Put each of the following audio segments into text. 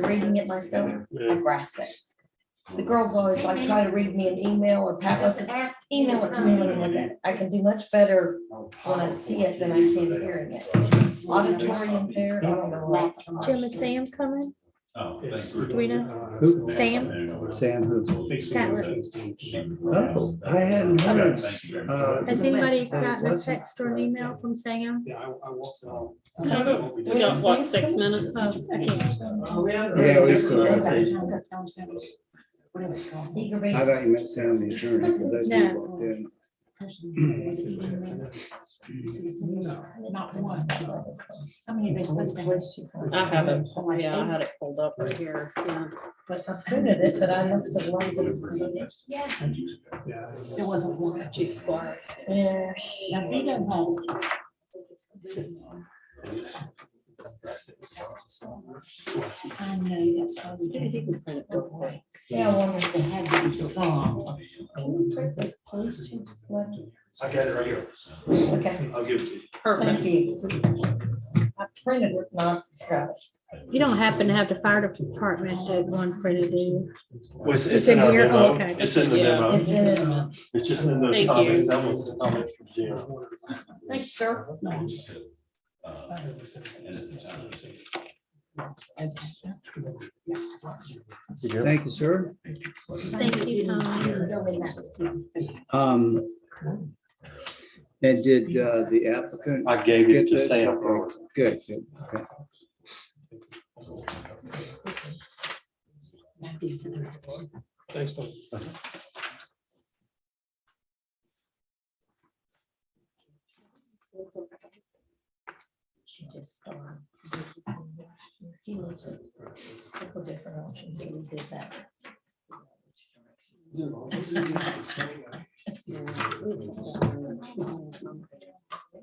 reading it myself, I grasp it. The girls always like try to read me an email or Pat wants to email it to me, let me look at it. I can do much better when I see it than I can hearing it. Auditory impaired, I don't know. Jim, is Sam coming? Oh, Do we know? Who? Sam? Sam who? Statler. Oh, I hadn't heard. Has anybody gotten a text or an email from Sam? We got what, 6 minutes? Oh, okay. Yeah, we saw it. Eager I baby. thought you meant Sam the attorney, because that's who No. walked in. Not one. How many days was that? I have it, yeah, I had it pulled up right here, yeah. But I printed it, but I must have lost it. It wasn't one, Chief Squire. Yeah. Now, they don't know. I know that's how we did it. Yeah, I wonder if they had to be song. Can you print the close to left? I got it right here. Okay, I'll give it to you. thank Perfect. you. I printed it, not got it. You don't happen to have the fire department that one printed, do you? Well, It's it's in in our here? memo. Okay. It's in the Yeah. memo. It's in it. It's just in those Thank you. comments. That was the comment from Jim. Thank you, sir. Thank you, sir. Thank you, Tom. And did the applicant? I gave it get to this? Sam earlier. Good, good. Okay. Thanks, Tom. Just start. He looked at a couple different options, so we did that.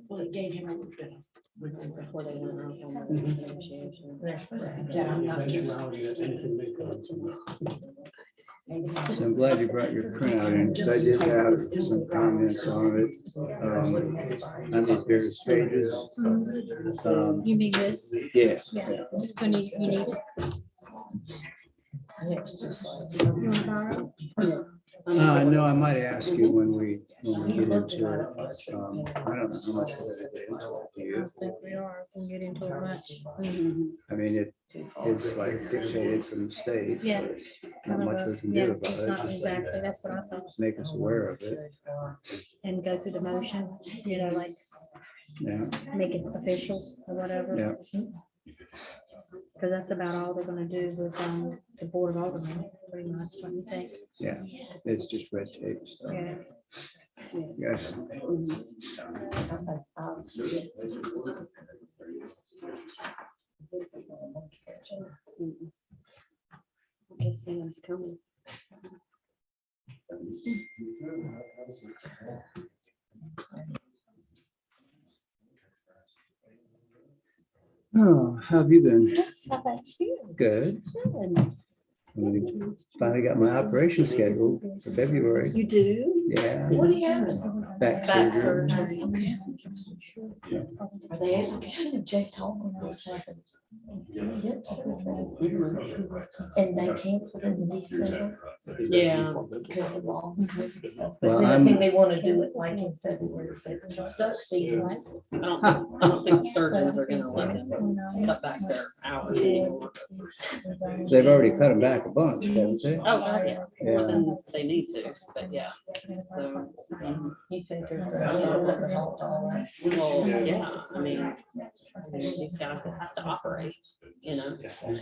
Well, it gave him a little bit of. Before they went out on the negotiation. Yeah, I'm not just. So I'm glad you brought your printout in, because I did have some comments on it, on these various pages. You mean this? Yeah. Yeah. You need it? You want to borrow? No, I might ask you when we get into it. I don't know how much of it is. I don't think we are. We can get into it much. I mean, it's like dictated from the state. So Yeah. it's not much we can do about It's not it. exactly, that's what I thought. Just make us aware of it. And go through the motion, you know, like Yeah, make it official or whatever. yeah. Because that's about all they're gonna do with the board of aldermen, pretty much, what you think. Yeah, it's just red tape. So. Yeah. Yes. I guess Sam's coming. Oh, how have you been? How about you? Good. Finally got my operation scheduled for February. You do? Yeah. What do you have? Back surgery. surgery. Are they able to should have Jake told me I was having hip surgery. And they canceled in December Yeah. because of all the COVID stuff. Well, But then I I'm- think they want to do it like in February, but it's duck season, right? I don't think the surgeons are gonna let them cut back their hours anymore. They've already cut them back a bunch, haven't they? Oh, yeah, more than they need to, but yeah. So, You think they're going to halt all that? well, yeah, I mean, these guys have to operate, you know? So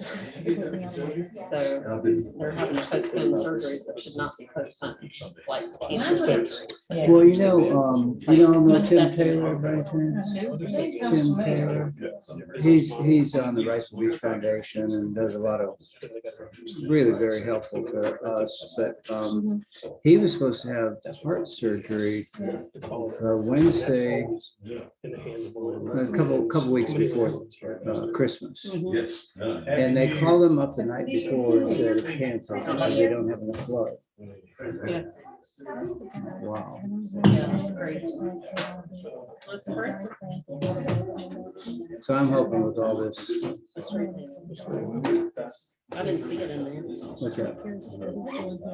they're having to postpone surgeries that should not be postponed, like cancer surgeries. Well, you know Tim Taylor, by chance? Tim Taylor. He's on the Wrightsville Beach Foundation and does a lot of really very helpful to us. But he was supposed to have heart surgery Wednesday, a couple weeks before Christmas. Yes. And they called him up the night before and said it's canceled because they don't have enough blood. Yeah. Wow. That's crazy. That's crazy. So I'm hoping with all this I didn't see it in there. What's that?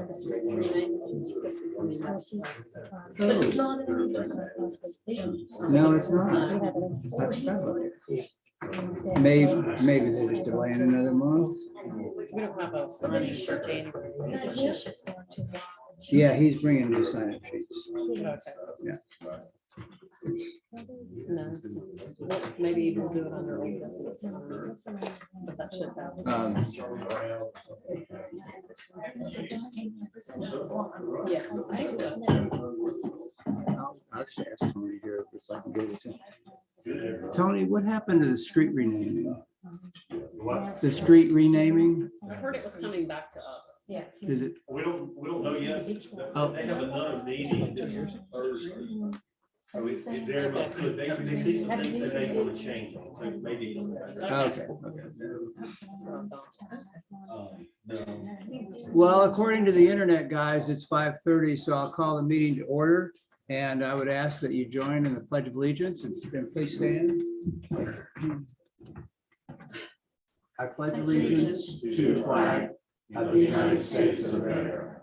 The street rename is supposed to be coming back to us. But Oh, it's not in there. no, it's not. Maybe they're just delaying another month. We don't have a signing for January. Yeah, he's bringing new sign-up sheets. Okay. Yeah. No. Well, maybe we'll do it under old business. But that should happen. Yeah. I think so. I'll just ask Tony here if I can get it to him. Tony, what happened to the street renaming? The street renaming, I heard it was coming back to us. Yeah. is it? We don't know yet. Oh. They have another meeting Thursday. So it very well could. They see some things that they want to change. So maybe. Okay. No. Well, according to the internet, guys, it's 5:30, so I'll call the meeting to order. And I would ask that you join in the Pledge of Allegiance and please stand. I pledge allegiance to the flag of the United States of America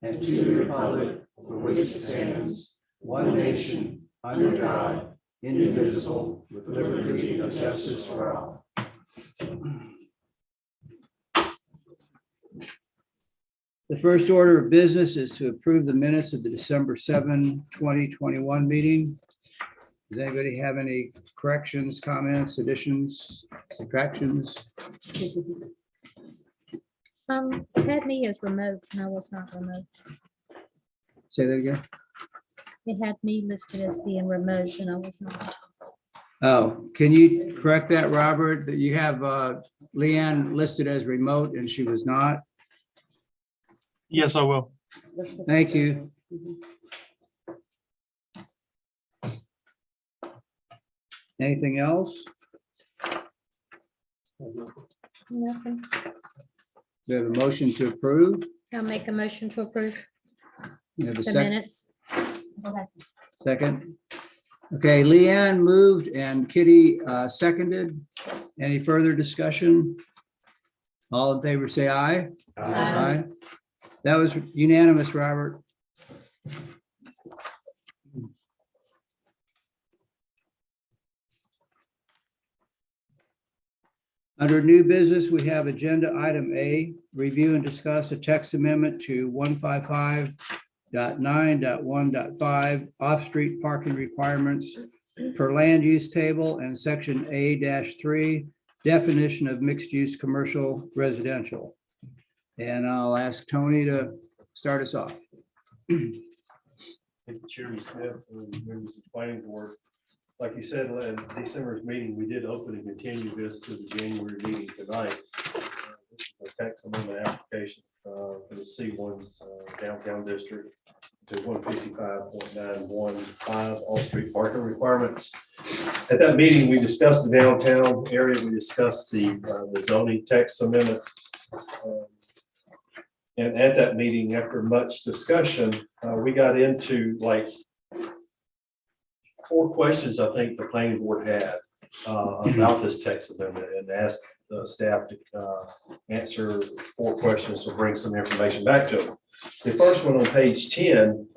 and to the republic for which it stands, one nation, under God, indivisible, with liberty and justice for all. The first order of business is to approve the minutes of the December 7, 2021 meeting. Does anybody have any corrections, comments, additions, subtractions? Had me as remote, and I was not remote. Say that again. It had me listed as being remote, and I was not. Oh, can you correct that, Robert, that you have Leanne listed as remote and she was not? Yes, I will. Thank you. Anything else? Nothing. We have a motion to approve. I'll make a motion to approve We have a the second. minutes. Second. Okay, Leanne moved and Kitty seconded. Any further discussion? All in favor, say aye. Aye. That was unanimous, Robert. Under new business, we have agenda item A, review and discuss a text amendment to 155.9.1.5 off-street parking requirements per land use table and section A-3 definition of mixed-use commercial residential. And I'll ask Tony to start us off. Thank you, Chairman Smith, and members of the planning board. Like you said, in December's meeting, we did open and continue this to the January meeting tonight. This is a text amendment application for the C1 downtown district to 155.915 all-street parking requirements. At that meeting, we discussed the downtown area. We discussed the zoning text amendment. And at that meeting, after much discussion, we got into like 4 questions I think the planning board had about this text amendment, and asked the staff to answer 4 questions to bring some information back to them. The first one on page 10,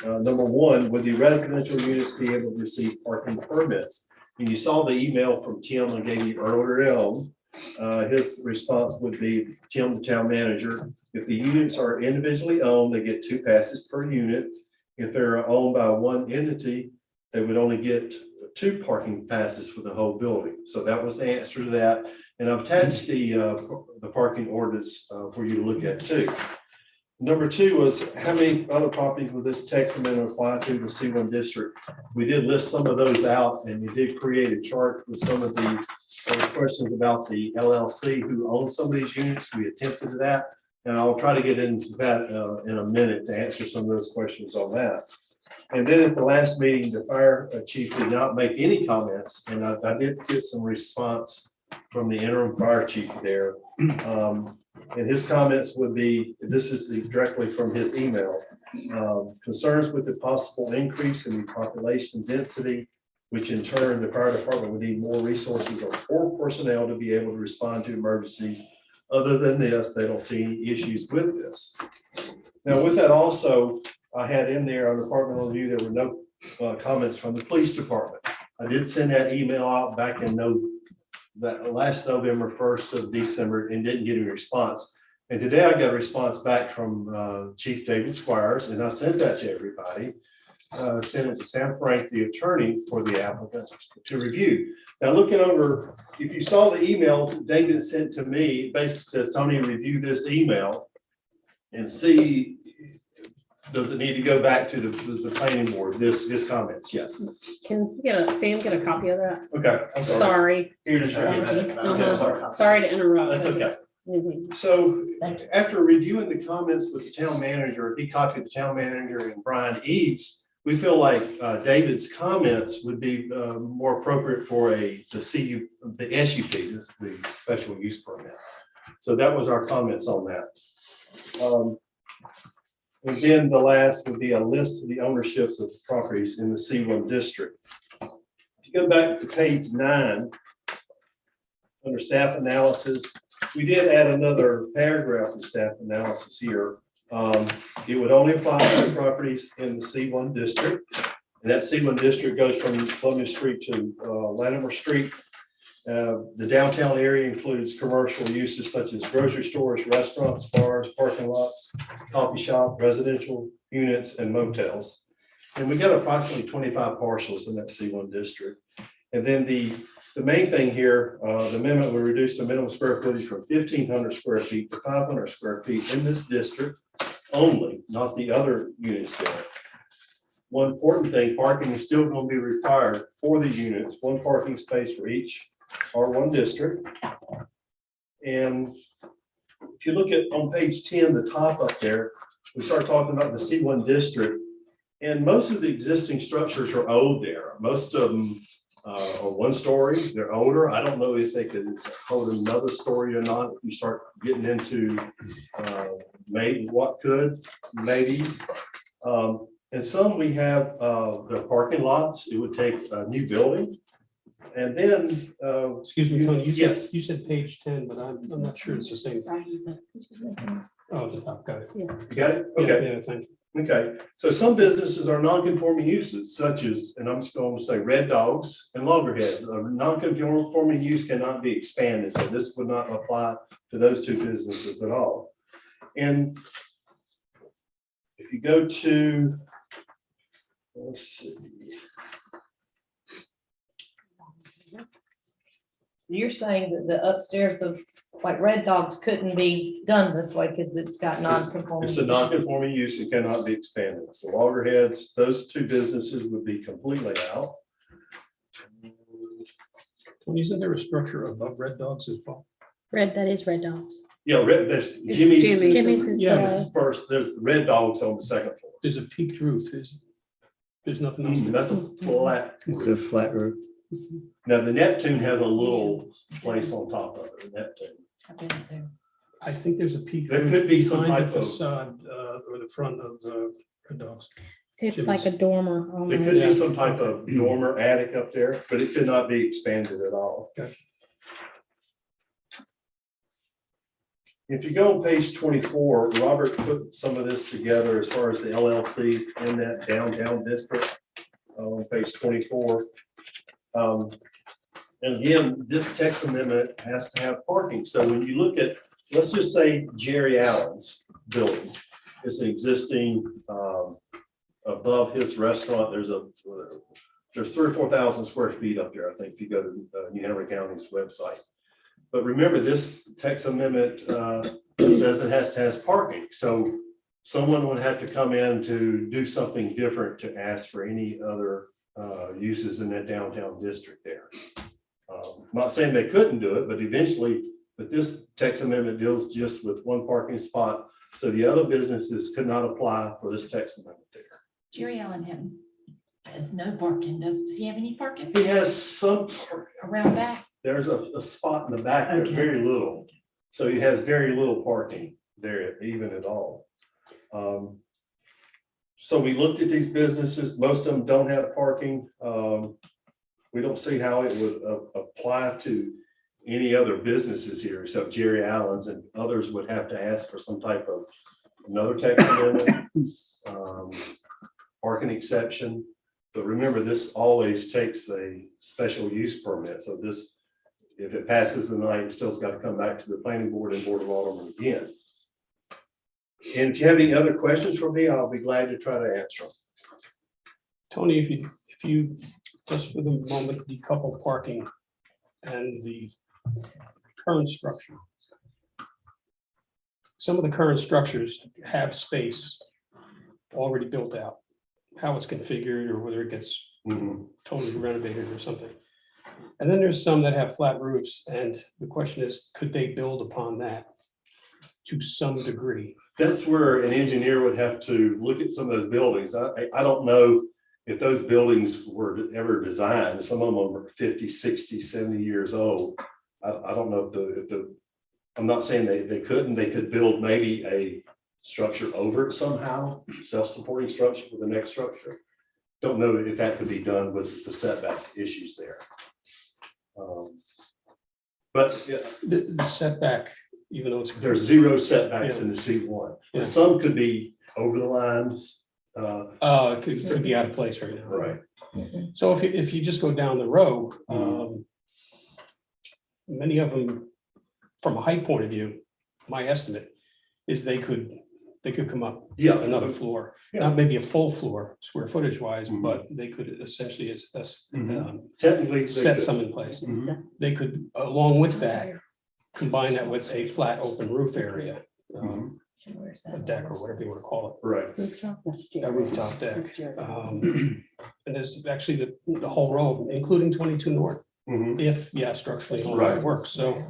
number 1, would the residential units be able to receive parking permits? And you saw the email from Tim I gave you earlier on. His response would be, Tim, the town manager, if the units are individually owned, they get 2 passes per unit. If they're owned by one entity, they would only get 2 parking passes for the whole building. So that was the answer to that. And I've attached the parking ordinance for you to look at too. Number 2 was how many other properties will this text amendment apply to the C1 district? We did list some of those out, and you did create a chart with some of the questions about the LLC who owns some of these units. We attempted that, and I'll try to get into that in a minute to answer some of those questions on that. And then at the last meeting, the fire chief did not make any comments, and I did get some response from the interim fire chief there. And his comments would be, this is directly from his email, concerns with the possible increase in the population density, which in turn the fire department would need more resources or personnel to be able to respond to emergencies Other than this, they don't see any issues with this. Now, with that also, I had in there on departmental review, there were no comments from the police department. I did send that email out back in that last November 1st of December and didn't get a response. And today I got a response back from Chief David Squires, and I sent that to everybody. Sent it to Sam Frank, the attorney for the applicant, to review. Now, looking over, if you saw the email David sent to me, it basically says, Tony, review this email and see, does it need to go back to the planning board, his comments? Yes. Can Sam get a copy of that? Okay, I'm sorry. Sorry. Here to show you Thank that. you. Okay, sorry. Sorry to interrupt. That's okay. Mhm. So Thank you. after reviewing the comments with the town manager, he copied the town manager and Brian Eads, we feel like David's comments would be more appropriate for the SUP, the special use permit. So that was our comments on that. And then the last would be a list of the ownerships of the properties in the C1 district. If you go back to page 9, under staff analysis, we did add another paragraph of staff analysis here. It would only apply to properties in the C1 district. And that C1 district goes from Columbia Street to Latimer Street. The downtown area includes commercial uses such as grocery stores, restaurants, bars, parking lots, coffee shop, residential units, and motels. And we got approximately 25 parcels in that C1 district. And then the main thing here, the amendment would reduce the minimum square footage from 1,500 square feet to 500 square feet in this district only, not the other units there. One important thing, parking is still going to be required for the units, one parking space for each R1 district. And if you look at on page 10, the top up there, we start talking about the C1 district. And most of the existing structures are old there. Most of them are one story, they're older. I don't know if they could hold another story or not. If you start getting into maybe what could, maybes. And some we have the parking lots. It would take a new building. And then, Excuse me, Tony, yes. you said page 10, but I'm not sure it's the same. Oh, the top, got it. You got it? Okay. Yeah, thank you. Okay, so some businesses are non-conforming uses such as, and I'm just going to say red dogs and loggerheads. A non-conforming use cannot be expanded, so this would not apply to those two businesses at all. And if you go to, let's see. You're saying that the upstairs of like Red Dogs couldn't be done this way because it's got non-conforming. It's a non-conforming use, it cannot be expanded. So loggerheads, those two businesses would be completely out. Tony, isn't there a structure above Red Dogs as well? That is Red Dogs. Yeah, there's Jimmy's. Jimmy's is Yeah. below. First, there's red dogs on the second floor. There's a peaked roof, there's nothing else. That's a flat. It's a flat roof. Now, the Neptune has a little place on top of it, the Neptune. I think there's a peaked. There roof could be some behind type the of- facade, or the front of Red Dogs. It's like a dormer. There could almost. be some type of dormer attic up there, but it could not be expanded at all. Gotcha. If you go on page 24, Robert put some of this together as far as the LLCs in that downtown district on page 24. And again, this text amendment has to have parking. So when you look at, let's just say Jerry Allen's building is an existing, above his restaurant, there's 3,000 or 4,000 square feet up there, I think, if you go to New Hanover County's website. But remember, this text amendment says it has parking. So someone would have to come in to do something different to ask for any other uses in that downtown district there. Not saying they couldn't do it, but eventually, but this text amendment deals just with one parking spot. So the other businesses could not apply for this text amendment there. Jerry Allen has no parking. Does he have any parking He has some, around back? there's a spot in the back there, Okay. very little. So he has very little parking there, even at all. So we looked at these businesses, most of them don't have parking. We don't see how it would apply to any other businesses here except Jerry Allen's, and others would have to ask for some type of another text amendment, parking exception. But remember, this always takes a special use permit. So this, if it passes the night, it still's got to come back to the planning board and board of aldermen again. And if you have any other questions for me, I'll be glad to try to answer them. Tony, if you just for the moment decouple parking and the current structure. Some of the current structures have space already built out, how it's configured or whether it gets totally renovated or something. And then there's some that have flat roofs, and the question is, could they build upon that to some degree? That's where an engineer would have to look at some of those buildings. I don't know if those buildings were ever designed. Some of them are 50, 60, 70 years old. I don't know if I'm not saying they couldn't, they could build maybe a structure over it somehow, self-supporting structure for the next structure. Don't know if that could be done with the setback issues there. But yeah, The setback, even though it's. there's zero setbacks in the C1. Yeah. Some could be over the lines. It could be out of place right now. Right. So if you just go down the row, many of them, from a height point of view, my estimate is they could come up Yeah. another floor, Yeah. not maybe a full floor square footage wise, but they could essentially Technically, they set could. some in place. Mhm. They could, along with that, combine that with a flat open roof area, a deck or whatever you want to call Right. it, a rooftop deck. And there's actually the whole row of them, including 22 North, Mhm. if, yeah, structurally all Right. that works. So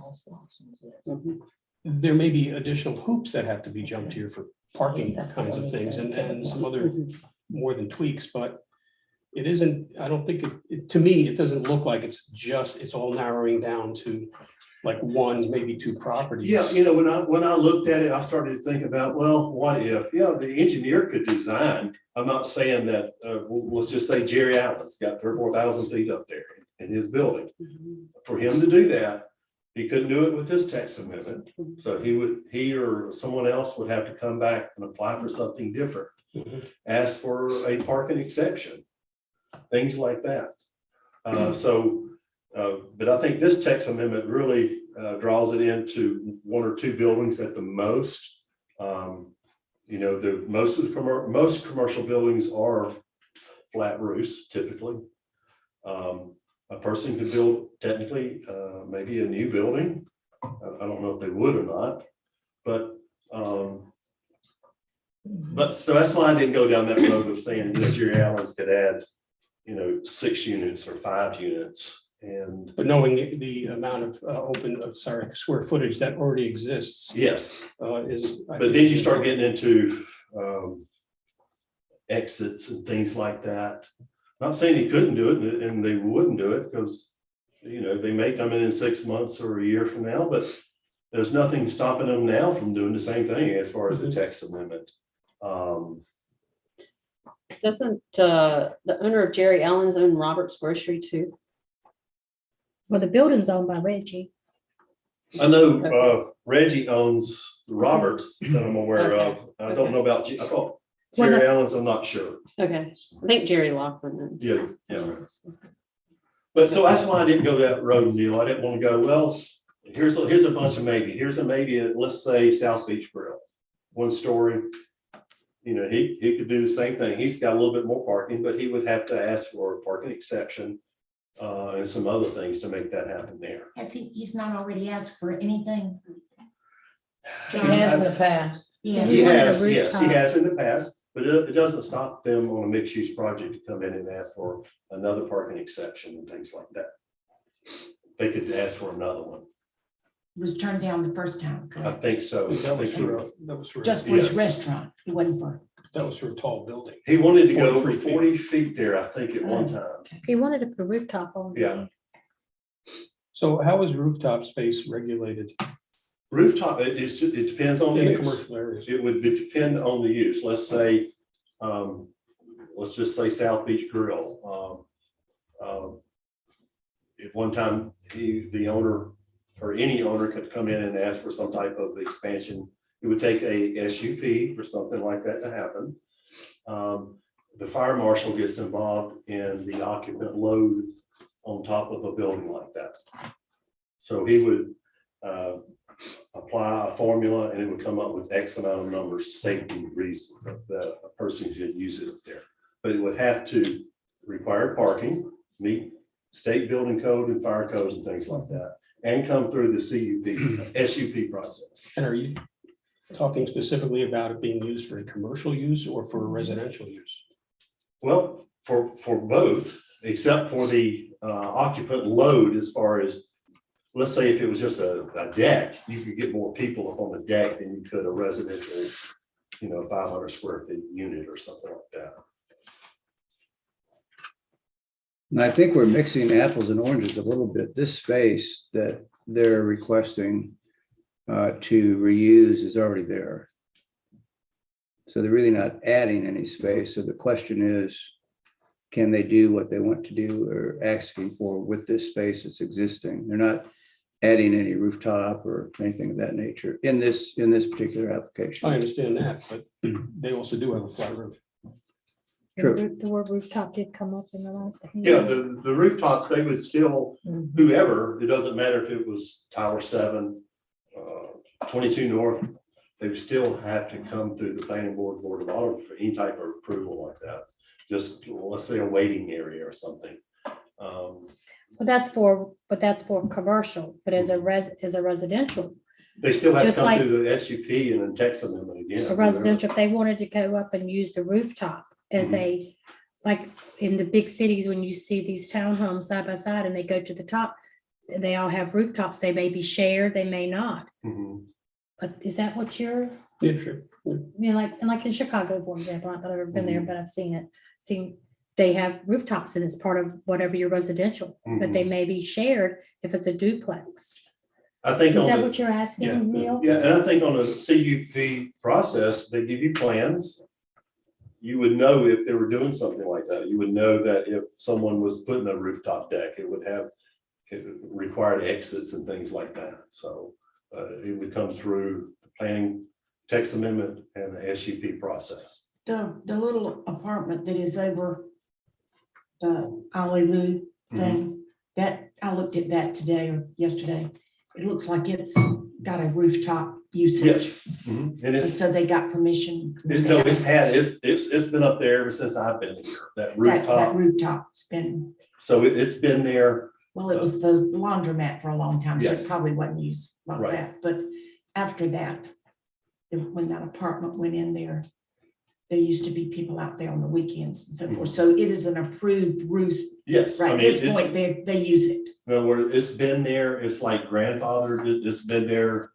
there may be additional hoops that have to be jumped here for parking kinds of things and some other more than tweaks, but it isn't, I don't think to me, it doesn't look like it's all narrowing down to like one, maybe two properties. Yeah, when I looked at it, I started to think about, well, what if, the engineer could design. I'm not saying that, let's just say Jerry Allen's got 3,000 or 4,000 feet up there in his building. For him to do that, he couldn't do it with this text amendment. So he or someone else would have to come back and apply for something different. Ask for a parking exception, things like that. But I think this text amendment really draws it into one or two buildings at the most. Most commercial buildings are flat roofs typically. A person could build technically maybe a new building. I don't know if they would or not, but so that's why I didn't go down that road of saying Jerry Allen's could add 6 units or 5 units. But knowing the amount of square footage that already exists. Yes. Is. But then you start getting into exits and things like that. Not saying he couldn't do it and they wouldn't do it because, they may come in 6 months or a year from now, but there's nothing stopping them now from doing the same thing as far as the text amendment. Doesn't the owner of Jerry Allen's own Robert's Grocery too? Well, the building's owned by Reggie. I know Reggie owns Roberts that I'm aware of. I don't know about, I thought Jerry Allen's, I'm not sure. Okay, I think Jerry Loughlin. Yeah. But so that's why I didn't go that road, Neil. I didn't want to go, well, here's a bunch of maybe. Here's a maybe at, let's say, South Beach Grill. 1 story. He could do the same thing. He's got a little bit more parking, but he would have to ask for a parking exception and some other things to make that happen there. He's not already asked for anything? He has in the past. Yeah. He wanted a has, yes, he rooftop. has in the past, but it doesn't stop them on a mixed use project to come in and ask for another parking exception and things like that. They could ask for another one. Was turned down the first time, I correct? think so. That was for Just for his Yes. restaurant, it wasn't for. that was for a tall building. He wanted to go over 43 feet. 40 feet there, I think, at one time. He wanted to put a rooftop on. Yeah. So how is rooftop space regulated Rooftop, it depends on the in the use. commercial areas? It would depend on the use. Let's say, let's just say South Beach Grill. At one time, the owner or any owner could come in and ask for some type of expansion. It would take a SUP for something like that to happen. The fire marshal gets involved in the occupant load on top of a building like that. So he would apply a formula and it would come up with X amount of numbers, safety reasons that a person could use it up there. But it would have to require parking, meet state building code and fire codes and things like that, and come through the SUP process. And are you talking specifically about it being used for a commercial use or for residential use? Well, for both, except for the occupant load, as far as, let's say if it was just a deck, you could get more people up on the deck than you could a residential, 500 square feet unit or something like that. And I think we're mixing apples and oranges a little bit. This space that they're requesting to reuse is already there. So they're really not adding any space. So the question is, can they do what they want to do or asking for with this space that's existing? They're not adding any rooftop or anything of that nature in this particular application. I understand that, but they also do have a flat roof. True. The word rooftop did come up in the last. Yeah, the rooftops, they would still, whoever, it doesn't matter if it was Tower 7, 22 North, they would still have to come through the planning board, board of aldermen for any type of approval like that. Just, let's say, a waiting area or something. But that's for commercial, but as a residential, They still have to Just come like- through the SUP and then text them again. a residential, if they wanted to go up and use the rooftop as a, like in the big cities, when you see these townhomes side by side and they go to the top, they all have rooftops. They may be shared, they may not. Mhm. But is that what you're, Yeah, sure. like in Chicago, for example, not that I've ever been there, but I've seen they have rooftops and it's part of whatever your residential, but they may be shared if it's a duplex. I think Is on that the, what you're asking, Neil? yeah, and I think on the CUP process, they give you plans. You would know if they were doing something like that. You would know that if someone was putting a rooftop deck, it would have required exits and things like that. So it would come through the planning, text amendment, and the SUP process. The little apartment that is over the Hollywood thing, that I looked at that today or yesterday. It looks like it's got a rooftop usage. Yes. And And it's, so they got permission. no, it's been up there ever since I've been here, that That rooftop. rooftop's been, So it's been there. well, it was the laundromat for a long time, so it Yes. probably wasn't used like Right. that. But after that, when that apartment went in there, there used to be people out there on the weekends and so forth. So it is an approved roof. Yes. Right, I at mean, this point, they use it. in other words, it's been there, it's like grandfather, it's been there,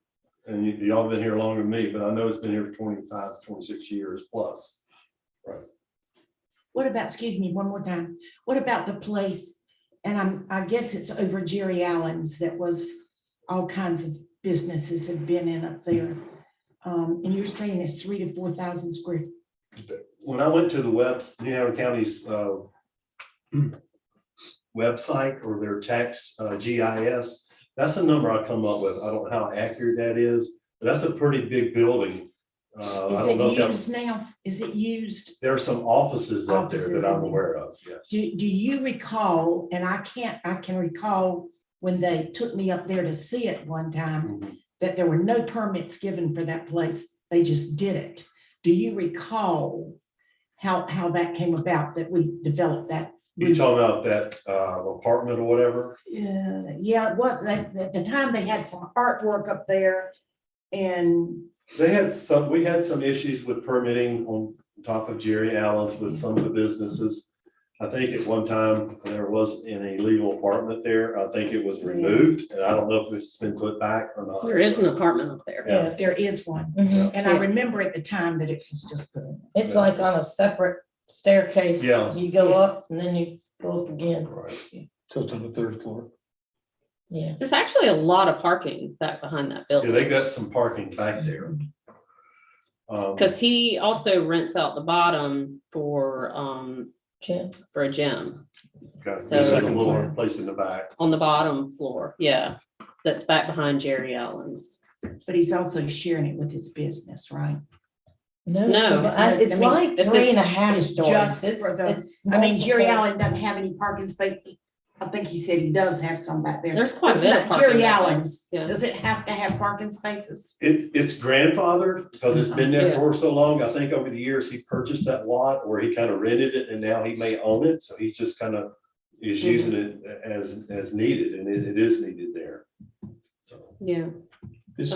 and y'all been here longer than me, but I know it's been here for 25, 26 years plus. Right. What about, excuse me, one more time, what about the place, and I guess it's over Jerry Allen's, that was all kinds of businesses have been in up there. And you're saying it's 3,000 to 4,000 square. When I went to the Howard County's website or their tax GIS, that's the number I come up with. I don't know how accurate that is, but that's a pretty big building. I Is don't know it if that, used now? Is it used? there are some offices up there Offices that I'm in there. aware of, yes. Do you recall, and I can recall when they took me up there to see it one time, Mhm. that there were no permits given for that place. They just did it. Do you recall how that came about, that we developed that? You talking about that apartment or whatever? Yeah, what, at the time they had some artwork up there and We had some issues with permitting on top of Jerry Allen's with some of the businesses. I think at one time there was an illegal apartment there. I think it was removed, and I don't know if it's been put back or not. There is an apartment up there. Yeah. there is one. Mhm. And I remember at the time that it was just put in. It's like on a separate staircase. Yeah. You go up and then you go up again. Right. So it's on the third floor. Yeah. There's actually a lot of parking back behind that Yeah, building. they got some parking back there. Because he also rents out the bottom for Jim. a gym. Okay, So- this is a Second little floor. place in the back. On the bottom floor, yeah, that's back behind Jerry Allen's. But he's also sharing it with his business, right? No, No, it's I mean, like it's- three and a half it's stories. just It's, for the- it's. I mean, Jerry multiple- Allen doesn't have any parking space. I think he said he does have some back there. There's quite a But bit of not parking Jerry back there. Allen's, Yeah. does it have to have parking spaces? It's grandfathered because it's been there Yeah. for so long. I think over the years he purchased that lot or he kind of rented it and now he may own it. So he just kind of is using it as needed and it is needed there. So, Yeah, This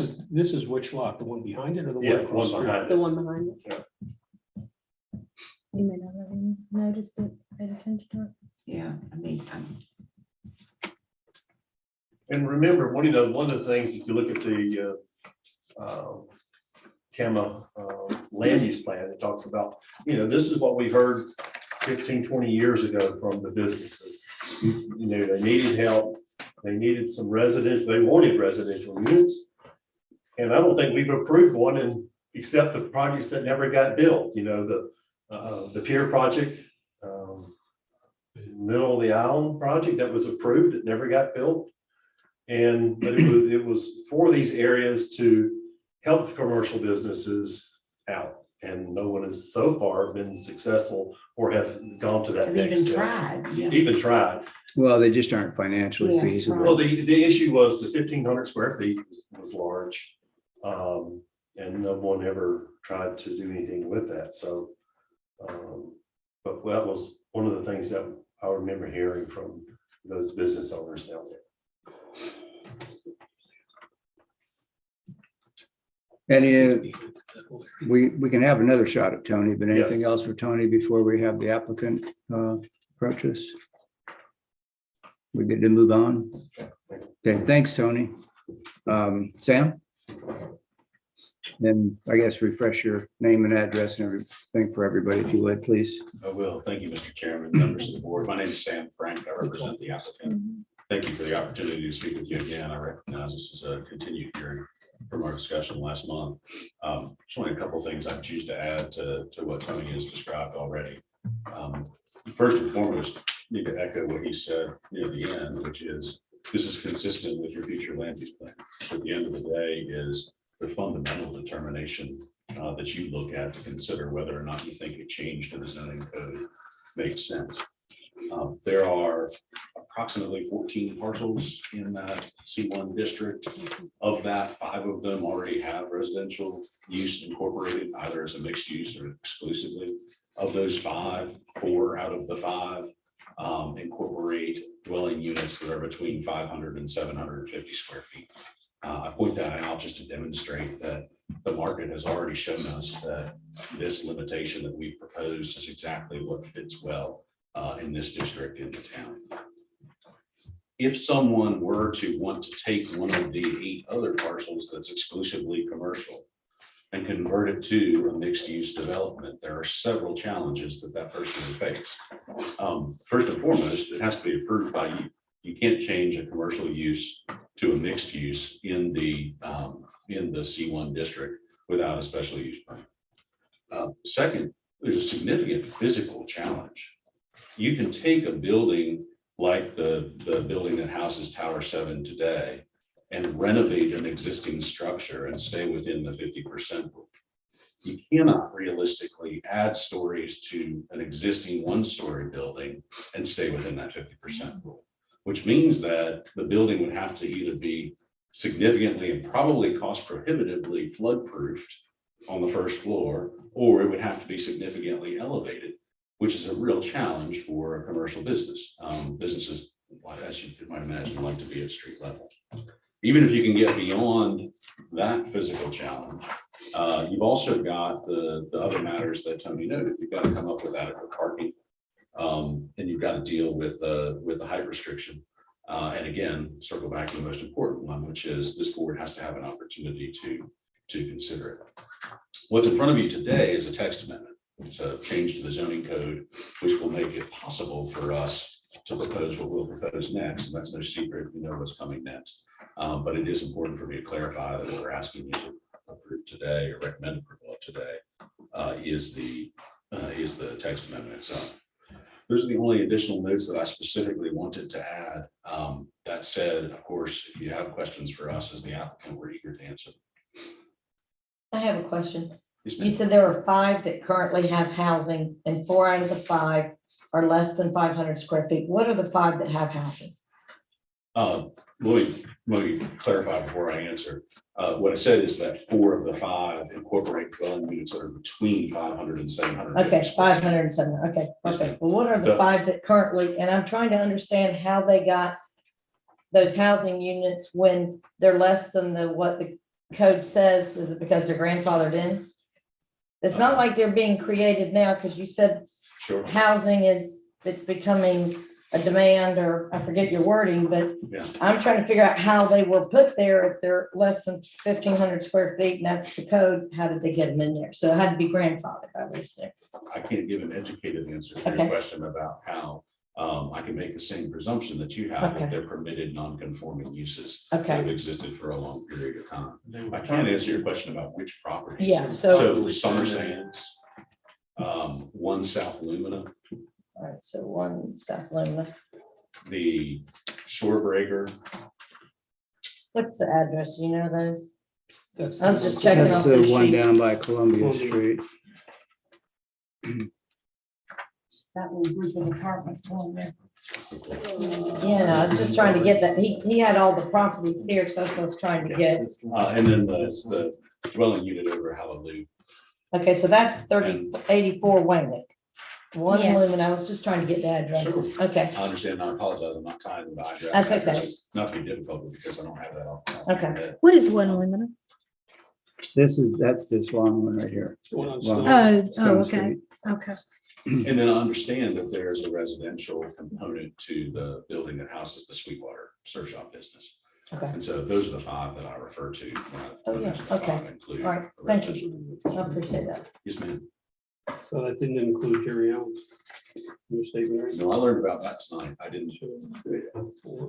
is which lot? The one behind it or the one yeah, it's across one the street? behind the it. one behind it. You may not have even noticed it, paid attention to it. Yeah, I mean, And remember, one of the things, if you look at the CAMA land use plan, it talks about, this is what we heard 15, 20 years ago from the businesses. They needed help, they needed some they wanted residential units. And I don't think we've approved one except the projects that never got built, the pier project, middle of the island project that was approved, it never got built. But it was for these areas to help the commercial businesses out. And no one has so far been successful or have gone to that I've next even step. tried. Yeah. Even tried. Well, they just aren't financially Yes, feasible. Well, the issue was the 1,500 square feet was large. And no one ever tried to do anything with that. So, but that was one of the things that I remember hearing from those business owners down there. Any, we can have another shot at Tony, but anything Yes. else for Tony before we have the applicant approach us? We good to move on? Okay, thanks, Tony. Sam? Then I guess refresh your name and address and everything for everybody, if you would, please. I will. Thank you, Mr. Chairman, members of the board. My name is Sam Frank. I represent the applicant. Thank you for the opportunity to speak with you again. I recognize this is a continued hearing from our discussion last month. Just only a couple of things I choose to add to what Tony has described already. First and foremost, need to echo what he said near the end, which is this is consistent with your future land use plan. At the end of the day is the fundamental determination that you look at to consider whether or not you think a change to the zoning code makes sense. There are approximately 14 parcels in that C1 district. Of that, 5 of them already have residential use incorporated, either as a mixed use or exclusively. Of those 5, 4 out of the 5 incorporate dwelling units that are between 500 and 750 square feet. I point that out just to demonstrate that the market has already shown us that this limitation that we proposed is exactly what fits well in this district in the town. If someone were to want to take one of the 8 other parcels that's exclusively commercial and convert it to a mixed-use development, there are several challenges that that person would face. First and foremost, it has to be approved by you. You can't change a commercial use to a mixed use in the C1 district without a special use permit. Second, there's a significant physical challenge. You can take a building like the building that houses Tower 7 today and renovate an existing structure and stay within the 50% rule. You cannot realistically add stories to an existing 1-story building and stay within that 50% rule, which means that the building would have to either be significantly and probably cost prohibitively flood-proofed on the first floor, or it would have to be significantly elevated, which is a real challenge for a commercial business. Businesses, as you might imagine, like to be at street level. Even if you can get beyond that physical challenge, you've also got the other matters that Tony noted. You've got to come up with adequate parking, and you've got to deal with the height restriction. And again, circle back to the most important one, which is this board has to have an opportunity to consider it. What's in front of you today is a text amendment. It's a change to the zoning code, which will make it possible for us to propose what we'll propose next. And that's no secret. We know what's coming next. But it is important for me to clarify that what we're asking you to approve today or recommend approval of today is the text amendment itself. Those are the only additional notes that I specifically wanted to add. That said, of course, if you have questions for us as the applicant, we're eager to answer. I have a question. Yes, You ma'am. said there are 5 that currently have housing and 4 out of the 5 are less than 500 square feet. What are the 5 that have housing? Let me clarify before I answer. What I said is that 4 of the 5 incorporate dwelling units that are between 500 and 700. Okay, 500 and 700. Okay, Yes, ma'am. perfect. Well, what are the The- 5 that currently, and I'm trying to understand how they got those housing units when they're less than what the code says. Is it because they're grandfathered in? It's not like they're being created now, because you said Sure. housing it's becoming a demand, or I forget your wording, but Yeah. I'm trying to figure out how they were put there. If they're less than 1,500 square feet and that's the code, how did they get them in there? So it had to be grandfathered, I would say. I can't give an educated answer to your Okay. question about how. I can make the same presumption that you have, Okay. that they're permitted non-conforming uses. Okay. That have existed for a long period of time. I can't answer your question about which property. Yeah, so, So Summer Sands, 1 South Lumina, all right, so 1 South Lima. the Shore Breaker, What's the address? You know those? That's. I was just checking That's off the this one sheet. down by Columbia Street. That little group of apartments on there. Yeah, no, I was just trying to get that. He had all the properties here, so that's what I was trying to get. and then the dwelling unit over Hallelujah. Okay, so that's 84 Waynick. 1 Yes. Lumen. I was just trying to get the address. Okay, I understand, I apologize, I'm not tying the address. That's okay. Not to be difficult, but because I don't have that off. Okay. What is one woman? That's this long one right here. One on Long- Stone. Stone Okay, Street. okay. And then I understand that there's a residential component to the building that houses the Sweetwater surf shop business. okay. And so those are the 5 that I refer to. Oh, when yeah, the 5 okay. include All right, a thank residential. I appreciate that. Yes, ma'am. So that didn't include Jerry Allen's. Your statement, right? No, I learned about that tonight. I didn't.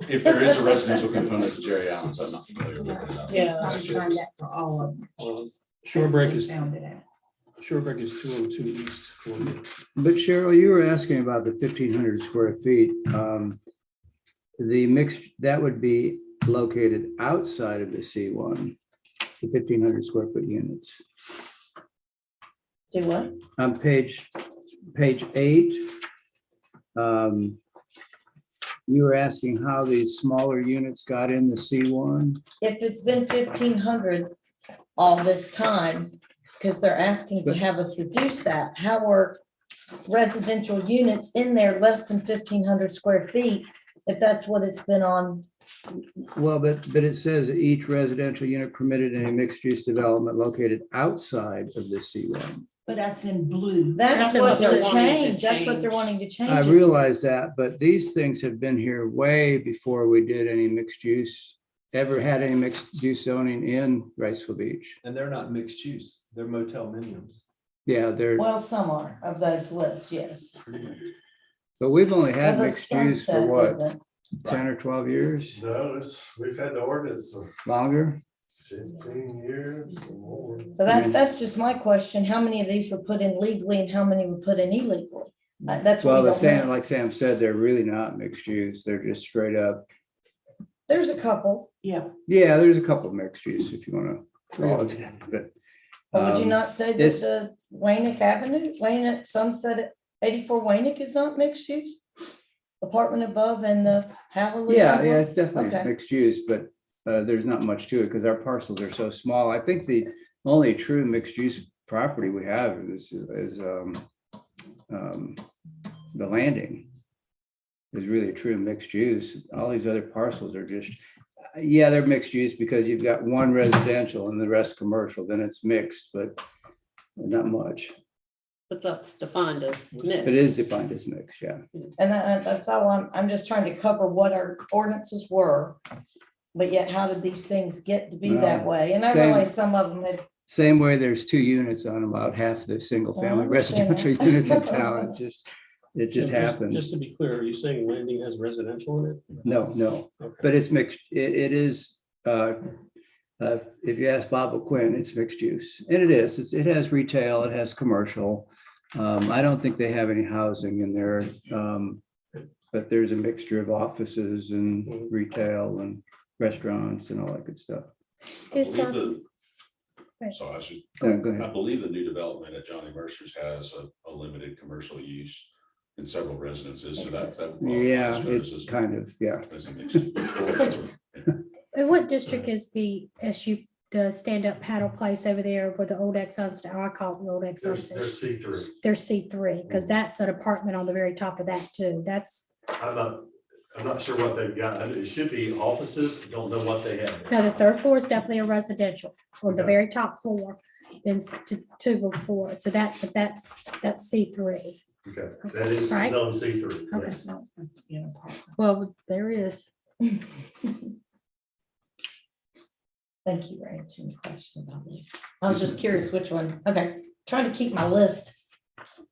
If there is a residential component to Jerry Allen's, I'm not familiar with it. Yeah. I was trying that for all of them. Shorebreak is, Found it out. Shorebreak is 202 East Columbia. But Cheryl, you were asking about the 1,500 square feet. The mixed, that would be located outside of the C1, the 1,500 square foot units. Do what? On page 8, you were asking how these smaller units got in the C1. If it's been 1,500 all this time, because they're asking to have us reduce that, how are residential units in there less than 1,500 square feet? If that's what it's been on, Well, but it says each residential unit permitted in a mixed-use development located outside of the C1. But that's in blue. that's That's what what they're the wanting to change, that's what they're change. wanting to change. I it to. realize that, but these things have been here way before we did any mixed use, ever had any mixed use zoning in Wrightsville Beach. And they're not mixed use, they're motel miniums. Yeah, they're, Well, some are of those lists, yes. but we've only had Well, the mixed use for sunset what, isn't. 10 or 12 years, No, we've had the ordinance for longer? 15 years or more. So that's just my question. How many of these were put in legally and how many were put in illegally? That's what Well, we the don't Sam, know. like Sam said, they're really not mixed use. They're just straight up. There's a couple, Yeah, Yeah, there's a couple mixed use if you want to call it that, but. but would you um, not say that it's- the Waynick Avenue, Waynick Sunset 84 Waynick is not mixed use? Apartment above and the Hallelujah. Yeah, above? it's definitely Okay. mixed use, but there's not much to it because our parcels are so small. I think the only true mixed use property we have is the landing. Is really a true mixed use. All these other parcels are just, yeah, they're mixed use because you've got one residential and the rest commercial, then it's mixed, but not much. But that's defined as mixed. It is defined as mixed, yeah. And that's all I'm just trying to cover what our ordinances were. But yet how did these things get to be that Well, way? And I same- realize some of them had, Same way there's 2 units on about half the single Well, I family understand residential that. units in town. It just So happened. Just to be clear, are you saying Landing has residential in it? No, Okay. but it's mixed. It is, if you ask Bob O'Quinn, it's mixed use. And it is, it has retail, it has commercial. I don't think they have any housing in there. But there's a mixture of offices and retail and restaurants and all that good stuff. I Is, believe um, the- Sorry, I should, Go I ahead. believe the new development at Johnny Mercer's has a limited commercial use in several residences, so that. would qualify, I Yeah, suppose, it's as- kind of, yeah. as a mixed use. in what district is the the stand-up paddle place over there where the old Exxon, I call it the old Exxon They're station? C3. There's C3, because that's an apartment on the very top of that too. That's, I'm not sure what they've got. It should be offices. Don't know what they have. no, the third floor is definitely a residential, or the Okay. very top floor, then two before. So but that's C3. Okay, that is Right. zone C3. Okay. yes. It's not supposed to be an apartment. Well, there is. Thank you for answering the question about me. I was just curious which one. Okay, trying to keep my list.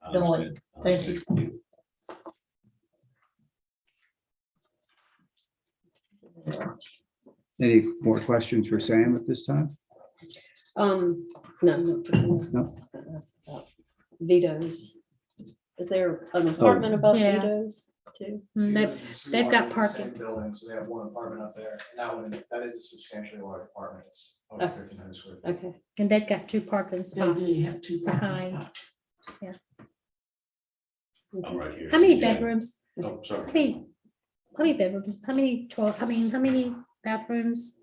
I Go on. understand. I Thank you. understand. Any more questions for Sam at this time? No. No. Vito's. Is there an apartment above Yeah. Vito's too? They've got parking. Building, so they have one apartment up there, and that one, that is a substantially large apartment, it's over Okay. 1,500 square feet. Okay. And they've got two parking They do spots. have two parking behind. spots. I'm right here. How many Yeah. bedrooms? Oh, sorry. How many bedrooms? How many 12, how many bathrooms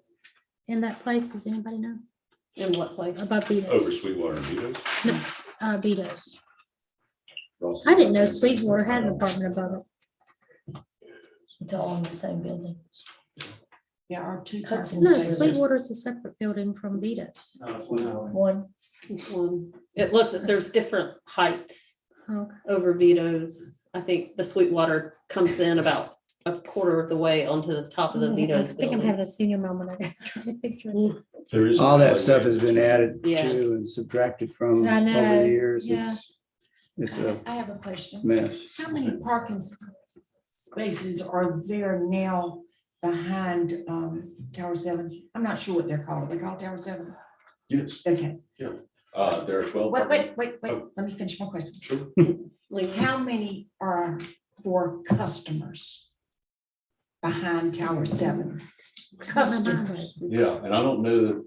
in that place? Does anybody know? In what place? Above Over Vito's? Sweetwater and Vito's. No, Vito's. I didn't know Sweetwater had an apartment above it. It's all in the same building. There are two. Hudson parking No, spaces. Sweetwater's a separate building from Vito's. No, it's one building. One, It looks, there's different heights Okay. over Vito's. I think the Sweetwater comes in about a quarter of the way onto the top of the I Vito's think I'm building. having a senior moment. I gotta try to picture it. There is. All that stuff has been added Yeah. to and subtracted from I over know, the years. yeah. It's a I have a question. mess. How many parking spaces are there now behind Tower 7? I'm not sure what they're called. They call Tower 7? Yes, Okay. there are 12. Wait. Let me finish my question. Sure. How many are for customers behind Tower 7? Customers. Yeah, and I don't know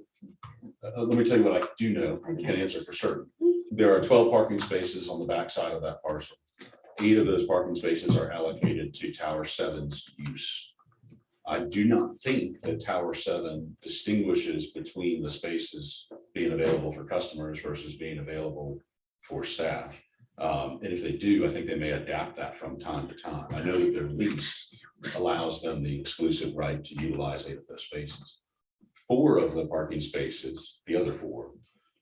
that, let me tell you what I do know, I can answer for certain. There are 12 parking spaces on the backside of that parcel. 8 of those parking spaces are allocated to Tower 7's use. I do not think that Tower 7 distinguishes between the spaces being available for customers versus being available for staff. And if they do, I think they may adapt that from time to time. I know that their lease allows them the exclusive right to utilize 8 of those spaces. 4 of the parking spaces, the other 4,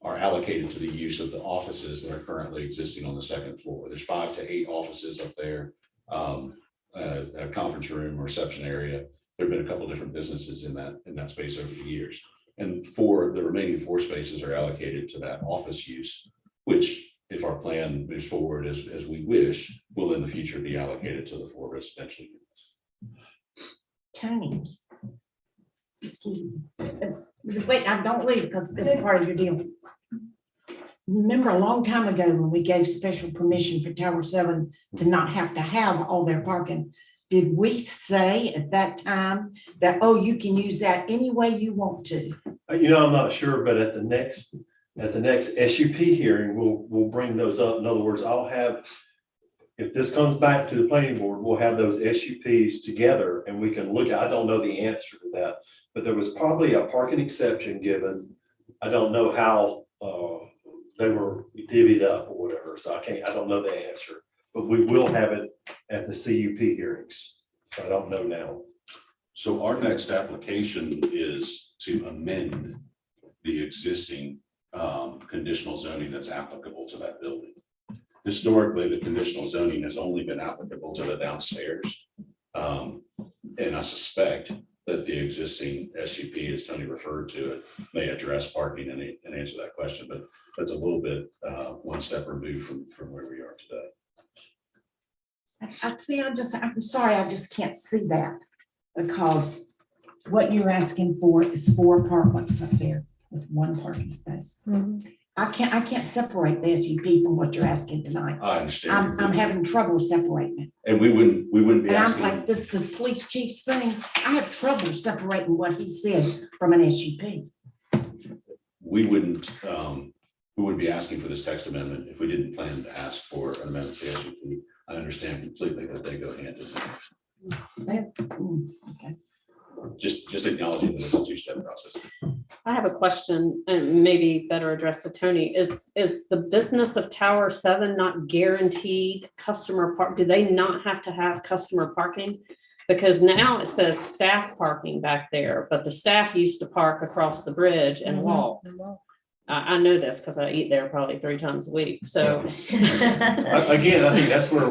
are allocated to the use of the offices that are currently existing on the second floor. There's 5 to 8 offices up there, a conference room, reception area. There've been a couple different businesses in that space over the years. And the remaining 4 spaces are allocated to that office use, which, if our plan moves forward as we wish, will in the future be allocated to the 4 residential units. Tony. Excuse me. Wait, now don't leave because this is part of your deal. Remember a long time ago when we gave special permission for Tower 7 to not have to have all their parking? Did we say at that time that, oh, you can use that any way you want to? I'm not sure, but at the next SUP hearing, we'll bring those up. In other words, if this comes back to the planning board, we'll have those SUPs together and we can look at, I don't know the answer to that, but there was probably a parking exception given. I don't know how they were divvied up or whatever, so I don't know the answer, but we will have it at the CUP hearings. So I don't know now. So our next application is to amend the existing conditional zoning that's applicable to that building. Historically, the conditional zoning has only been applicable to the downstairs. And I suspect that the existing SUP, as Tony referred to it, may address parking and answer that question, but that's a little bit one step removed from where we are today. I'm sorry, I just can't see that because what you're asking for is 4 apartments up there with 1 parking space. Mhm. I can't separate the SUP from what you're asking tonight. I understand. I'm having trouble separating it. And we wouldn't be And I'm asking. like, the police chief's thing, I have trouble separating what he said from an SUP. We wouldn't be asking for this text amendment if we didn't plan to ask for an amendment to the SUP. I understand completely that they go hand in hand. Okay. Just acknowledging that it's a two-step process. I have a question and maybe better addressed to Tony. Is the business of Tower 7 not guaranteed customer park? Do they not have to have customer parking? Because now it says staff parking back there, but the staff used to park across the bridge and walk. I know this because I eat there probably 3 times a week. So, Again, I think that's where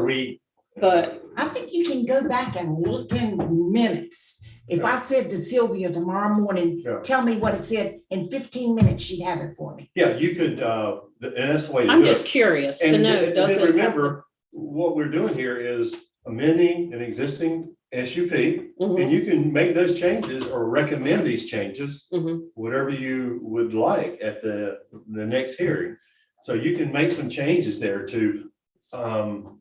but I think you can go back and look in minutes. If I said to Sylvia tomorrow morning, Yeah. tell me what it said, in 15 minutes, she'd have it for me. yeah, you could, and that's the way to I'm do just it. curious to And know, then does it have to? remember, what we're doing here is amending an existing SUP, Mhm, and you can make those changes or recommend these changes, mhm. whatever you would like at the next hearing. So you can make some changes there to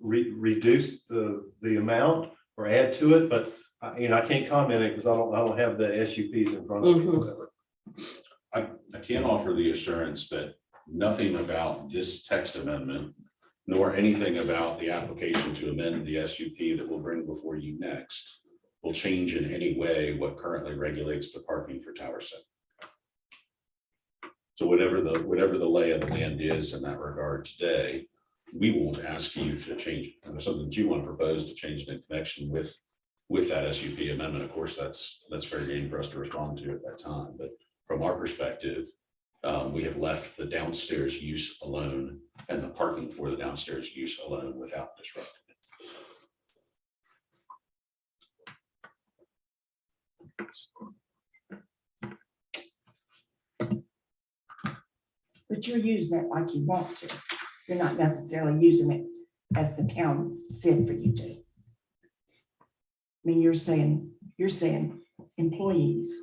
reduce the amount or add to it, but I can't comment it because I don't have the SUPs in front of me. or whatever. I can offer the assurance that nothing about this text amendment, nor anything about the application to amend the SUP that we'll bring before you next, will change in any way what currently regulates the parking for Tower 7. So whatever the lay of the land is in that regard today, we won't ask you to change it. And if something that you want to propose to change it in connection with that SUP amendment, of course, that's fair game for us to respond to at that time. But from our perspective, we have left the downstairs use alone and the parking for the downstairs use alone without disrupting it. But you're using it like you want to. You're not necessarily using it as the town said for you to. I mean, you're saying employees.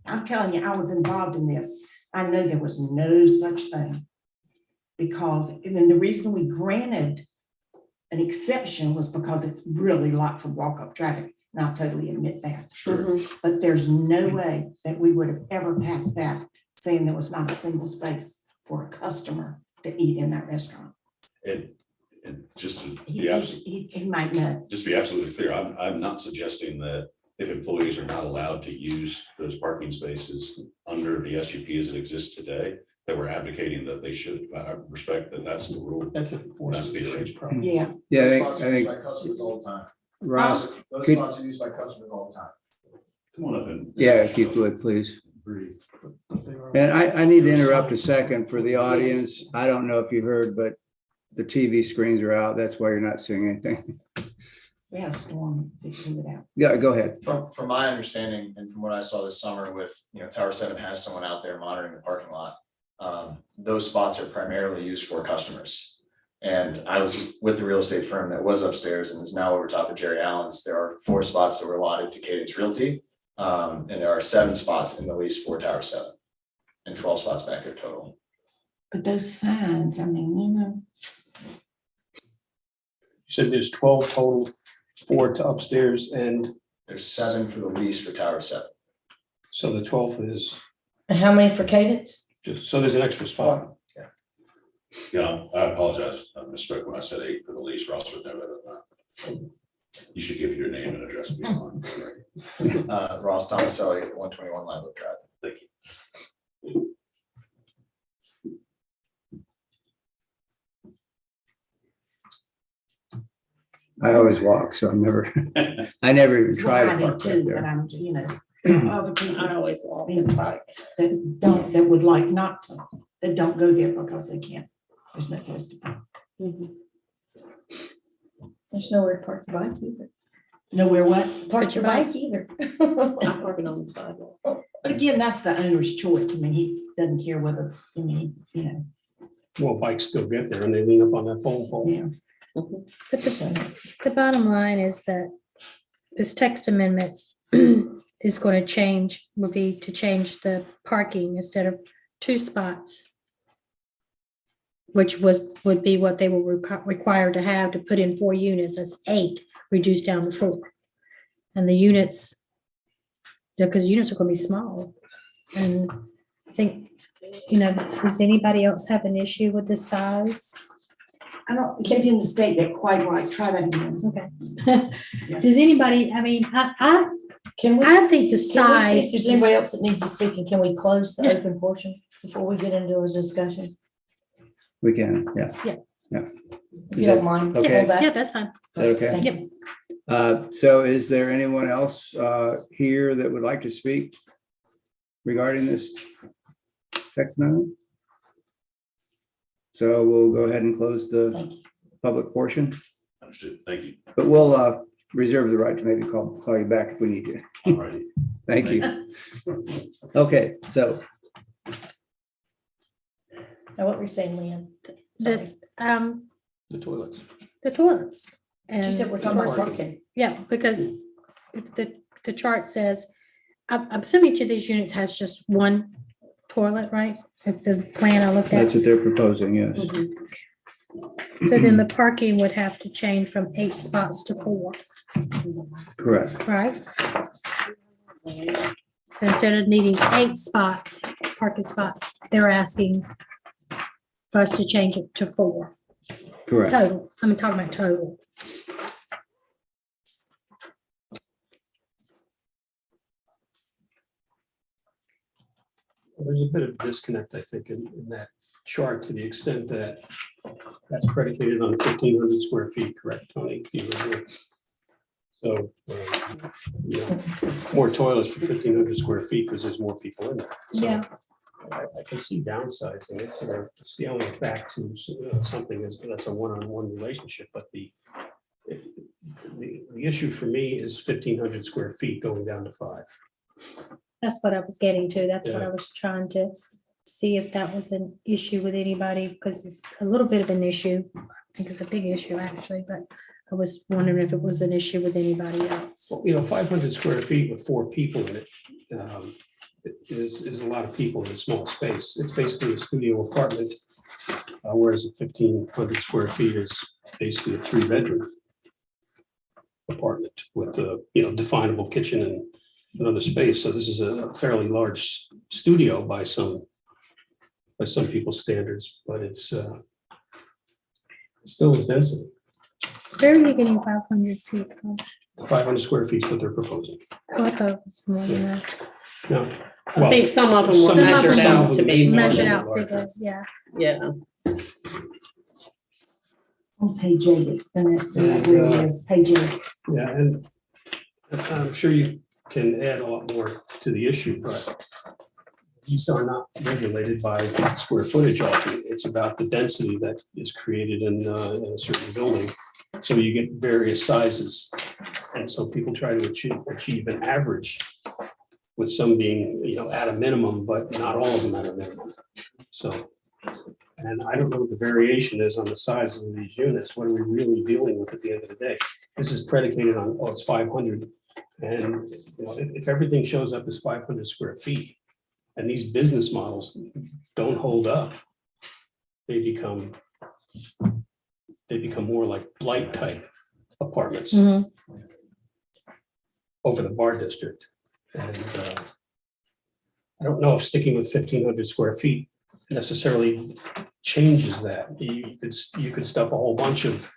I'm telling you, I was involved in this. I know there was no such thing. Because, and then the reason we granted an exception was because it's really lots of walk-up traffic. And I totally admit that. Sure. But there's no way that we would have ever passed that saying there was not a single space for a customer to eat in that restaurant. And just to He, be absolutely, he might know. just to be absolutely clear, I'm not suggesting that if employees are not allowed to use those parking spaces under the SUP as it exists today, that we're advocating that they should. I respect that that's the rule. That's the arrangement. Yeah. Yeah, Those I spots are think used by customers all the time. Ross, Those Could- spots are used by customers all the time. Come on up and. yeah, if you would, please. And I need to interrupt a second for the audience. I don't know if you heard, but the TV screens are out. That's why you're not seeing anything. We had a storm. They blew it out. Yeah, go ahead. From my understanding and from what I saw this summer with, Tower 7 has someone out there monitoring the parking lot. Those spots are primarily used for customers. And I was with the real estate firm that was upstairs and is now over top of Jerry Allen's. There are 4 spots that were allotted to Cadence Realty. And there are 7 spots in the lease for Tower 7 and 12 spots back there total. But those signs, I mean, You said there's 12 total, 4 to upstairs, and There's 7 for the lease for Tower 7. so the 12th is And how many for Cadence? just, so there's an extra spot. Yeah, I apologize. I misspoke when I said 8 for the lease. Ross would know better than that. You should give your name and address. If you don't mind. Ross Tomaselli, 121 Live Oak Drive. Thank you. I always walk, so I never even try well, I to do park right too, but there. I'm, other people I always walk the bike. that would like not to, that don't go there because they can't. There's no place to park. Mhm. There's nowhere to park the bike either. Nowhere what? Park Put your your bike either. I'm parking on the sidewalk. But again, that's the owner's choice. I mean, he doesn't care whether, Well, bikes still get there and they lean up on that phone pole. yeah. But the bottom line is that this text amendment is going to change, will be to change the parking instead of 2 spots. which would be what they were required to have to put in 4 units. That's 8, reduced down to 4. And the units, because units are gonna be small. And I think, does anybody else have an issue with the size? I don't, kept in the state that quite right, try that again. Okay. Does anybody, I mean, I Can we, think the can we see size. if there's anybody else that needs to speak, and can we close the open portion before we get into a discussion? We can, yeah. If you don't mind. okay? hold that. Yeah, that's fine. Is that okay? Thank Yep. you. So is there anyone else here that would like to speak regarding this text amendment? So we'll go ahead and close the Thank you. public portion, Understood. Thank you. but we'll reserve the right to maybe call you back if we need to. All righty. Thank you. Okay, so Now, what were you saying, Leanne? This, The toilets. the toilets. She said we're talking about parking. Yeah, because if the chart says, I'm assuming each of these units has just one toilet, right? If the plan I looked at. that's what they're proposing, yes. So then the parking would have to change from 8 spots to 4, Correct. right? So instead of needing 8 spots, parking spots, they're asking for us to change it to 4 Correct. total. I'm talking about total. There's a bit of disconnect, I think, in that chart, to the extent that that's predicated on 1,500 square feet, correct, Tony? So, more toilets for 1,500 square feet because there's more people in there. So Yeah. I can see downsizing it, or scaling it back to something that's a one-on-one relationship, but the issue for me is 1,500 square feet going down to 5. That's what I was getting to. That's what I was trying to see if that was an issue with anybody, because it's a little bit of an issue. I think it's a big issue actually, but I was wondering if it was an issue with anybody else. Well, 500 square feet with 4 people in it is a lot of people in a small space. It's basically a studio apartment, whereas 1,500 square feet is basically a 3-bedroom apartment with a definable kitchen and another space. So this is a fairly large studio by some people's standards, but it's still is density. Where are you getting 500 feet from? 500 square feet is what they're proposing. Oh, I thought it was more than that. No. I think some of them were Some of measured them out to be more Measured than, out bigger, yeah. yeah. On page 8, it's where it is, page 8. Yeah, and I'm sure you can add a lot more to the issue, but these are not regulated by square footage often. It's about the density that is created in a certain building. So you get various sizes. And so people try to achieve an average, with some being, at a minimum, but not all of them at a minimum. So, and I don't know what the variation is on the sizes of these units. What are we really dealing with at the end of the day? This is predicated on, it's 500. And if everything shows up as 500 square feet, and these business models don't hold up, they become more like blight type apartments over the bar district. And I don't know if sticking with 1,500 square feet necessarily changes that. You could stuff a whole bunch of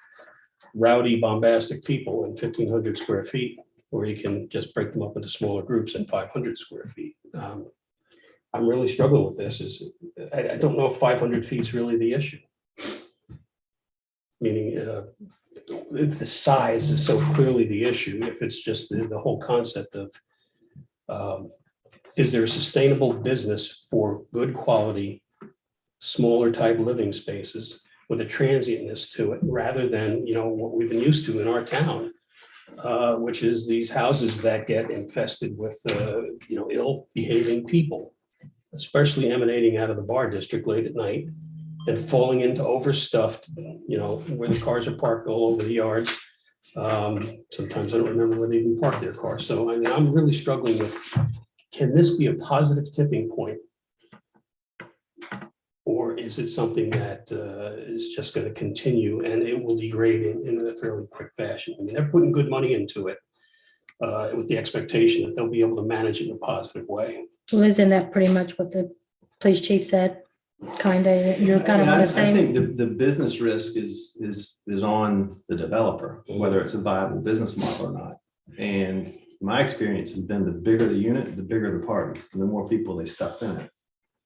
rowdy, bombastic people in 1,500 square feet, or you can just break them up into smaller groups in 500 square feet. I'm really struggling with this. I don't know if 500 feet is really the issue. Meaning, if the size is so clearly the issue, if it's just the whole concept of, is there a sustainable business for good quality, smaller type living spaces with a transientness to it, rather than, what we've been used to in our town, which is these houses that get infested with, ill behaving people, especially emanating out of the bar district late at night and falling into overstuffed, where the cars are parked all over the yards. Sometimes I don't remember where they even park their cars. So I'm really struggling with, can this be a positive tipping point? Or is it something that is just going to continue and it will degrade in a fairly quick fashion? I mean, they're putting good money into it with the expectation that they'll be able to manage it in a positive way. Well, isn't that pretty much what the police chief said? Kind of, you're kind of I on mean, the I think same. the business risk is on the developer, whether it's a viable business model or not. And my experience has been the bigger the unit, the bigger the party, and the more people they stuff in it.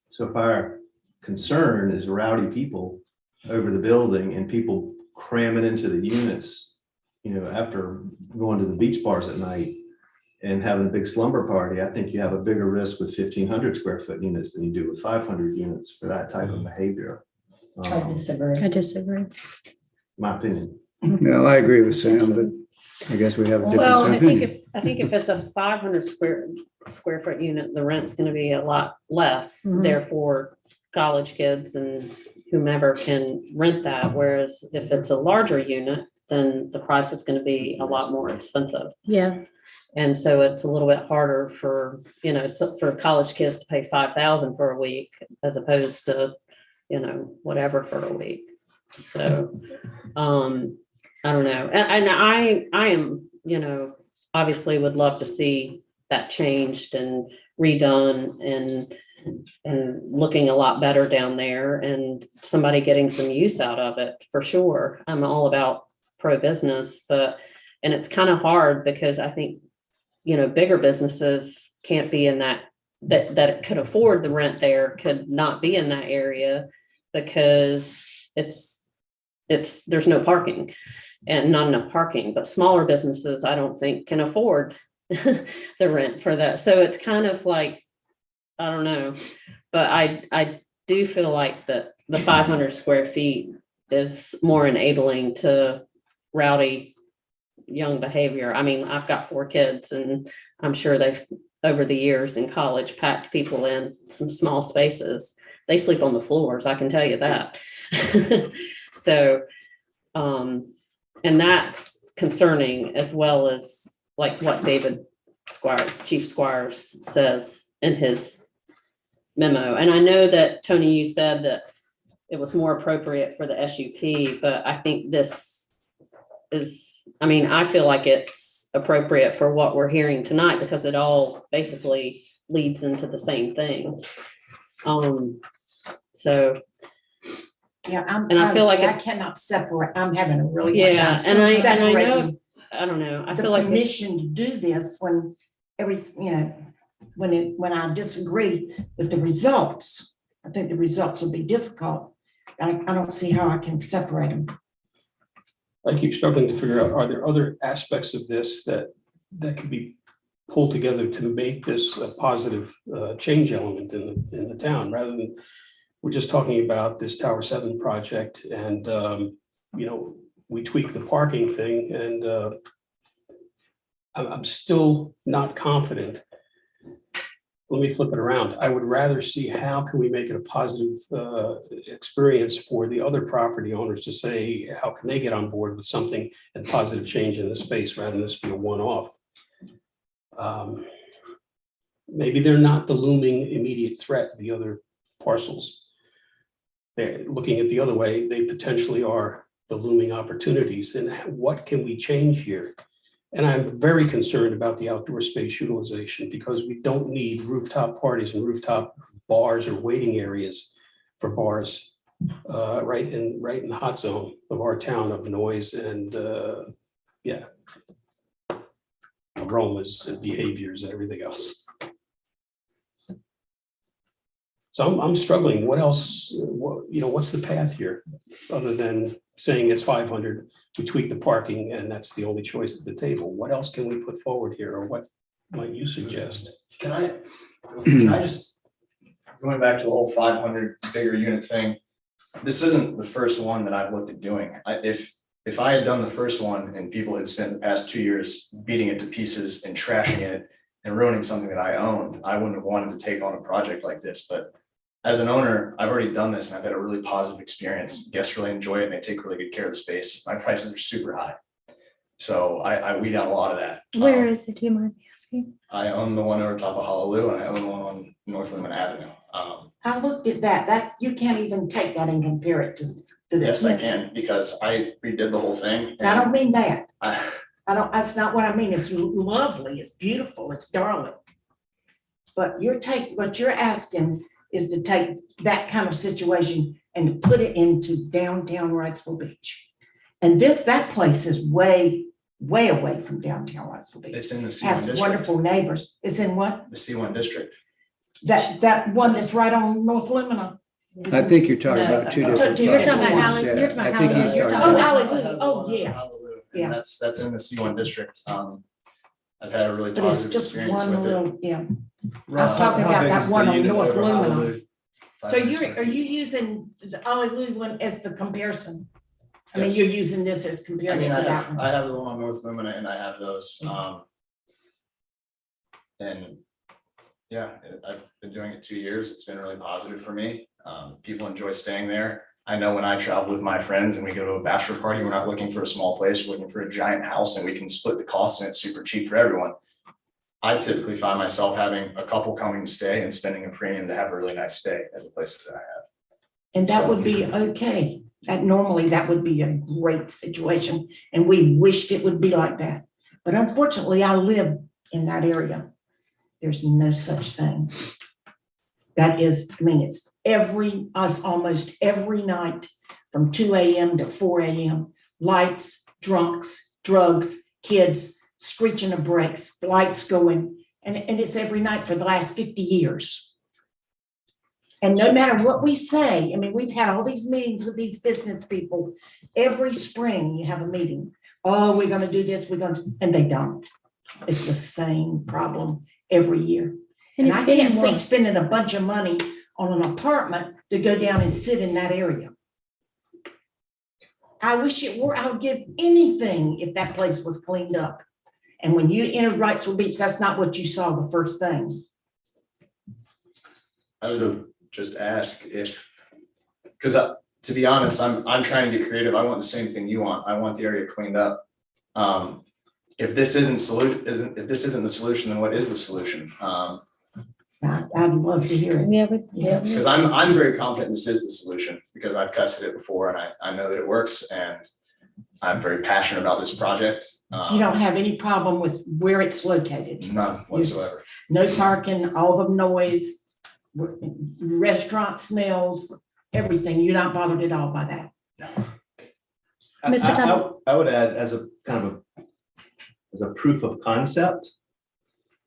So if our concern is rowdy people over the building and people cramming into the units, after going to the beach bars at night and having a big slumber party, I think you have a bigger risk with 1,500 square foot units than you do with 500 units for that type of behavior. I disagree. I disagree. My opinion. No, I agree with Sam, but I guess we have a Well, difference I of think opinion. I think if it's a 500 square foot unit, the rent's gonna be a lot less. Mhm. Therefore, college kids and whomever can rent that. Whereas if it's a larger unit, then the price is gonna be a lot more expensive. Yeah, And so it's a little bit harder for, for college kids to pay 5,000 for a week as opposed to, whatever for a week. So, I don't know. And I am, obviously would love to see that changed and redone and looking a lot better down there and somebody getting some use out of it for sure. I'm all about pro-business, and it's kind of hard because I think, bigger businesses can't be in that could afford the rent there, could not be in that area because there's no parking and not enough parking, but smaller businesses, I don't think can afford the rent for that. So it's kind of like, I don't know, but I do feel like that the 500 square feet is more enabling to rowdy young behavior. I mean, I've got 4 kids and I'm sure they've over the years in college packed people in some small spaces. They sleep on the floors, I can tell you that. So, and that's concerning as well as like what Chief Squires says in his memo. And I know that, Tony, you said that it was more appropriate for the SUP, but I think this I feel like it's appropriate for what we're hearing tonight because it all basically leads into the same thing. So. Yeah, And I feel like I cannot separate. I'm having a really hard Yeah, time and I know, separating I don't know, I the feel like. permission to do this when when I disagree with the results. I think the results will be difficult. I don't see how I can separate them. I keep struggling to figure out, are there other aspects of this that can be pulled together to make this a positive change element in the town, rather than we're just talking about this Tower 7 project and, we tweak the parking thing and I'm still not confident. Let me flip it around. I would rather see how can we make it a positive experience for the other property owners to say, how can they get on board with something and positive change in the space rather than this be a one-off. Maybe they're not the looming immediate threat, the other parcels. They're looking at the other way, they potentially are the looming opportunities. And what can we change here? And I'm very concerned about the outdoor space utilization because we don't need rooftop parties and rooftop bars or waiting areas for bars right in the hot zone of our town of noise and aromas and behaviors and everything else. So I'm struggling. What else? What's the path here, other than saying it's 500? We tweak the parking, and that's the only choice at the table. What else can we put forward here, or what might you suggest? Can I just, going back to the whole 500 bigger unit thing, this isn't the first one that I've looked at doing. If I had done the first one and people had spent the past 2 years beating it to pieces and trashing it and ruining something that I owned, I wouldn't have wanted to take on a project like this. But as an owner, I've already done this and I've had a really positive experience. Guests really enjoy it and they take really good care of the space. My prices are super high. So I weed out a lot of that. Where is it? Do you mind me asking? I own the one over top of Honolulu and I own one on North Lemon Avenue. I looked at that you can't even take that and compare it to this. Yes, I can, because I redid the whole thing. And I don't mean that. I- That's not what I mean. It's lovely, it's beautiful, it's darling. But what you're asking is to take that kind of situation and to put it into downtown Wrightsville Beach. And that place is way, way away from downtown Wrightsville Beach. It's in the C1 Has district, wonderful neighbors. It's in what? the C1 district. That one that's right on North Lumina. I think you're talking about two different. You're talking about properties. Holly- you're talking Yeah, about I think Holly- he's you're talking Oh, about- Hallelujah. Oh, yes. Yeah. And that's in the C1 district. I've had a really But it's positive just experience one with it. little, yeah. Ross, was talking how about big that is the one on unit North over Lumina. Honolulu? So 500 square are feet. you using the Hallelujah one as the comparison? I mean, Yes. you're using this as I compared to mean, that one. I have the one on North Lumina and I have those, and yeah, I've been doing it 2 years. It's been really positive for me. People enjoy staying there. I know when I travel with my friends and we go to a bachelor party, we're not looking for a small place, we're looking for a giant house and we can split the cost and it's super cheap for everyone. I typically find myself having a couple coming to stay and spending a premium to have a really nice stay at the places that I have. And that would be okay. Normally, that would be a great situation, and we wished it would be like that. But unfortunately, I live in that area. There's no such thing. That is, I mean, it's almost every night from 2 a.m. to 4 a.m. Lights, drunks, drugs, kids, screeching of brakes, lights going, and it's every night for the last 50 years. And no matter what we say, I mean, we've had all these meetings with these business people. Every spring you have a meeting. Oh, we're gonna do this, and they don't. It's the same problem every year. And And it's I getting can't see worse. spending a bunch of money on an apartment to go down and sit in that area. I wish it were, I would give anything if that place was cleaned up. And when you entered Wrightsville Beach, that's not what you saw the first thing. I would have just asked if, because to be honest, I'm trying to get creative. I want the same thing you want. I want the area cleaned up. If this isn't the solution, then what is the solution? I'd love to hear it. Yeah. Because I'm very confident this is the solution because I've tested it before and I know that it works and I'm very passionate about this project. You don't have any problem with where it's located. None whatsoever. No parking, all the noise, restaurant smells, everything. You're not bothered at all by that. Mr. Thomas? I would add as a kind of as a proof of concept,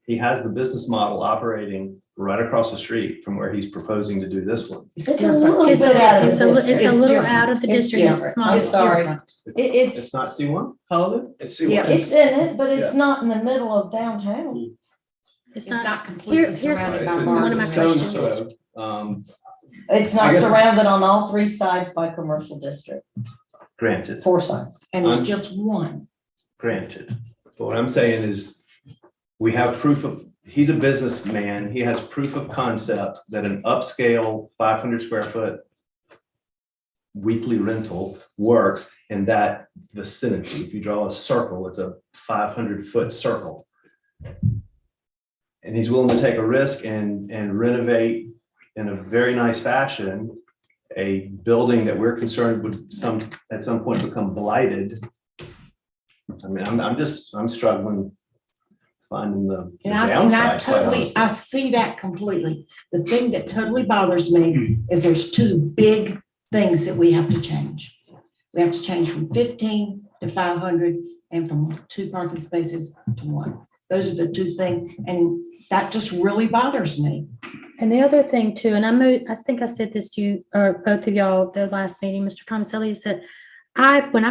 he has the business model operating right across the street from where he's proposing to do this one. It's a little It's bit out of it's the a district. little different. out of the It's district. It's different. small. I'm sorry. different. It's, It's not C1, Hallelujah? It's it's in it, but it's not in the middle of downtown. It's It's not, not completely here's- surrounded It's by a- one of bars. my it's a stone's questions. throw. It's I not guess- surrounded on all three sides by commercial district, Granted, 4 sides. And it's just one. granted. But what I'm saying is, we have proof of, he's a businessman, he has proof of concept that an upscale 500 square foot weekly rental works in that vicinity. If you draw a circle, it's a 500-foot circle. And he's willing to take a risk and renovate in a very nice fashion a building that we're concerned would at some point become blighted. I mean, I'm struggling finding the And I downside. quite totally, I honestly. see that completely. The thing that totally bothers me is there's 2 big things that we have to change. We have to change from 15 to 500 and from 2 parking spaces to 1. Those are the 2 things, and that just really bothers me. and the other thing too, and I think I said this to you, or both of y'all, the last meeting, Mr. Tomaselli, is that when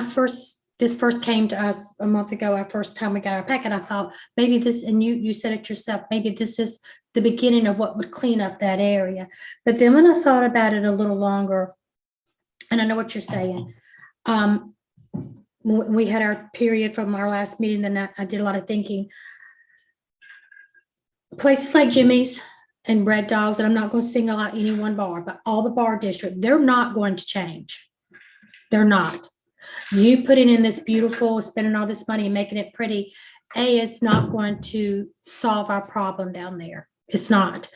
this first came to us a month ago, our first time we got our packet, I thought maybe this, and you said it yourself, maybe this is the beginning of what would clean up that area. But then when I thought about it a little longer, and I know what you're saying, we had our period from our last meeting, then I did a lot of thinking. Places like Jimmy's and Red Dogs, and I'm not going to single out any one bar, but all the bar district, they're not going to change. They're not. You putting in this beautiful, spending all this money and making it pretty, it's not going to solve our problem down there. It's not.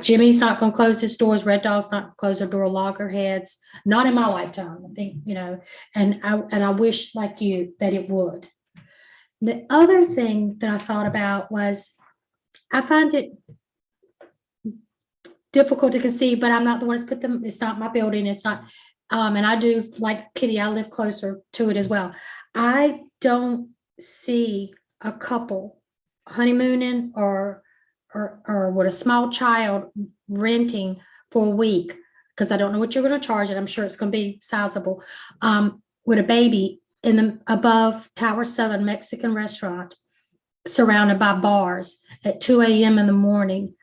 Jimmy's not gonna close his doors, Red Dog's not gonna close their door, Loggerheads, not in my lifetime, I think, and I wish like you that it would. The other thing that I thought about was, I find it difficult to conceive, but I'm not the one that's put them, it's not my building, it's not, and I do, like Kitty, I live closer to it as well. I don't see a couple honeymooning or with a small child renting for a week, because I don't know what you're going to charge, and I'm sure it's going to be sizable, with a baby in the above Tower 7 Mexican restaurant, surrounded by bars at 2 a.m. in the morning,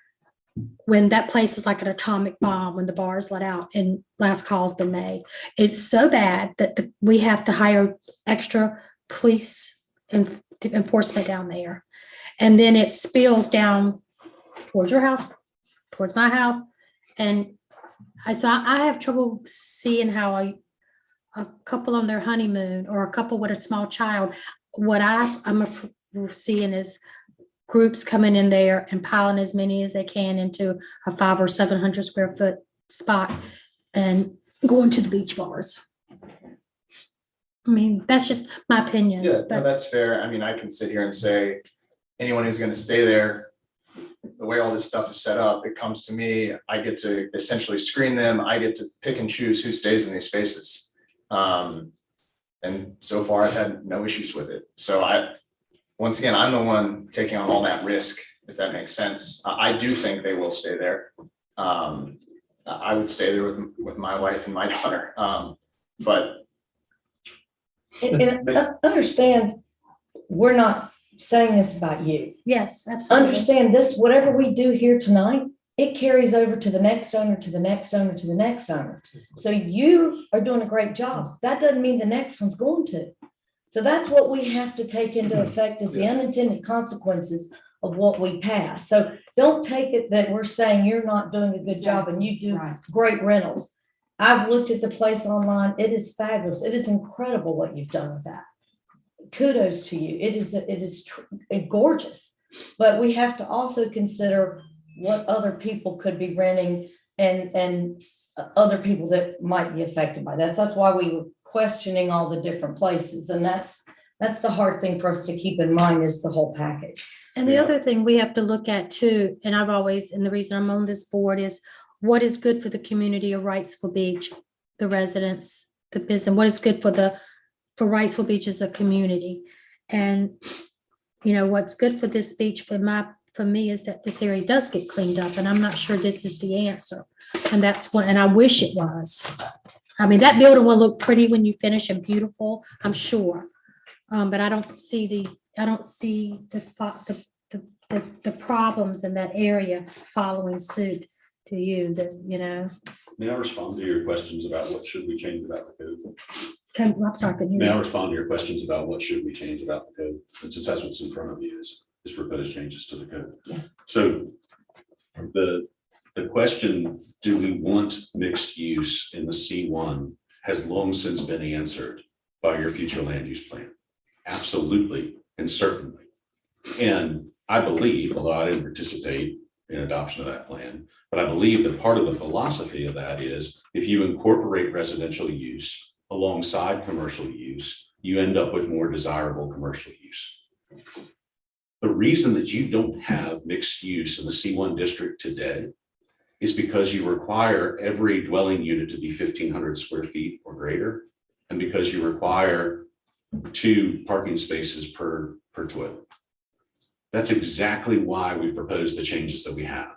when that place is like an atomic bomb, when the bars let out and last call's been made. It's so bad that we have to hire extra police enforcement down there. And then it spills down towards your house, towards my house. And I have trouble seeing how a couple on their honeymoon or a couple with a small child, what I'm seeing is groups coming in there and piling as many as they can into a 500 or 700 square foot spot and going to the beach bars. I mean, that's just my opinion. Yeah, no, but that's fair. I mean, I can sit here and say, anyone who's gonna stay there, the way all this stuff is set up, it comes to me, I get to essentially screen them, I get to pick and choose who stays in these spaces. And so far I've had no issues with it. So once again, I'm the one taking on all that risk, if that makes sense. I do think they will stay there. I would stay there with my wife and my daughter. But And understand, we're not saying this about you. yes, absolutely. Understand this, whatever we do here tonight, it carries over to the next owner, to the next owner, to the next owner. So you are doing a great job. That doesn't mean the next one's going to. So that's what we have to take into effect, is the unintended consequences of what we pass. So don't take it that we're saying you're not doing a good job and you do Right. great rentals. I've looked at the place online. It is fabulous. It is incredible what you've done with that. Kudos to you. It is gorgeous. But we have to also consider what other people could be renting and other people that might be affected by this. That's why we were questioning all the different places. And that's the hard thing for us to keep in mind, is the whole package. And the other thing we have to look at too, and the reason I'm on this board is, what is good for the community of Wrightsville Beach, the residents, the business, what is good for Wrightsville Beach as a community. And, what's good for this beach for me is that this area does get cleaned up, and I'm not sure this is the answer. And and I wish it was. I mean, that building will look pretty when you finish and beautiful, I'm sure. But I don't see the problems in that area following suit to you, May I respond to your questions about what should we change about the code? I'm sorry, can May I you? respond to your questions about what should we change about the code? Since that's what's in front of you is proposed changes to the code. Yeah. So the question, do we want mixed use in the C1, has long since been answered by your future land use plan. Absolutely and certainly. And I believe, although I didn't participate in adoption of that plan, but I believe that part of the philosophy of that is, if you incorporate residential use alongside commercial use, you end up with more desirable commercial use. The reason that you don't have mixed use in the C1 district today is because you require every dwelling unit to be 1,500 square feet or greater, and because you require 2 parking spaces per toilet. That's exactly why we've proposed the changes that we have.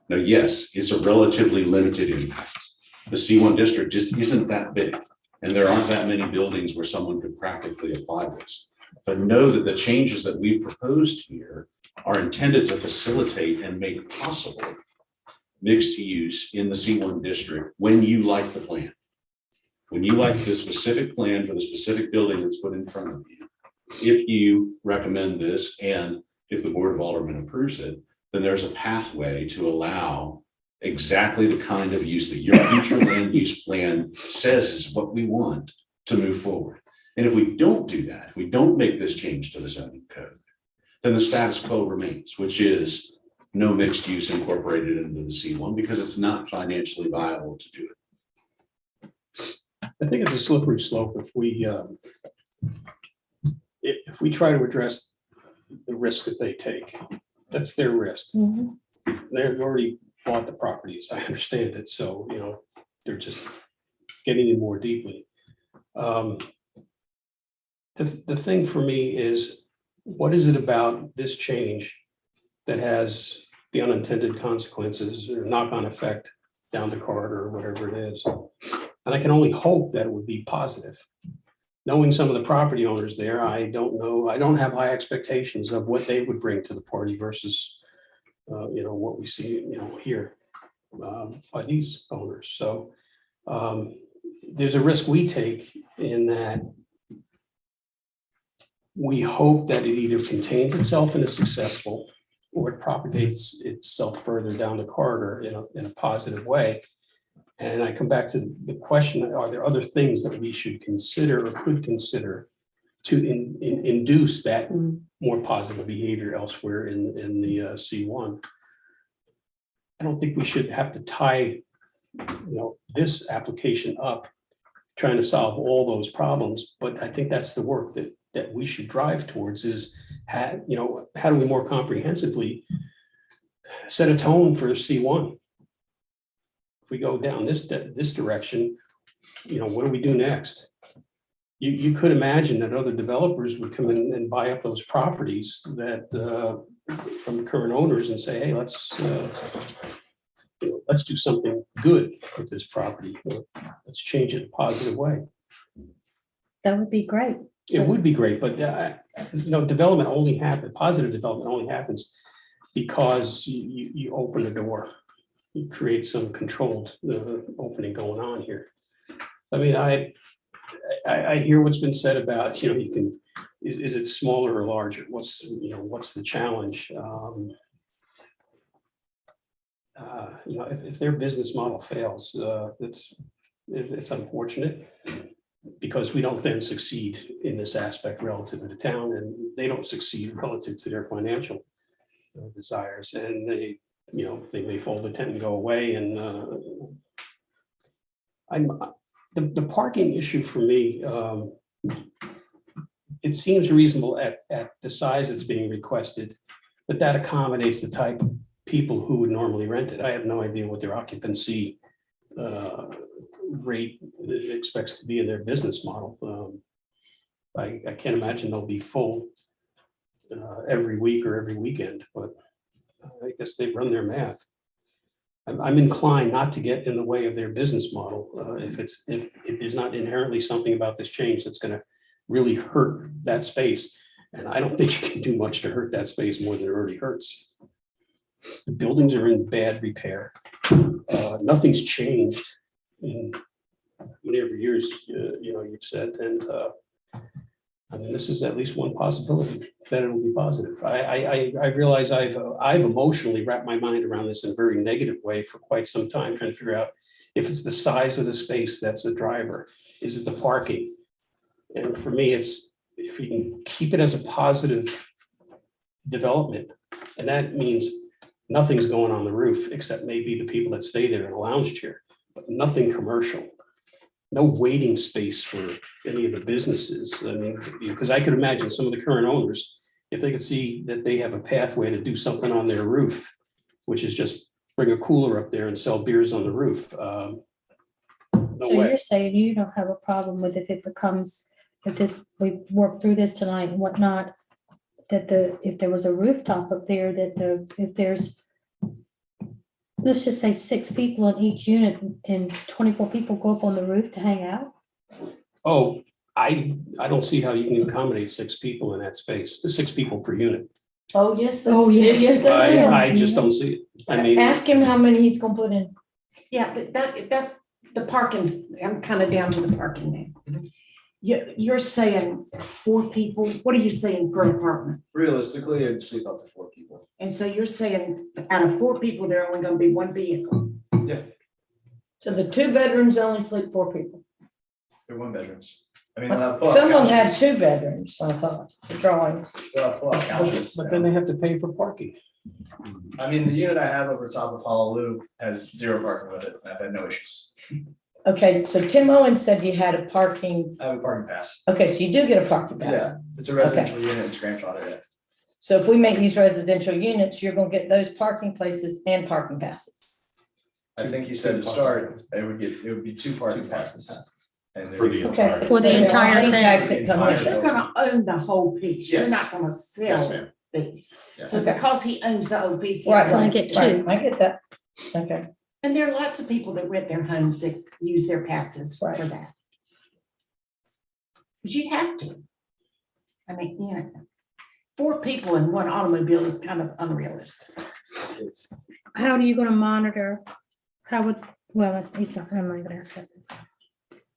Now, yes, it's a relatively limited impact. The C1 district just isn't that big, and there aren't that many buildings where someone could practically apply this. But know that the changes that we've proposed here are intended to facilitate and make possible mixed use in the C1 district when you like the plan. When you like the specific plan for the specific building that's put in front of you, if you recommend this and if the Board of Aldermen approves it, then there's a pathway to allow exactly the kind of use that your future land use plan says is what we want to move forward. And if we don't do that, if we don't make this change to the zoning code, then the status quo remains, which is no mixed use incorporated into the C1 because it's not financially viable to do it. I think it's a slippery slope if we try to address the risk that they take. That's their risk. Mhm. They've already bought the properties. I understand it. So, they're just getting in more deeply. The thing for me is, what is it about this change that has the unintended consequences or knock-on effect down the corridor or whatever it is? And I can only hope that it would be positive. Knowing some of the property owners there, I don't know, I don't have high expectations of what they would bring to the party versus, what we see, here by these owners. So there's a risk we take in that we hope that it either contains itself and is successful, or it propagates itself further down the corridor in a positive way. And I come back to the question, are there other things that we should consider or could consider to induce that more positive behavior elsewhere in the C1? I don't think we should have to tie, this application up trying to solve all those problems, but I think that's the work that we should drive towards is, how do we more comprehensively set a tone for C1? If we go down this direction, what do we do next? You could imagine that other developers would come in and buy up those properties that from the current owners and say, hey, let's do something good with this property. Let's change it in a positive way. That would be great. It would be great, but development only happens, positive development only happens because you open the door. You create some controlled opening going on here. I mean, I hear what's been said about, you can, is it smaller or larger? What's the challenge? If their business model fails, it's unfortunate because we don't then succeed in this aspect relative to the town, and they don't succeed relative to their financial desires, and they may fold the tent and go away. And the parking issue for me, it seems reasonable at the size that's being requested, but that accommodates the type of people who would normally rent it. I have no idea what their occupancy rate expects to be in their business model. I can't imagine they'll be full every week or every weekend, but I guess they've run their math. I'm inclined not to get in the way of their business model if there's not inherently something about this change that's going to really hurt that space. And I don't think you can do much to hurt that space more than it already hurts. The buildings are in bad repair. Nothing's changed in whatever years you've said, and I mean, this is at least one possibility that it will be positive. I realize I've emotionally wrapped my mind around this in a very negative way for quite some time, trying to figure out if it's the size of the space that's the driver. Is it the parking? And for me, it's if you can keep it as a positive development, and that means nothing's going on the roof except maybe the people that stay there in a lounge chair, but nothing commercial. No waiting space for any of the businesses. I mean, because I could imagine some of the current owners, if they could see that they have a pathway to do something on their roof, which is just bring a cooler up there and sell beers on the roof. No So way. you're saying you don't have a problem with if it becomes, we work through this tonight and whatnot, that if there was a rooftop up there, if there's, let's just say 6 people in each unit and 24 people go up on the roof to hang out? Oh, I don't see how you can accommodate 6 people in that space, 6 people per unit. Oh, yes. Oh, yes. Yes, they will. I just don't see it. I mean, Ask him how many he's gonna put in. Yeah, but that's the parking's, I'm kind of down to the parking now. You're saying 4 people, what are you saying per apartment? Realistically, I'd sleep up to 4 people. And so you're saying out of 4 people, there are only gonna be 1 vehicle. So the 2 bedrooms only sleep 4 people. They're 1 bedrooms. I mean, But they'll have some of them had couches. 2 bedrooms, I thought, the drawings. They'll have couches, but then they have to pay for parking. I mean, the unit I have over top of Honolulu has 0 parking with it, and I've had no issues. Okay, so Tim Owen said you had a parking, I have a parking pass. okay, so you do get a parking pass. Yeah, it's a residential unit, it's grandfathered in. So if we make these residential units, you're gonna get those parking places and parking passes. I think he said to start, it would be 2 parking passes. And For the then- entire. For the There are entire parking thing. tags that come with You're it. gonna own the whole piece. You're Yes. not gonna Yes, sell ma'am. these. Yes. So because he owns the whole piece. he Right, Only owns get it. two. Right, I get that. Okay, And there are lots of people that rent their homes that use their passes for Right. that. But you have to. I mean, 4 people in 1 automobile is kind of unrealistic. How are you gonna monitor? How would, well, that's, I'm not gonna ask that.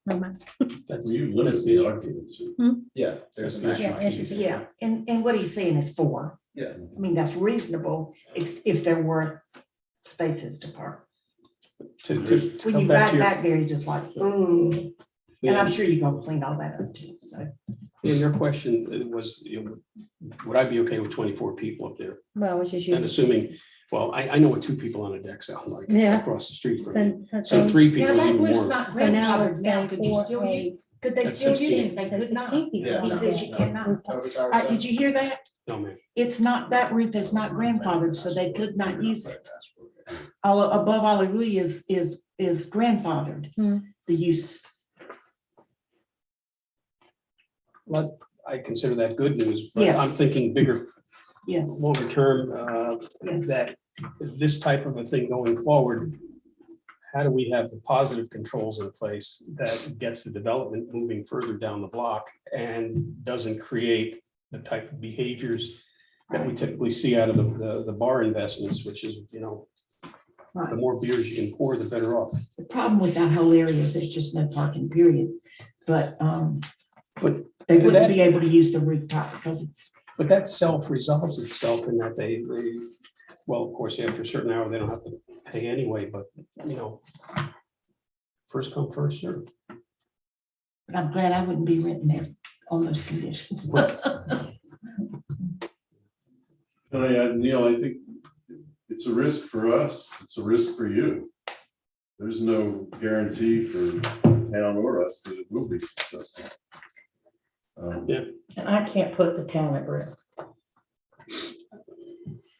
Never mind. That's You limit that's the issue. occupancy. Yeah, there's a That's the maximum. Yeah, occupancy. Yeah, and what he's saying is 4. Yeah. I mean, that's reasonable, if there were spaces to park. To When come you back ride to your, back there, you're just like, ooh, and I'm yeah, sure you're gonna clean all that up too, so. your question was, would I be okay with 24 people up there? Well, which is And usually. assuming- Well, I know what 2 people on a deck sound like Yeah. across the street from me. So So 3 Yeah, people is that even roof's more. not So now grandfathered it's now, say could you 4, still use, 8. could they That's still use 16. it? They So could not. 16 people Yeah. on He the says you deck. cannot. Over Tower 7. Did you hear that? No, man. It's not, that roof is not grandfathered, so they could not use it. All above Hallelujah is grandfathered, Hmm. the use. Well, I consider that good news, but I'm Yes. thinking bigger, Yes, longer term, yes. that this type of a thing going forward, how do we have the positive controls in place that gets the development moving further down the block and doesn't create the type of behaviors that we typically see out of the bar investments, which is, the more beers you can pour, the better off. The problem with that whole area is there's just no parking, period. But But they wouldn't that- be able to use the rooftop because it's, But that self-resolves itself in that they, well, of course, after a certain hour, they don't have to pay anyway, but, first come, first served. but I'm glad I wouldn't be renting there on those conditions. Neil, I think it's a risk for us. It's a risk for you. There's no guarantee for town or us that it will be successful. and I can't put the town at risk.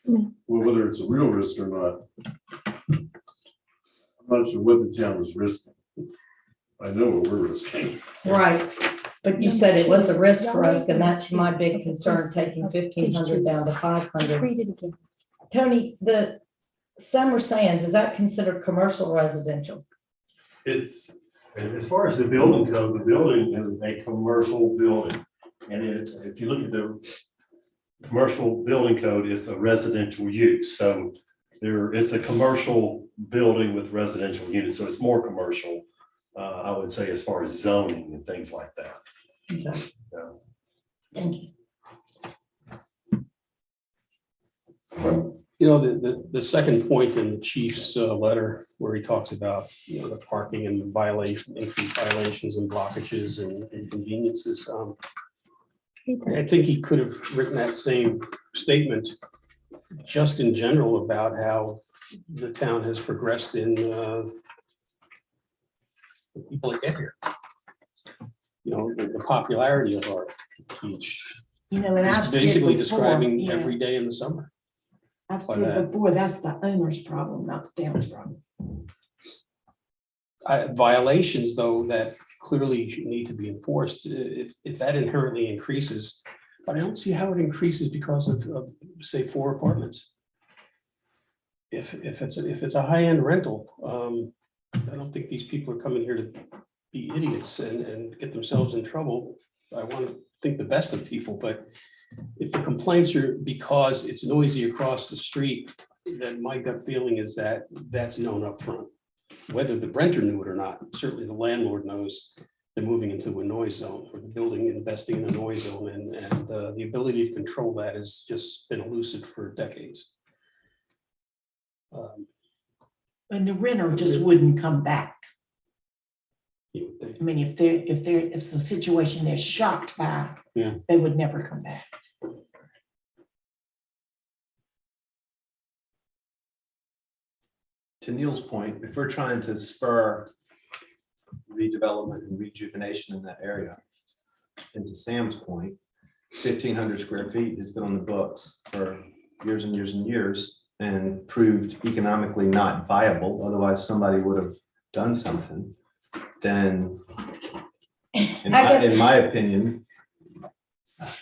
Well, whether it's a real risk or not, I'm not sure what the town is risking. I know what we're risking. Right, but you said it was a risk for us, and that's my big concern, taking 1,500 down to 500. Read it again. Tony, the Summer Sands, is that considered commercial residential? It's, as far as the building code, the building is a commercial building. And if you look at the commercial building code, it's a residential use. So it's a commercial building with residential units. So it's more commercial, I would say, as far as zoning and things like that. Okay. Yeah. Thank you. The second point in the chief's letter where he talks about, the parking and violation, increased violations and blockages and inconveniences. I think he could have written that same statement just in general about how the town has progressed in the people that get here. The popularity of our beach. And I've He's said basically before, describing every day in the summer. I've by said that. before, that's the owner's problem, not the town's problem. Violations, though, that clearly need to be enforced, if that inherently increases, but I don't see how it increases because of say, 4 apartments. If it's a high-end rental, I don't think these people are coming here to be idiots and get themselves in trouble. I want to think the best of people, but if the complaints are because it's noisy across the street, then my gut feeling is that that's known up front. Whether the renter knew it or not, certainly the landlord knows they're moving into a noise zone, or the building investing in a noise zone, and the ability to control that has just been elusive for decades. And the renter just wouldn't come back. You would think. I mean, if it's a situation they're shocked by, Yeah. they would never come back. to Neil's point, if we're trying to spur redevelopment and rejuvenation in that area, and to Sam's point, 1,500 square feet has been on the books for years and years and years and proved economically not viable, otherwise somebody would have done something, then in my opinion,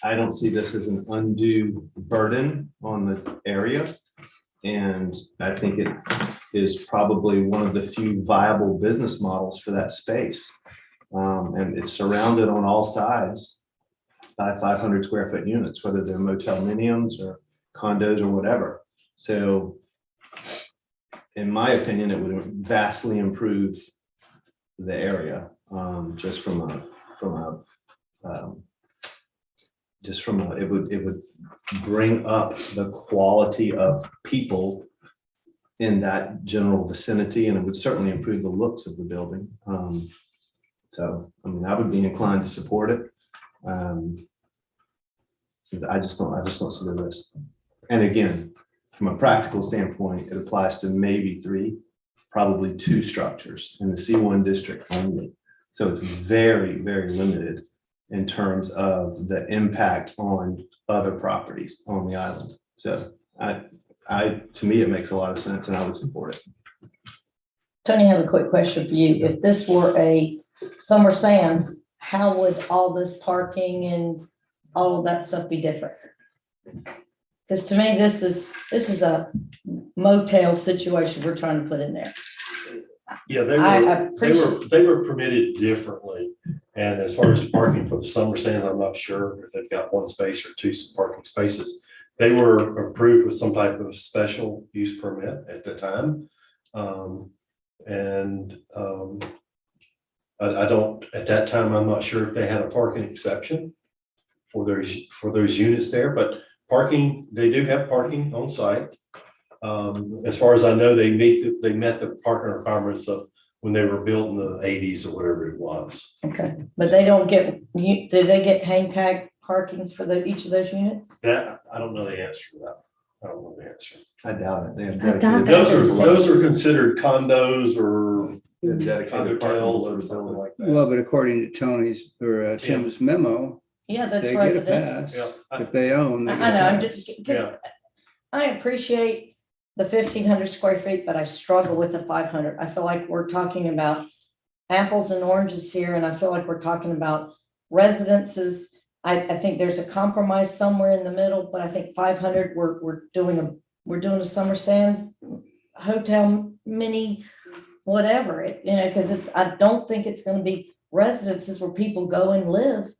I don't see this as an undue burden on the area. And I think it is probably one of the few viable business models for that space. And it's surrounded on all sides by 500 square foot units, whether they're motel miniums or condos or whatever. So in my opinion, it would vastly improve the area, just from a, it would bring up the quality of people in that general vicinity, and it would certainly improve the looks of the building. So, I mean, I would be inclined to support it. I just don't see the risk. And again, from a practical standpoint, it applies to maybe 3, probably 2 structures in the C1 district only. So it's very, very limited in terms of the impact on other properties on the island. So to me, it makes a lot of sense and I would support it. Tony, I have a quick question for you. If this were a Summer Sands, how would all this parking and all of that stuff be different? Because to me, this is a motel situation we're trying to put in there. Yeah, I they were permitted differently. And as far as parking for the Summer Sands, I'm not sure if they've got 1 space or 2 parking spaces. They were approved with some type of special use permit at the time. I don't, at that time, I'm not sure if they had a parking exception for those units there, but parking, they do have parking on site. As far as I know, they met the parking requirements of when they were built in the 80s or whatever it was. Okay, but they don't get, do they get hang tag parkings for each of those units? That, I don't know the answer to that. I don't know the answer. I doubt it. They have I doubt dedicated- that. Those are considered condos or they have dedicated parking hotels below or the something building. like that. Well, but according to Tony's or Tim's memo, Yeah, that's they get a residential. pass. Yeah. If they own. they I get a know, I'm pass. just, because I appreciate the 1,500 square feet, but I struggle with the 500. I feel like we're talking about apples and oranges here, and I feel like we're talking about residences. I think there's a compromise somewhere in the middle, but I think 500, we're doing a Summer Sands hotel mini, whatever, because I don't think it's going to be residences where people go and live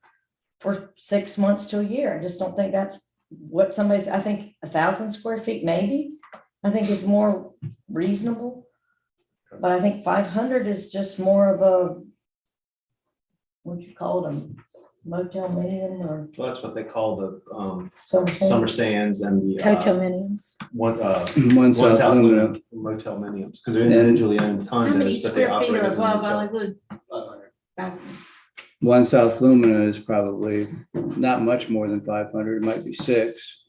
for 6 months to a year. I just don't think that's what I think 1,000 square feet maybe, I think is more reasonable. But I think 500 is just more of a, what'd you call it, a motel minium or Well, that's what they call the Summer Sands? Summer Sands and the Condominiums. one One South Lumina. motel miniums, because they're individually owned How many condos that they square feet operate are as a above motel. Hollywood? 500. One South Lumina is probably not much more than 500, it might be 6.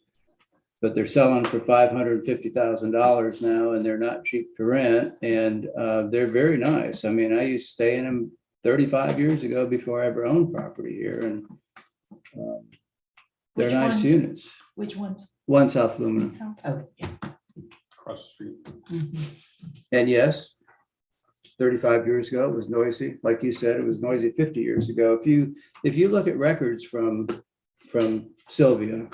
But they're selling for $550,000 now, and they're not cheap to rent, and they're very nice. I mean, I used to stay in them 35 years ago before I ever owned property here, and they're Which nice ones? units. Which ones? One South Lumina. Oh, yeah. Across the street. Mhm. And yes, 35 years ago, it was noisy. Like you said, it was noisy 50 years ago. If you look at records from Sylvia,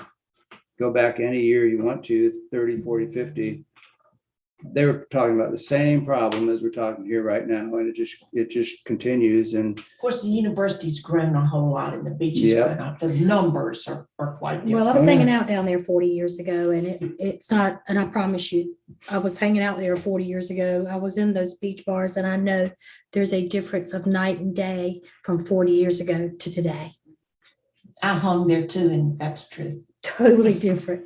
go back any year you want to, 30, 40, 50, they were talking about the same problem as we're talking here right now, and it just continues. And Of course, the university's grown a whole lot and the beaches Yeah. went up. The numbers are quite different. Well, I was hanging out down there 40 years ago, and it's not, and I promise you, I was hanging out there 40 years ago. I was in those beach bars, and I know there's a difference of night and day from 40 years ago to today. I hung there too, and that's true. Totally different.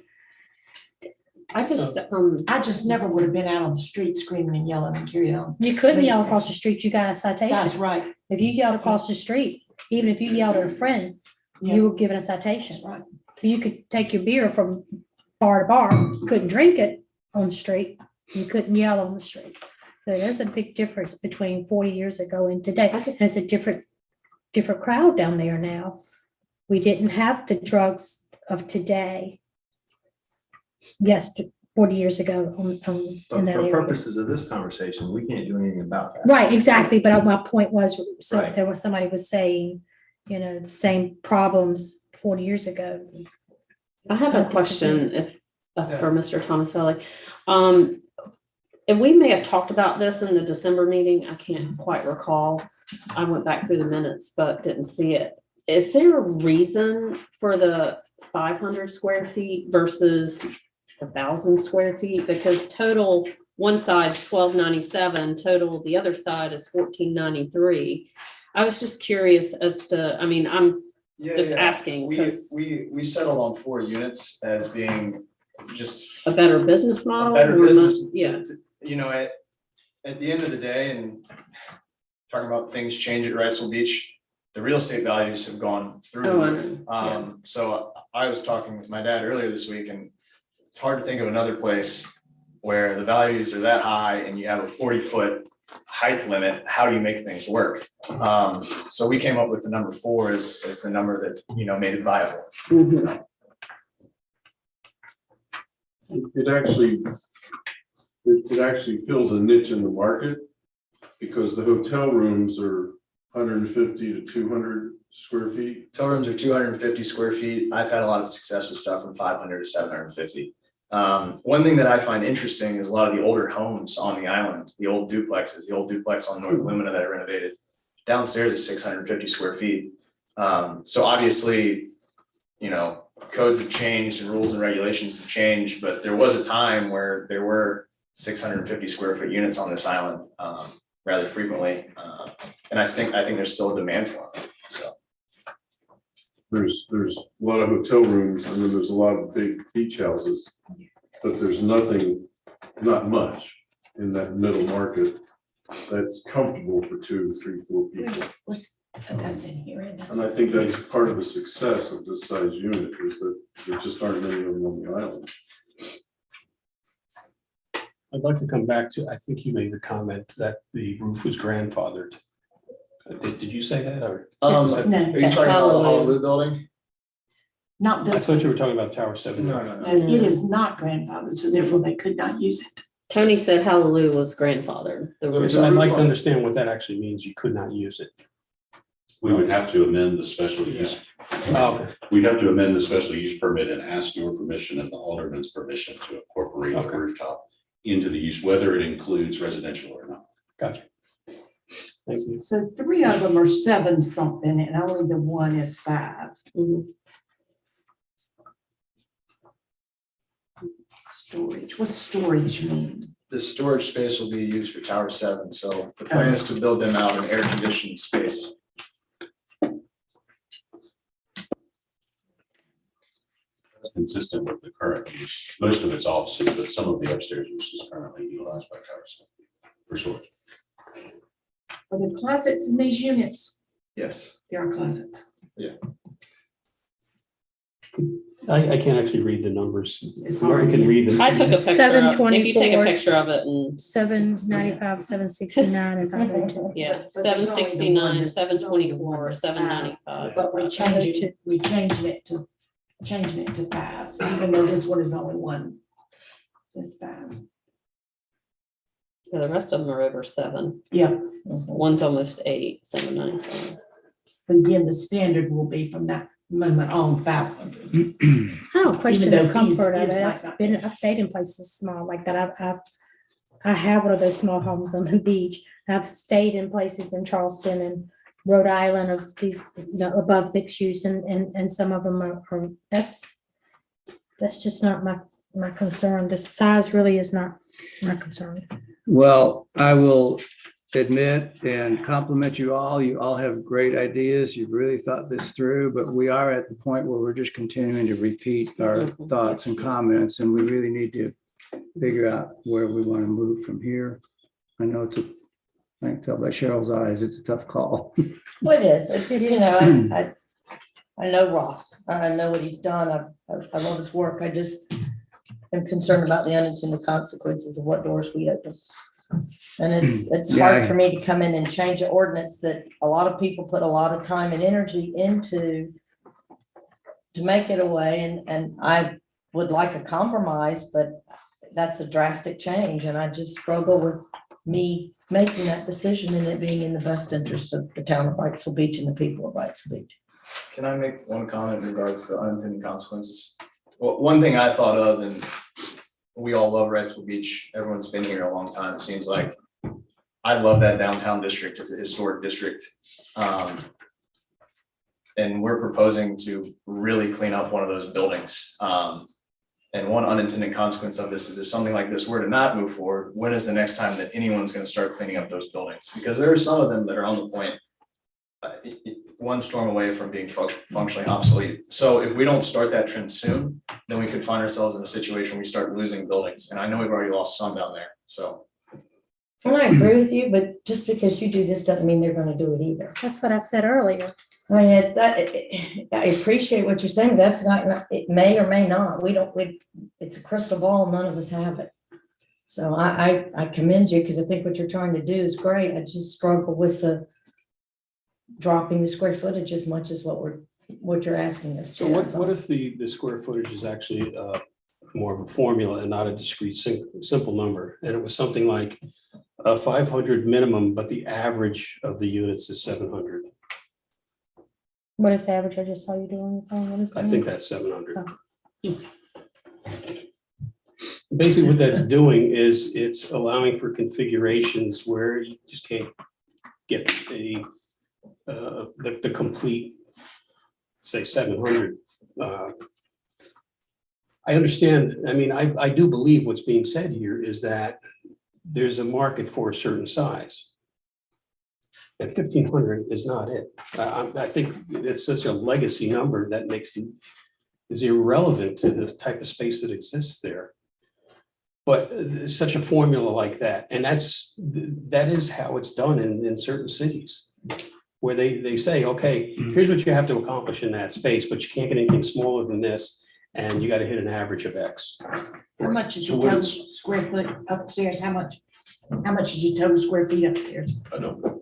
I just, I just never would have been out on the street screaming and yelling and carrying on. You couldn't yell across the street, you got a That's citation. right. If you yelled across the street, even if you yelled at a friend, you were given a citation. That's right. You could take your beer from bar to bar, couldn't drink it on the street, you couldn't yell on the street. There's a big difference between 40 years ago and today. There's a different crowd down there now. We didn't have the drugs of today. Yes, 40 years ago in But that for area. purposes of this conversation, we can't do anything about that. Right, exactly. But my point was, so Right. there was somebody was saying, the same problems 40 years ago. I have I a disagree. question for Mr. Tomaselli. And we may have talked about this in the December meeting. I can't quite recall. I went back through the minutes, but didn't see it. Is there a reason for the 500 square feet versus 1,000 square feet? Because total, one side's 1,297, total, the other side is 1,493. I was just curious as to, I'm just asking. We settled on 4 units as being just A better business a model? better or business. not? Yeah. At the end of the day, and talking about things change at Wrightsville Beach, the real estate values have gone through the Oh, I roof. know. So I was talking with my dad earlier this week, and it's hard to think of another place where the values are that high and you have a 40-foot height limit. How do you make things work? So we came up with the number 4 as the number that, made it viable. Mhm. It actually fills a niche in the market because the hotel rooms are 150 to 200 square feet. Hotel rooms are 250 square feet. I've had a lot of success with stuff from 500 to 750. One thing that I find interesting is a lot of the older homes on the island, the old duplexes, the old duplex on North Lumina that I renovated. Downstairs is 650 square feet. So obviously, codes have changed and rules and regulations have changed, but there was a time where there were 650 square foot units on this island rather frequently. And I think there's still a demand for them, so. There's a lot of hotel rooms and then there's a lot of big beach houses. But there's not much in that middle market that's comfortable for 2, 3, 4 people. That's in here. isn't it? And I think that's part of the success of this size unit is that there just aren't many of them on the island. I'd like to come back to, I think you made the comment that the roof was grandfathered. Did you say that or? No, Are you talking about the Honolulu building? not I this thought one. you were talking about Tower 7. No. And it is not grandfathered, so therefore they could not use it. Tony said Hallelujah was grandfathered. The roof. So I'd like to understand what that actually means. You could not use it. We would have to amend the special use. Oh, We'd have to amend the special use permit and ask your permission and the alderman's permission to incorporate the Okay. rooftop into the use, whether it includes residential or not. gotcha. Thank you. So 3 of them are 7 something and only the one is 5. Mhm. Storage, what's storage mean? The storage space will be used for Tower 7, so the plan is to build them out in air conditioned space. That's consistent with the current use. Most of it's offices, but some of the upstairs use is currently utilized by Tower 7 for storage. Are there closets in these units? Yes. There are closets. I can't actually read the numbers. It's Or I hard, can yeah. read them. I took a picture. If you take a 724. picture of it and, 795, 769, and 502. yeah, But there's only the 769, one- 724, there's 795. But we're changing it to 5, even though this one is only 1. It's 5. Yeah, the rest of them are over 7. Yeah, One's almost 8, 795. but again, the standard will be from that moment on 500. I don't question though the comfort of he's it. like that. I've stayed in places small like that. I have one of those small homes on the beach. I've stayed in places in Charleston and Rhode Island of these, above mixed use and some of them are, that's just not my concern. The size really is not my concern. Well, I will admit and compliment you all. You all have great ideas. You've really thought this through, but we are at the point where we're just continuing to repeat our thoughts and comments, and we really need to figure out where we want to move from here. I know I can tell by Cheryl's eyes, it's a tough call. Well, it is, it's, It you is. know, I know Ross, I know what he's done, I love his work, I just am concerned about the unintended consequences of what doors we open. And it's Yeah. hard for me to come in and change an ordinance that a lot of people put a lot of time and energy into to make it away, and I would like a compromise, but that's a drastic change, and I just struggle with me making that decision and it being in the best interest of the town of Wrightsville Beach and the people of Wrightsville Beach. Can I make one comment in regards to unintended consequences? Well, one thing I thought of, and we all love Wrightsville Beach, everyone's been here a long time, it seems like. I love that downtown district, it's a historic district. And we're proposing to really clean up one of those buildings. And one unintended consequence of this is if something like this were to not move forward, when is the next time that anyone's gonna start cleaning up those buildings? Because there are some of them that are on the point, one storm away from being functionally obsolete. So if we don't start that trend soon, then we could find ourselves in a situation where we start losing buildings. And I know we've already lost some down there, so. And I agree with you, but just because you do this doesn't mean they're gonna do it either. That's what I said earlier. I mean, it's that, I appreciate what you're saying. That's not, it may or may not. It's a crystal ball. None of us have it. So I commend you because I think what you're trying to do is great. I just struggle with the dropping the square footage as much as what you're asking us to. So what if the square footage is actually more of a formula and not a discrete simple number? And it was something like 500 minimum, but the average of the units is 700. What is the average? I just saw you doing. What is I that? think that's 700. Basically, what that's doing is it's allowing for configurations where you just can't get the complete, say, 700. I understand. I mean, I do believe what's being said here is that there's a market for a certain size. And 1,500 is not it. I think it's such a legacy number that is irrelevant to the type of space that exists there. But such a formula like that, and that is how it's done in certain cities, where they say, okay, here's what you have to accomplish in that space, but you can't get anything smaller than this, and you got to hit an average of X. How much is So your what total is- square foot upstairs? How much is your total square feet upstairs? I don't know.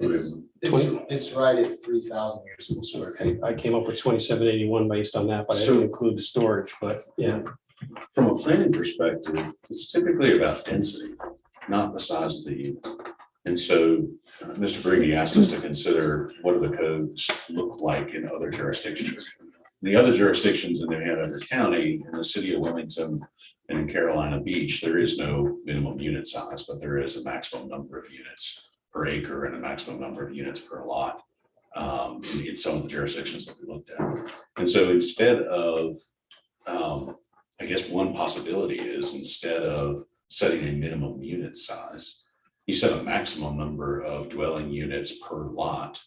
It's right at 3,000 years of square feet. Okay, I came up with 2781 based on that, but I So- didn't include the storage, but yeah. From a planning perspective, it's typically about density, not the size of the unit. And so Mr. Briggy asked us to consider what do the codes look like in other jurisdictions. The other jurisdictions in the Hanover County, in the city of Wilmington and in Carolina Beach, there is no minimum unit size, but there is a maximum number of units per acre and a maximum number of units per lot in some of the jurisdictions that we looked at. And so instead of, I guess one possibility is instead of setting a minimum unit size, you set a maximum number of dwelling units per lot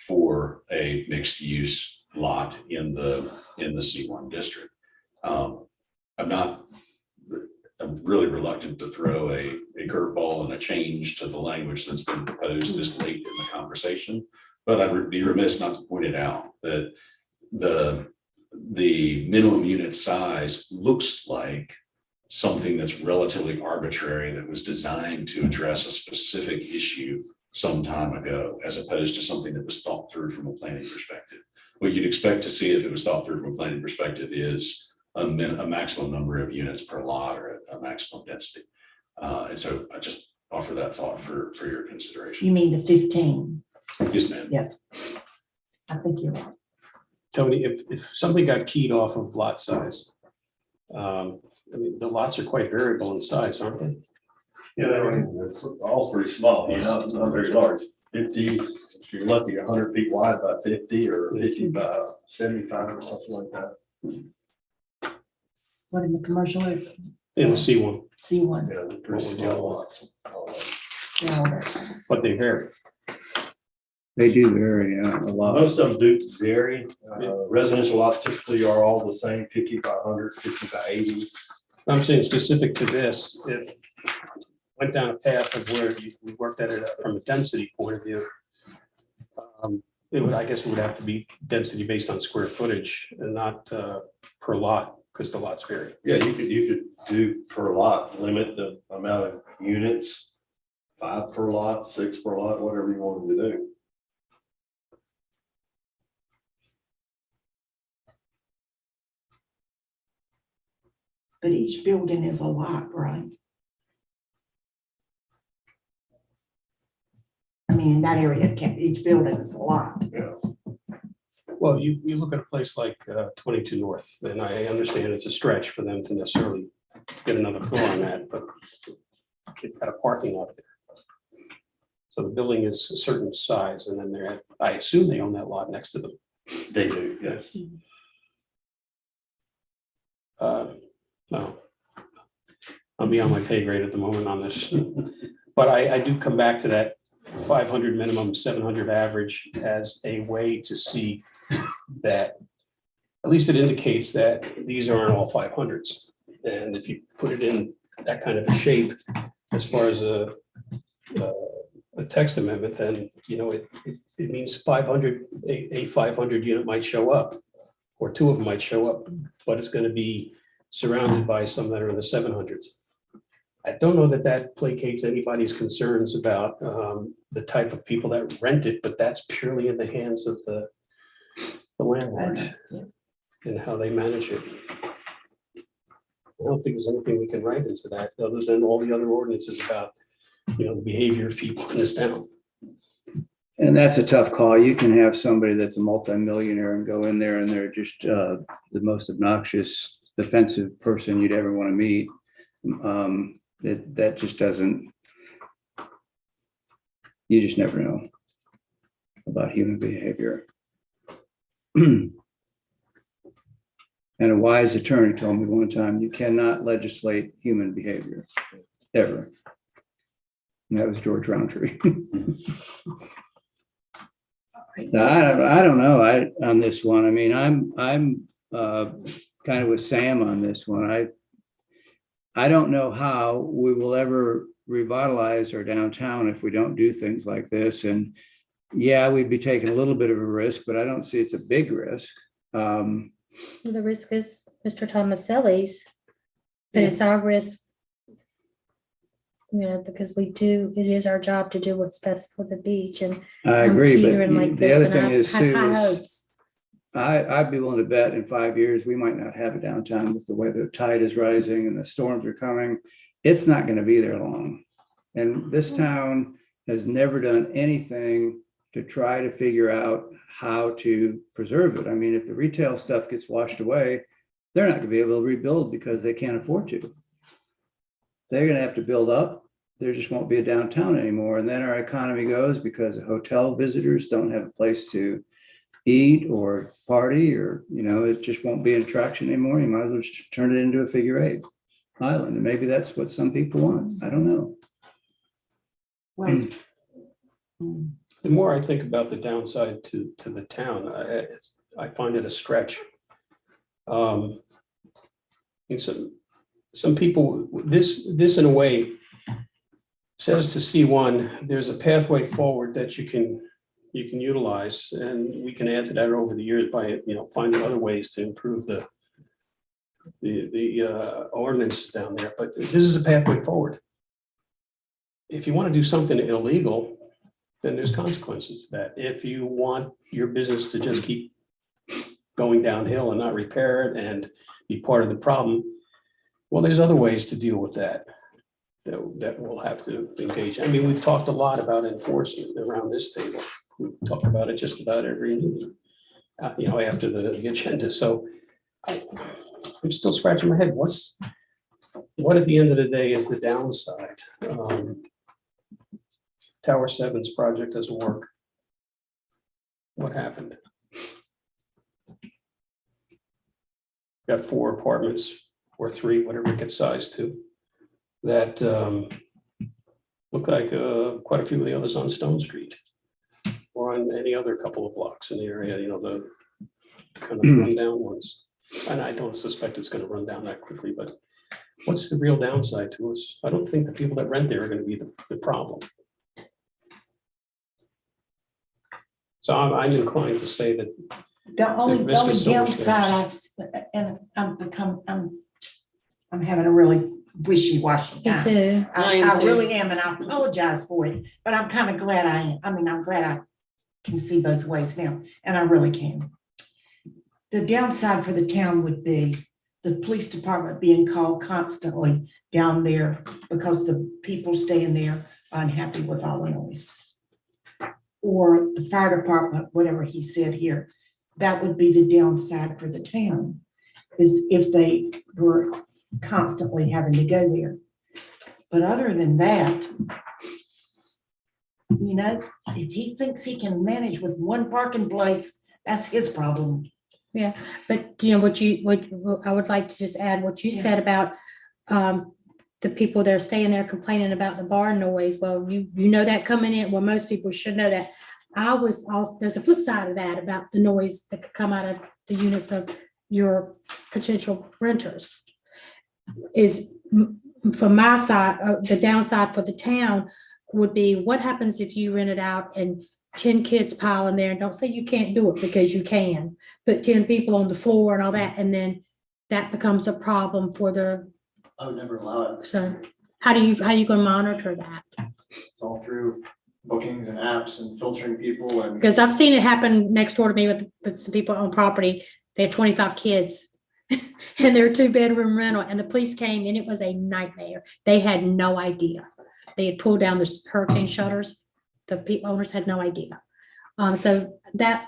for a mixed use lot in the C1 district. I'm really reluctant to throw a curveball and a change to the language that's been proposed this late in the conversation, but I would be remiss not to point it out that the minimum unit size looks like something that's relatively arbitrary that was designed to address a specific issue some time ago, as opposed to something that was thought through from a planning perspective. What you'd expect to see if it was thought through from a planning perspective is a maximum number of units per lot or a maximum density. And so I just offer that thought for your consideration. You mean the 15? Yes, ma'am. Yes. I think you're right. Tony, if something got keyed off of lot size, I mean, the lots are quite variable in size, aren't they? Yeah, they're all pretty small, not very large. 50, if you're lucky, 100 feet wide by 50 or 50 by 75 or something like that. What in the commercial area? In the C1, C1? Yeah, they're pretty small lots. Yeah. but they vary. They do vary a lot. Most of them do vary. Residential lots typically are all the same, 50 by 100, 50 by 80. I'm saying specific to this, if went down a path of where we worked at it from a density point of view, I guess it would have to be density based on square footage and not per lot, because the lots vary. Yeah, you could do per lot, limit the amount of units, 5 per lot, 6 per lot, whatever you wanted to do. But each building is a lot, right? I mean, in that area, each building is a lot. Yeah. Well, you look at a place like 22 North, and I understand it's a stretch for them to necessarily get another floor on that, but they've got a parking lot there. So the building is a certain size, and then they're, I assume they own that lot next to them. They do, yes. No. I'm beyond my pay grade at the moment on this. But I do come back to that 500 minimum, 700 average as a way to see that, at least it indicates that these aren't all 500s. And if you put it in that kind of a shape, as far as a text amendment, then, you know, it means 500, a 500 unit might show up, or 2 of them might show up, but it's going to be surrounded by some that are in the 700s. I don't know that that placates anybody's concerns about the type of people that rent it, but that's purely in the hands of the landlord and how they manage it. I don't think there's anything we can write into that, other than all the other ordinances about, you know, the behavior of people in this town. And that's a tough call. You can have somebody that's a multimillionaire and go in there and they're just the most obnoxious, offensive person you'd ever want to meet. That just doesn't, you just never know about human behavior. And a wise attorney told me one time, you cannot legislate human behavior, ever. And that was George Roundtree. I don't know on this one. I mean, I'm kind of with Sam on this one. I don't know how we will ever revitalize our downtown if we don't do things like this. And yeah, we'd be taking a little bit of a risk, but I don't see it's a big risk. The risk is Mr. Tomaselli's, but it's our risk. You know, because it is our job to do what's best for the beach, and I I'm agree, teetering but like the this, other and thing I is, have Sue, high is hopes. I'd be willing to bet in 5 years, we might not have a downtown with the way the tide is rising and the storms are coming. It's not going to be there long. And this town has never done anything to try to figure out how to preserve it. I mean, if the retail stuff gets washed away, they're not going to be able to rebuild because they can't afford to. They're going to have to build up. There just won't be a downtown anymore. And then our economy goes because hotel visitors don't have a place to eat or party, or, you know, it just won't be an attraction anymore. You might as well just turn it into a figure-8 island. And maybe that's what some people want. I don't know. Well, The more I think about the downside to the town, I find it a stretch. And some people, this in a way says to C1, there's a pathway forward that you can utilize, and we can add to that over the years by, you know, finding other ways to improve the ordinances down there. But this is a pathway forward. If you want to do something illegal, then there's consequences to that. If you want your business to just keep going downhill and not repair it and be part of the problem, well, there's other ways to deal with that we'll have to engage. I mean, we've talked a lot about enforcement around this table. We talk about it just about every meeting, you know, after the agenda. So I'm still scratching my head. What at the end of the day is the downside? Tower 7's project doesn't work. What happened? Got 4 apartments or 3, whatever it gets sized to, that look like quite a few of the others on Stone Street or on any other couple of blocks in the area, you know, the kind of rundown ones. And I don't suspect it's going to run down that quickly, but what's the real downside to us? I don't think the people that rent there are going to be the problem. So I'm inclined to say that The only risk is so much downside, and I'm having a really wishy-washy Me time. too. I am I too. really am, and I apologize for it, but I'm kind of glad I am. I mean, I'm glad I can see both ways now, and I really can. The downside for the town would be the police department being called constantly down there because the people staying there are unhappy with all the noise. Or the fire department, whatever he said here, that would be the downside for the town, is if they were constantly having to go there. But other than that, you know, if he thinks he can manage with one parking place, that's his problem. But you know, what I would like to just add what you Yeah. said about the people that are staying there complaining about the bar noise. Well, you know that coming in, well, most people should know that. I was also, there's a flip side of that about the noise that could come out of the units of your potential renters. Is from my side, the downside for the town would be what happens if you rent it out and 10 kids pile in there, and don't say you can't do it because you can, put 10 people on the floor and all that, and then that becomes a problem for the, I would never allow it. so how are you gonna monitor that? It's all through bookings and apps and filtering people and. Because I've seen it happen next door to me with some people on property. They had 25 kids and they're 2-bedroom rental, and the police came and it was a nightmare. They had no idea. They had pulled down the hurricane shutters. The owners had no idea. So that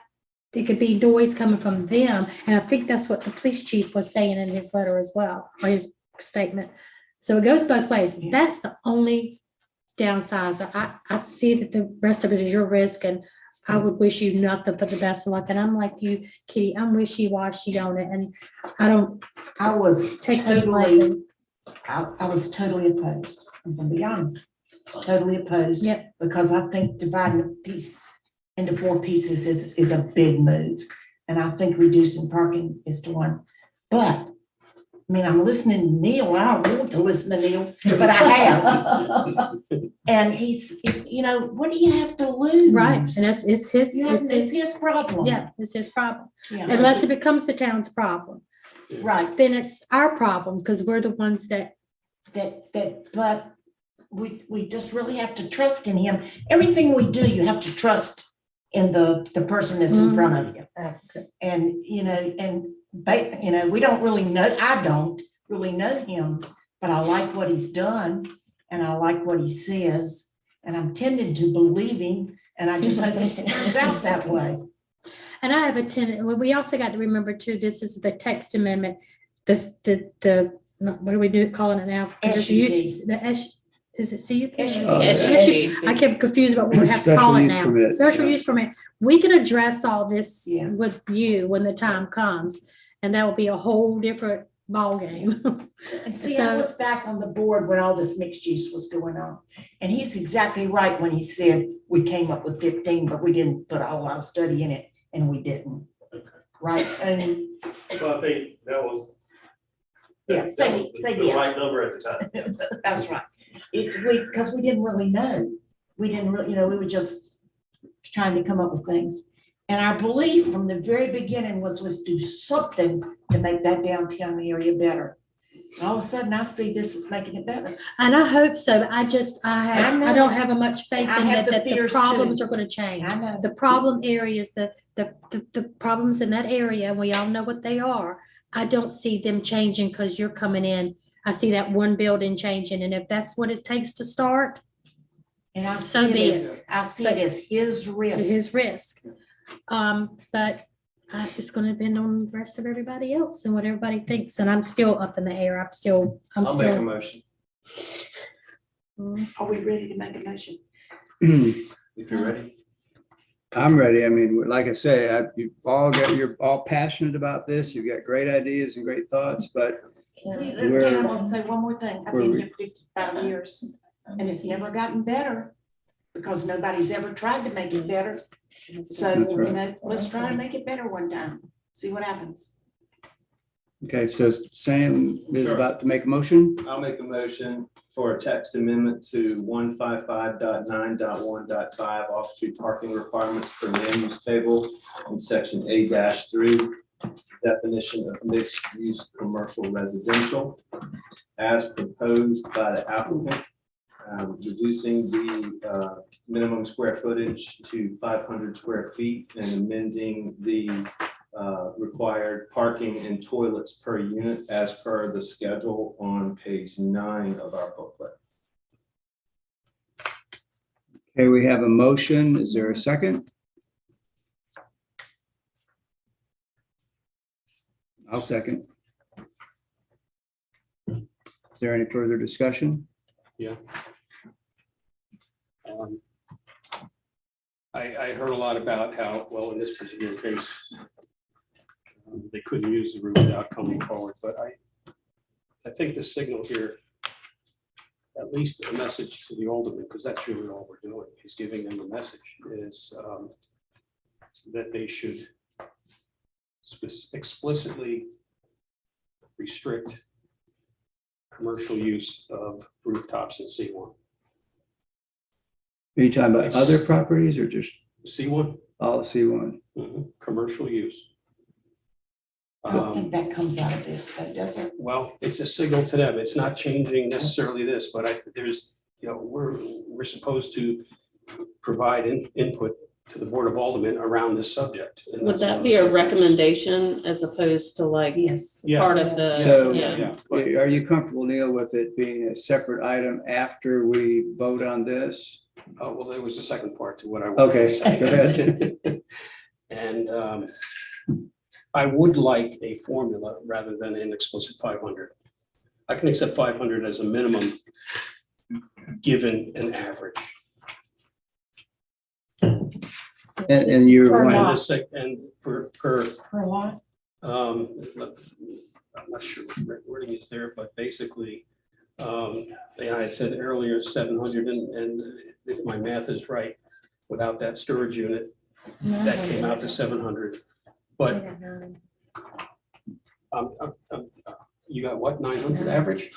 it could be noise coming from them. And I think that's what the police chief was saying in his letter as well, or his statement. So it goes both ways. That's the only downside. I see that the rest of it is your risk, and I would wish you nothing but the best of luck. And I'm like you, Kitty, I'm wishy-washy on it, and I was take this totally, lightly. I was totally opposed. I'm gonna be honest, totally opposed. Yep. Because I think dividing a piece into 4 pieces is a big move. And I think reducing parking is the one. But, I mean, I'm listening to Neil. I don't want to listen to Neil, but I have. And he's, you know, what do you have to lose? Right, and it's his, It's his problem. yeah, it's his problem. Yeah. Unless it becomes the town's problem, Right, then it's our problem, because we're the ones that, but we just really have to trust in him. Everything we do, you have to trust in the person that's in front of you. And, you know, we don't really know, I don't really know him, but I like what he's done and I like what he says, and I'm tending to believe him, and I just hope it turns out that way. and I have a tenant, well, we also got to remember too, this is the text amendment, the, what do we calling it now? SUVs. The S, is it CUP? SUV. I kept confused about what we have to call Special it use now. permit, Special yeah. use permit. We can address all this Yeah. with you when the time comes, and that will be a whole different ballgame. And see, I So- was back on the board when all this mixed use was going on. And he's exactly right when he said we came up with 15, but we didn't put a whole lot of study in it, and we didn't. Right, Tony? Well, I think that was. Yeah, say The yes. right number at the time. yes. That's right. Because we didn't really know. We didn't really, you know, we were just trying to come up with things. And our belief from the very beginning was do something to make that downtown area better. And all of a sudden, I see this as making it better. And I hope so. I know. don't have much faith in I have that the the fears problems too. are gonna change. I know. The problem areas, the problems in that area, and we all know what they are. I don't see them changing because you're coming in. I see that one building changing, and if that's what it takes to start, And I So see be it as, I see it as his risk. it's his risk. But it's gonna depend on the rest of everybody else and what everybody thinks, and I'm still up in the air. I'm still. motion. Are we ready to make a motion? If you're ready. I'm ready. I mean, like I say, you're all passionate about this. You've got great ideas and great thoughts, but See, We're- and I want to say one more thing. I've been we're- here 55 years, and it's never gotten better because nobody's ever tried to make it better. So, That's right. you know, let's try to make it better one time. See what happens. Okay, so Sam is Sure. about to make a motion. I'll make a motion for a text amendment to 155.9.1.5 off-street parking requirements for land use table in section A-3, definition of mixed-use commercial residential as proposed by the applicant, reducing the minimum square footage to 500 square feet and amending the required parking and toilets per unit as per the schedule on page 9 of our booklet. Okay, we have a motion. Is there a second? I'll second. Is there any further discussion? Yeah. I heard a lot about how, well, in this particular case, they couldn't use the route without coming forward, but I think the signal here, at least a message to the aldermen, because that's really all we're doing, is giving them a message, is that they should explicitly restrict commercial use of rooftops in C1. Are you talking about It's- other properties or just C1, all of C1? commercial use. I don't think that comes out of this, though, does it? Well, it's a signal to them. It's not changing necessarily this, but there's, we're supposed to provide input to the Board of Aldermen around this subject. And Would that's one that of be the a subjects. recommendation as opposed to like Yes. Yeah. part of the, So- yeah, Yeah, but Are you comfortable, Neil, with it being a separate item after we vote on this? well, there was a second part to what I wanted Okay, to say. go ahead. And I would like a formula rather than an explicit 500. I can accept 500 as a minimum, given an average. And you're Per one, lot. And per, Per lot? I'm not sure what the wording is there, but basically, I had said earlier, 700, and if my math is right, without that storage unit, that came out to 700. But you got what, 900 average?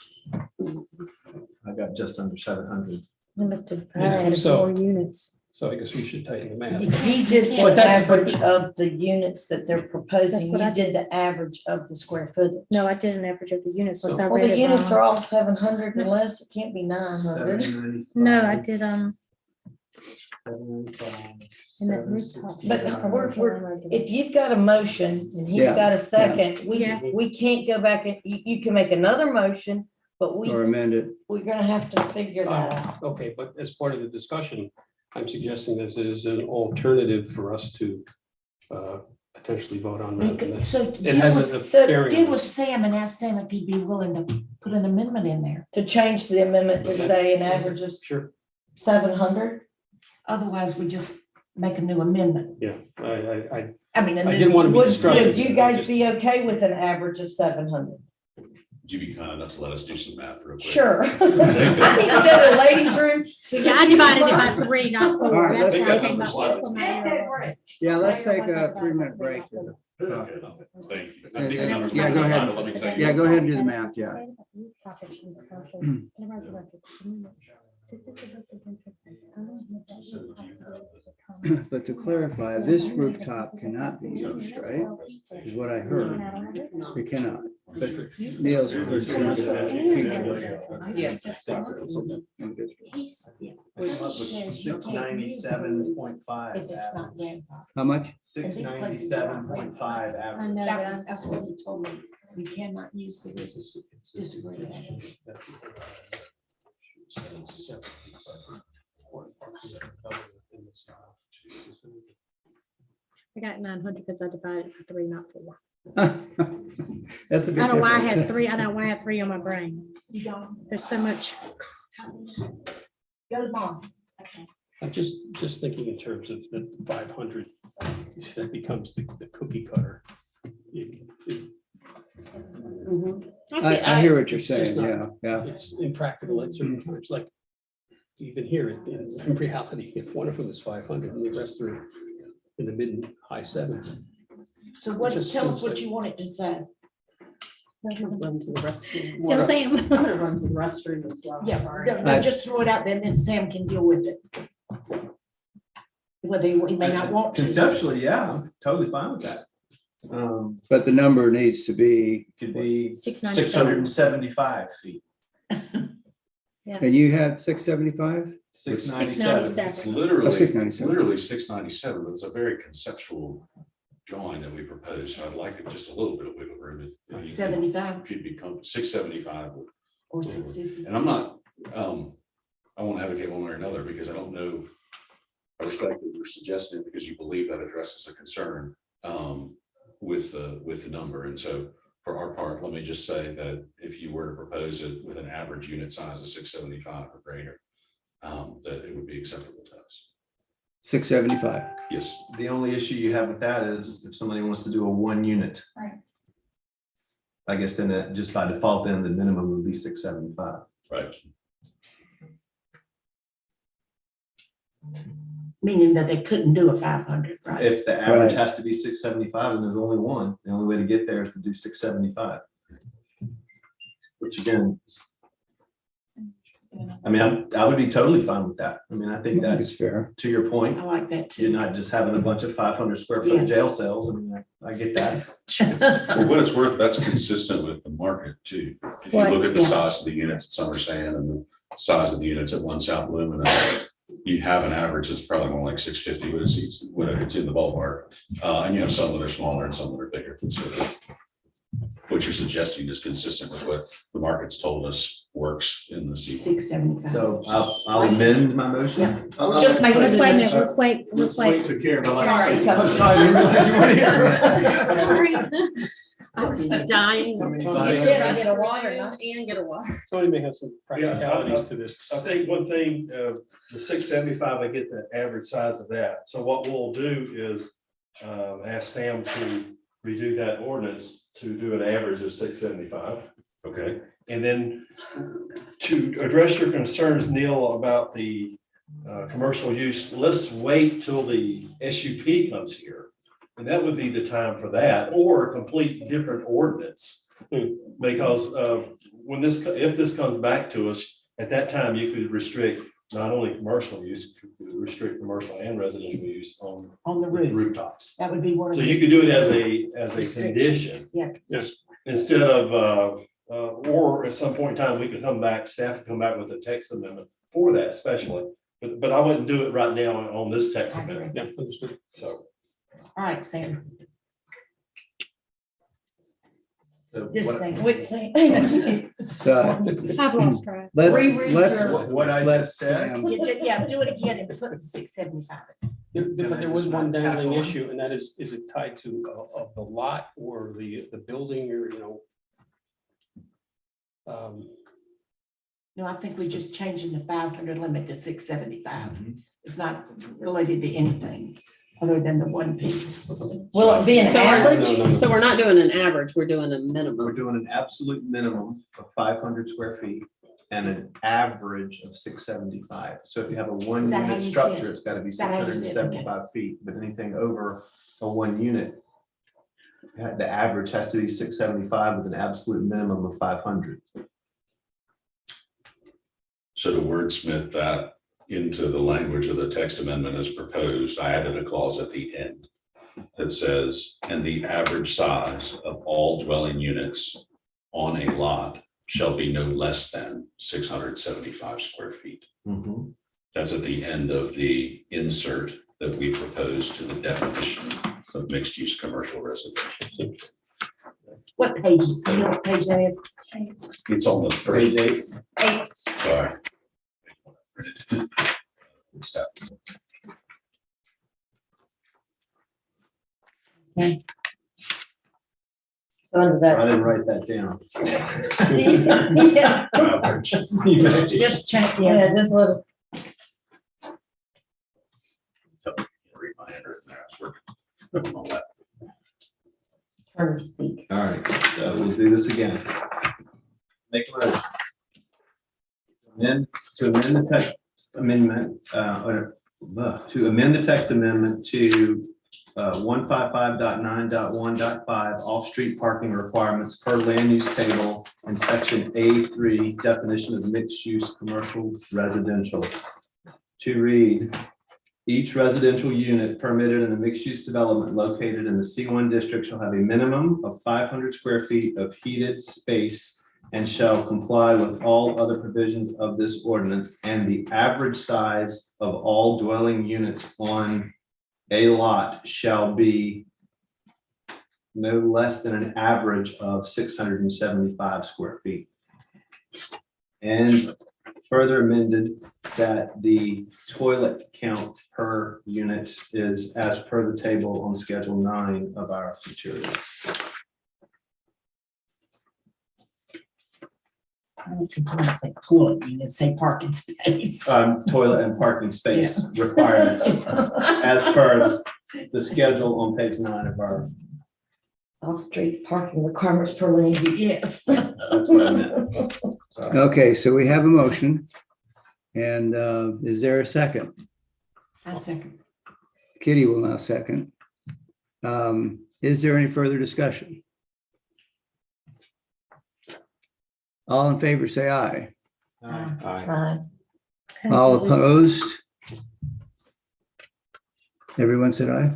I got just under 700. They must have Yeah, added so- 4 units. So I guess we should tighten the math. He did the But that's- average of the units that they're proposing. That's what You I did the average of the square footage. No, I did an average of the units. Unless I Well, read the it units are wrong. all 700 unless it can't be 900. 795, No, I did, in that 795, rooftop. But 769. If you've got a motion and he's Yeah. got a second, Yeah. we can't go back and, you can make another motion, but or amend it. we're gonna have to figure that out. Okay, but as part of the discussion, I'm suggesting this is an alternative for us to potentially vote on. rather than this. So It has a so bearing deal on with this. Sam and ask Sam if he'd be willing to put an amendment in there. To change the amendment to say an average of Sure, 700. Otherwise, we just make a new amendment. yeah, I I mean. I didn't want to be Would destructive. you guys be okay with an average of 700? Would you be kind enough to let us do some math real quick? Sure. I need to go to the ladies' room. So yeah, I divided it by 3, not 4. All right, That's let's why I go. came up with this one. Yeah, let's take a 3-minute break. Okay, Thank you. I'm Yeah, thinking numbers yeah, one go at a ahead. time, but let me tell you. Yeah, go ahead and do the math, yeah. But to clarify, this rooftop cannot be used, right? Is what I heard. It cannot. But Neil's. Yes. He's, yeah. 697.5. If it's not grandfathered. How much? 697.5 I average. know That's what he told me. You cannot use the disagree with that. I got 900 because I divided by 3, not 4. That's a big I don't know why I difference. had 3. I don't know why I had 3 on my brain. There's so much. Go to mom. I'm just thinking in terms of the 500, that becomes the cookie cutter. I hear what you're It's just saying, not- yeah, yeah. It's impractical at certain times, like even here in reality, if one of them is 500 and the rest are in the mid and high 7s. So what, Just tell us seems what like- you want it to say. Run to the restroom. Still Sam. I'm gonna run to the restroom as well. Yeah, Sorry. no, just throw it out there, and then Sam can deal with it. Whether he may not want to. Conceptually, yeah, I'm totally fine with that. But the number needs to be, Could be 697. 675 feet, and you had 675? It's 697. 697. It's Oh, literally, 697. literally 697, but it's a very conceptual drawing that we proposed. So I'd like it just a little bit of wiggle room. if you could- 75 If you'd be comfortable, 675. or 650. And I'm not, I won't advocate one way or another because I don't know. I respect that you're suggesting because you believe that addresses a concern with the number. And so for our part, let me just say that if you were to propose it with an average unit size of 675 or greater, that it would be acceptable to us. 675. Yes. The only issue you have with that is if somebody wants to do a 1 unit. Right. I guess then that just by default, then the minimum would be 675. Right. Meaning that they couldn't do a 500, right? If the average Right. has to be 675 and there's only one, the only way to get there is to do 675. Which again, I mean, I would be totally fine with that. I mean, I think It's that, fair. to your point, I like that you're too. not just having a bunch of 500 square foot Yes. jail cells. I mean, I get that. For what it's worth, that's consistent with the market too. If you What? look at the Yeah. size of the units at Summer Sand and the size of the units at One South Lumina, you have an average that's probably more like 650, but it's in the ballpark. And you have some that are smaller and some that are bigger. So what you're suggesting is consistent with what the market's told us works in the sequence. 675. So I'll amend my motion. Yeah. I'll- Just make Let's it- wait a minute, let's wait. to Karen, but like Sorry. I said- I didn't realize you wanted to hear. Sorry. I was dying. So many to times. get I ice get a cream water, not- And get a water. Tony may have some Yeah, practicalities to this. I think one thing, the 675, I get the average size of that. So what we'll do is ask Sam to redo that ordinance to do an average of 675. Okay. And then to address your concerns, Neil, about the commercial use, let's wait till the SUP comes here. And that would be the time for that, or a complete different ordinance. Because when if this comes back to us, at that time, you could restrict not only commercial use, you could restrict commercial and residential use on On the roof. rooftops. That would be one of So the. you could do it as a Restriction. condition. Yeah. Yes. Instead of, or at some point in time, we could come back, staff could come back with a text amendment for that especially. But I wouldn't do it right now on this text I agree. amendment, Yeah, understood. so. All right, Sam. So Just what- saying. Wait, say. So I've lost track. Reread let's, your- What I let just said. Sam, Yeah, do it again and put 675. But there was one Tap dangling on. issue, and that is it tied to of the lot or the building or, No, I think we're just changing the 500 limit to 675. It's not related to anything other than the one piece. Will it be an So we're- average? No. So we're not doing an average, we're doing a We're minimum. doing an absolute minimum of 500 square feet and an average of 675. So if you have a one Is that how unit you see structure, it? it's got to be Is that how you see it? Okay. 675 feet, but anything over a 1 unit, the average has to be 675 with an absolute minimum of 500. So to wordsmith that into the language of the text amendment as proposed, I added a clause at the end that says, and the average size of all dwelling units on a lot shall be no less than 675 square feet. That's at the end of the insert that we propose to the definition of mixed use commercial residential. What pages? You know what page that is? It's on the first. Page 8. Sorry. So under I that, didn't write that down. Yeah. Average. Just check, yeah. yeah, just let it. Read my handwritten there. I was working on that. Turn to speak. All right, so we'll do this again. Make a motion. To amend the text amendment, to amend the text amendment to 155.9.1.5 off-street parking requirements per land use table in section A3 definition of mixed-use commercial residential. To read, each residential unit permitted in a mixed-use development located in the C1 district shall have a minimum of 500 square feet of heated space and shall comply with all other provisions of this ordinance, and the average size of all dwelling units on a lot shall be no less than an average of 675 square feet. And further amended that the toilet count per unit is as per the table on Schedule 9 of our materials. I don't think you want to say toilet, you can say parking space. Toilet and parking space requirements as per the schedule on page 9 of our. Off-street parking requirements per land use. Yes. That's what I meant. Sorry. Okay, so we have a motion. And is there a second? I second. Kitty will now second. Is there any further discussion? All in favor, say aye. All opposed? Everyone said aye.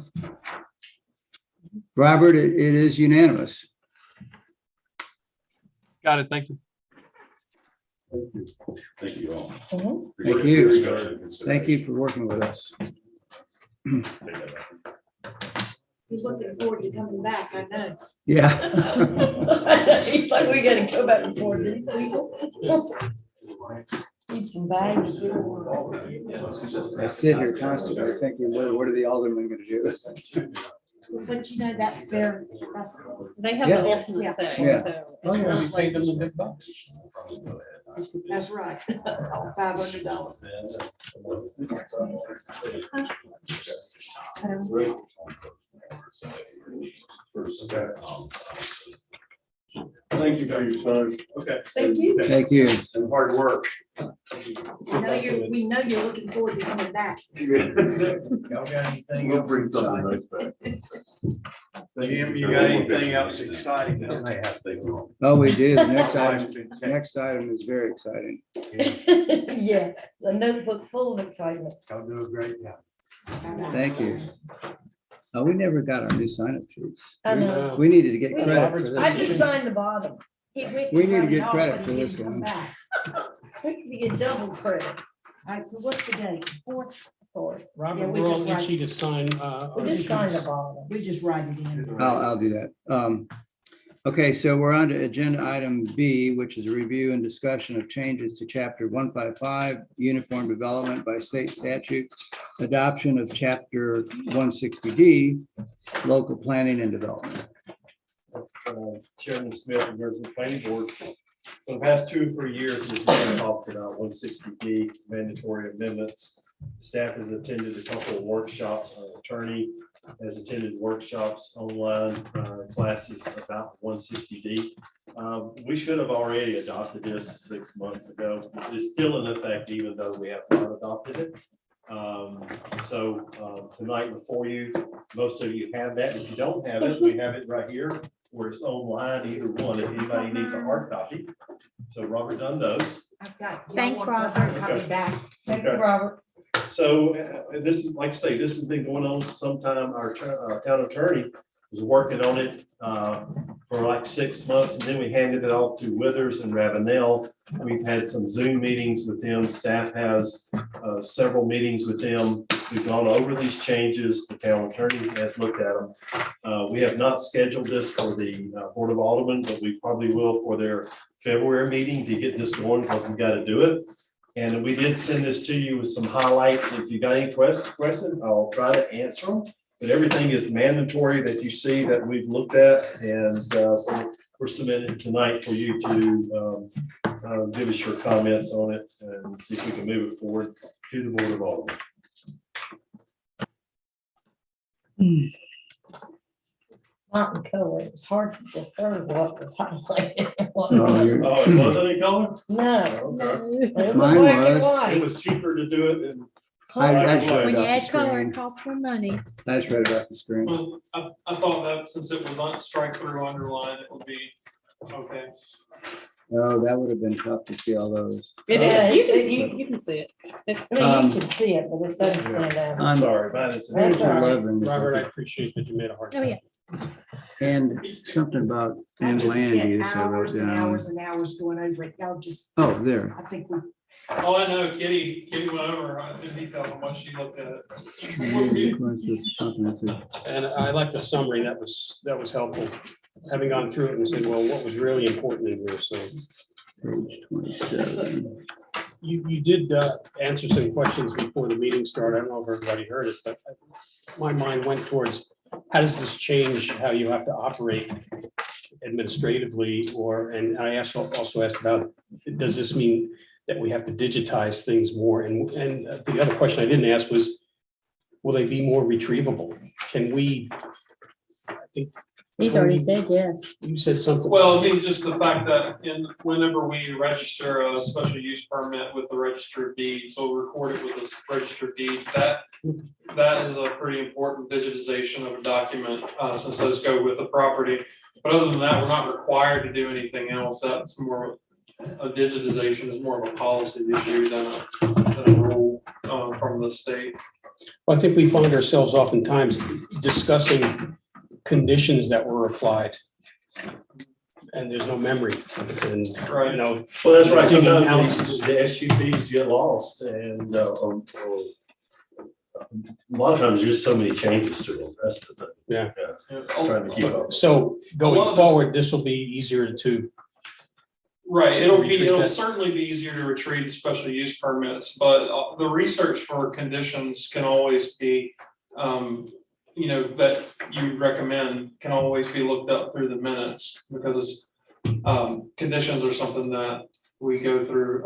Robert, it is unanimous. Got it, thank you. Thank you all. Mhm. Appreciate Thank your you. discussion and Thank you consideration. for working with us. He's looking forward to coming back, I know. Yeah. He's like, we gotta go back and forth these people. Need some bags. I sit here constantly thinking, what are the aldermen gonna do? But you know, that's their, that's, They have Yeah. the ultimate Yeah. say, Yeah. so. Oh, it's yeah, we not paid like- them the big bucks. that's right. $500. Thank you for your time. Okay. Thank you. Thank you. And hard work. We know you're looking forward to coming back. Y'all got anything? We'll bring something nice back. Jim, you got anything else exciting? Oh, we do. The next item is very exciting. Yeah, the notebook full of excitement. Y'all do a great job. Thank you. We never got our new sign-up sheets. I know. We needed to get credit for I this. just signed the bottom. We need to get credit for this one. You get double credit. All right, so what's the date? Fourth? For it. Yeah, Robert, we we're all just itchy to sign. We just signed the bottom. We just write it in. I'll do that. Okay, so we're on to agenda item B, which is a review and discussion of changes to chapter 155, uniform development by state statute, adoption of chapter 160D, local planning and development. That's, Chairman Smith and members of the planning board. For the past 2 or 3 years, we've been talking about 160D mandatory amendments. Staff has attended a couple of workshops. Our attorney has attended workshops, online classes about 160D. We should have already adopted this 6 months ago. It's still in effect, even though we have not adopted it. Tonight before you, most of you have that. If you don't have it, we have it right here, or it's online, either one, if anybody needs a hard copy. So Robert done those. I've got. Thanks, Robert. Copy back. Thank you, Robert. So this is, like I say, this has been going on sometime. Our town attorney was working on it for like 6 months, and then we handed it off to Withers and Ravenel. We've had some Zoom meetings with them. Staff has several meetings with them. We've gone over these changes. The town attorney has looked at them. We have not scheduled this for the Board of Aldermen, but we probably will for their February meeting to get this going, because we've got to do it. And we did send this to you with some highlights. If you got any questions, I'll try to answer them. But everything is mandatory that you see that we've looked at, and so we're submitting tonight for you to give us your comments on it and see if we can move it forward to the Board of Aldermen. Not in color. It was hard to discern what was highlighted. Oh, you're- Oh, it wasn't in color? No. Okay. It was Mine black and was. It white. was cheaper to do it than I just read When you off the add color, screen. it costs more money. I just read it off the screen. Well, I thought that since it was on strike through underline, it would be okay. Oh, that would have been tough to see all those. It Yeah, is, you it's- can, you can see it. It's, I mean, you can see it, but it doesn't stand out. On Sorry, mine is. That's page all right. 11, Robert, I appreciate that you made a hard. Oh, yeah. and something about I in just land spent use, I wrote hours and down. hours and hours going over it. Y'all just, Oh, there. I think we, All I know, Kitty went over in detail on what she looked at. And I like the summary, that was helpful, having gone through it and said, well, what was really important in here, so. Page 27. You did answer some questions before the meeting started, I don't know if everybody heard it, but my mind went towards, how does this change how you have to operate administratively, and I also asked about, does this mean that we have to digitize things more? And the other question I didn't ask was, will they be more retrievable? Can we? I think He's already said yes. you said something. Well, I mean, just the fact that whenever we register a special use permit with the register of deeds, so we'll record it with the register of deeds, that is a pretty important digitization of a document, since those go with the property. But other than that, we're not required to do anything else. That's more, a digitization is more of a policy issue than a rule from the state. Well, I think we find ourselves oftentimes discussing conditions that were applied. And there's no memory, and, Right. you know. Well, that's right. digging Sometimes out- the SUPs get lost and, or a lot of times there's just so many changes to them. That's the thing. Yeah. Trying to keep up. So A lot going of this- forward, this will be easier to, Right, Retrieve it'll that. certainly be easier to retrieve special use permits, but the research for conditions can always be, that you recommend can always be looked up through the minutes, because conditions are something that we go through,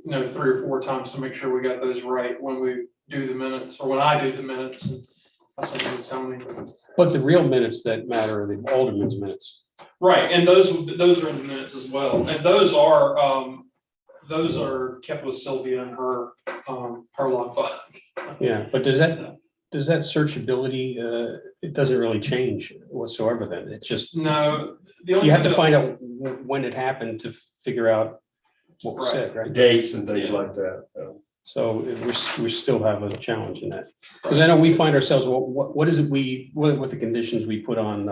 3 or 4 times to make sure we got those right when we do the minutes, or when I do the minutes. And I send them to Tony. but the real minutes that matter are the alderman's minutes. Right, and those are in the minutes as well, and those are kept with Sylvia and her logbook. Yeah, but does that searchability, it doesn't really change whatsoever then, it's just, No, the only you have to thing find out when it happened to figure out what was said, right? Dates and things like that. So we still have a challenge in that. Because I know we find ourselves, what is it what the conditions we put on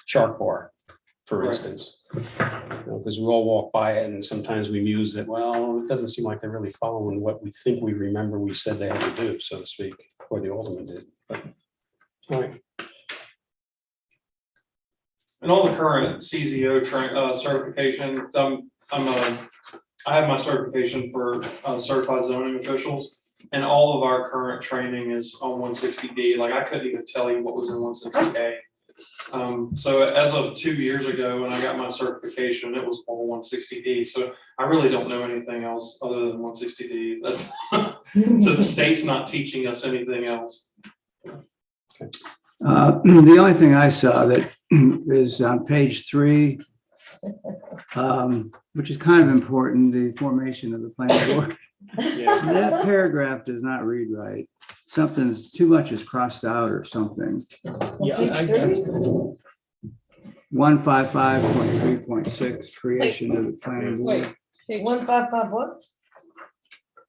Shark Bar, for Right. instance? Because we all walk by it and sometimes we muse that, well, it doesn't seem like they're really following what we think we remember we said they had to do, so to speak, or the alderman did. But, all right. And all the current CZO certifications, I have my certification for certified zoning officials, and all of our current training is on 160D. Like, I couldn't even tell you what was in 160A. So as of 2 years ago, when I got my certification, it was all 160D. So I really don't know anything else other than 160D. That's so the state's not teaching us anything else. The only thing I saw that is on page 3, which is kind of important, the formation of the planning board. That paragraph does not read right. Something's too much is crossed out or something. Yeah, 155.3.6, creation of the planning board. wait, 155 what?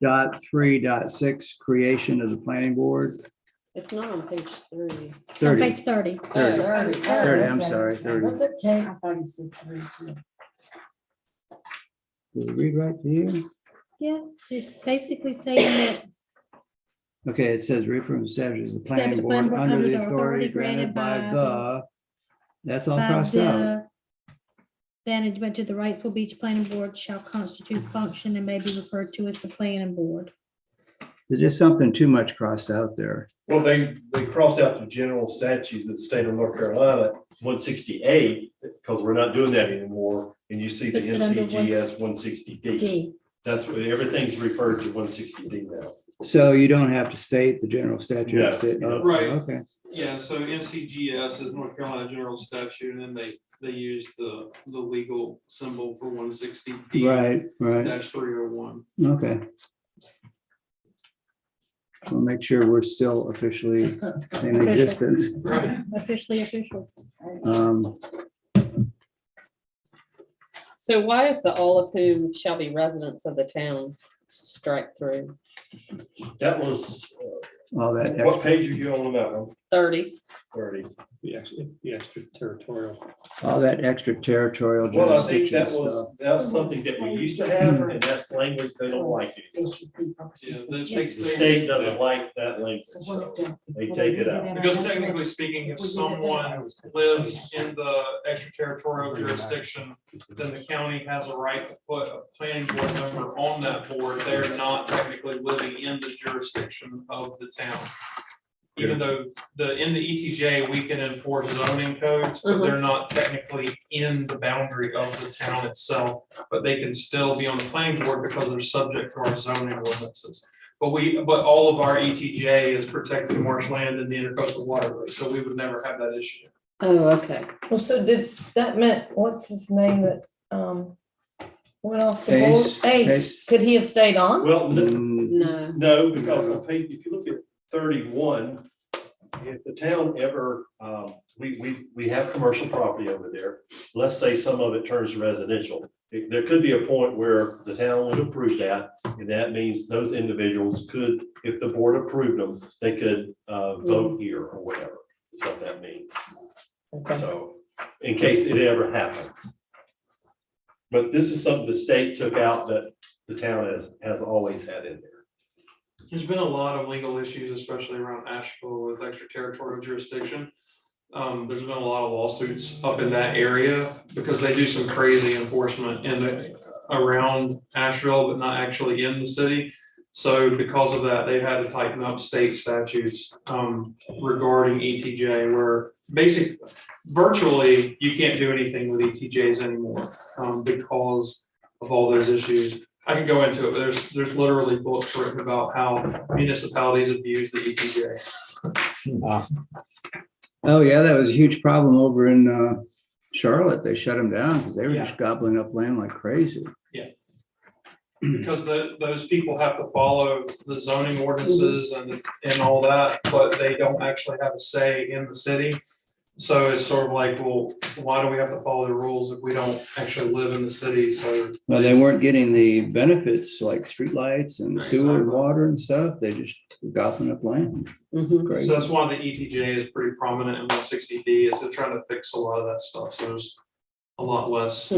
.3.6, creation of the planning board. it's not on page 3. On 30, page 30. 30, 30, I'm sorry, 30. That's okay. I thought he said 3 too. Did it read right to you? Yeah, just basically saying that Okay, it says reaffirm establishes the Establish planning the planning board board under the authority granted by the, that's all by crossed out. the management to the Wrightsville Beach Planning Board shall constitute function and may be referred to as the planning board. There's just something too much crossed out there. Well, they crossed out the general statutes of the state of North Carolina, 168, because we're not doing that anymore. And you see the Puts it under NCGS 160D. D. That's what everything's referred to 160D now. So you don't have to state the general statute. Yeah. Oh, Right. Okay. Yeah, so NCGS is North Carolina General Statute, and then they use the legal symbol for 160D Right, right. -301. Okay. we'll make sure we're still officially in existence. Officially official. Um, So why is the all of whom shall be residents of the town strike through? That was, all that what extra, page are you on about? 30. 30. The extra territorial. all that extra-territorial Well, I think jurisdiction that stuff. was something that we used to have, and that's language they don't like it. Yeah, that The takes state doesn't like that language, so they take it out. Because technically speaking, if someone lives in the extraterritorial jurisdiction, then the county has a right to put a planning board member on that board. They're not technically living in the jurisdiction of the town. Even though in the ETJ, we can enforce zoning codes, but they're not technically in the boundary of the town itself. But they can still be on the planning board because they're subject to our zoning ordinances. But all of our ETJ is protected marshland and the intercoastal waterway, so we would never have that issue. Oh, okay. Well, so did, that meant, what's his name that, went off the board? Ace. Ace, could he have stayed on? Well, Mm, No. no, because if you look at 31, if the town ever, we have commercial property over there. Let's say some of it turns residential. There could be a point where the town would approve that, and that means those individuals could, if the board approved them, they could vote here or whatever. That's what that means. Okay. So, in case it ever happens. But this is something the state took out that the town has always had in there. There's been a lot of legal issues, especially around Asheville with extraterritorial jurisdiction. There's been a lot of lawsuits up in that area because they do some crazy enforcement around Asheville, but not actually in the city. So because of that, they've had to tighten up state statutes regarding ETJ, where virtually you can't do anything with ETJs anymore because of all those issues. I can go into it, but there's literally books written about how municipalities abuse the ETJ. Oh, yeah, that was a huge problem over in Charlotte. They shut them down because they were Yeah. just gobbling up land like crazy. Because those people have to follow the zoning ordinances and all that, but they don't actually have a say in the city. So it's sort of like, well, why do we have to follow the rules if we don't actually live in the city? So Well, they weren't getting the benefits like streetlights and sewer and Exactly. water and stuff. They just were gobbling up land. Mhm. Crazy. So that's why the ETJ is pretty prominent in 160D, is they're trying to fix a lot of that stuff. So there's a lot less.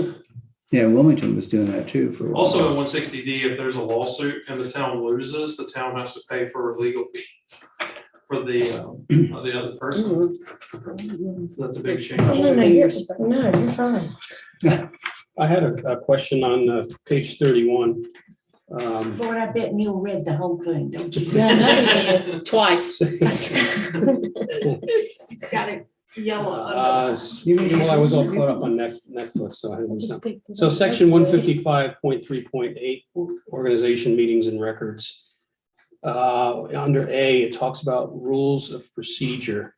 Yeah, Wilmington was doing that too for a while. Also in 160D, if there's a lawsuit and the town loses, the town has to pay for legal fees for the other person. So that's a big change. No, you're fine. I had a question on page 31. Lord, I bet Neil read the whole thing, don't you? Yeah, I know you did. Twice. It's got a yellow. Well, I was all caught up on Netflix, so I was. So section 155.3.8, organization meetings and records. Under A, it talks about rules of procedure.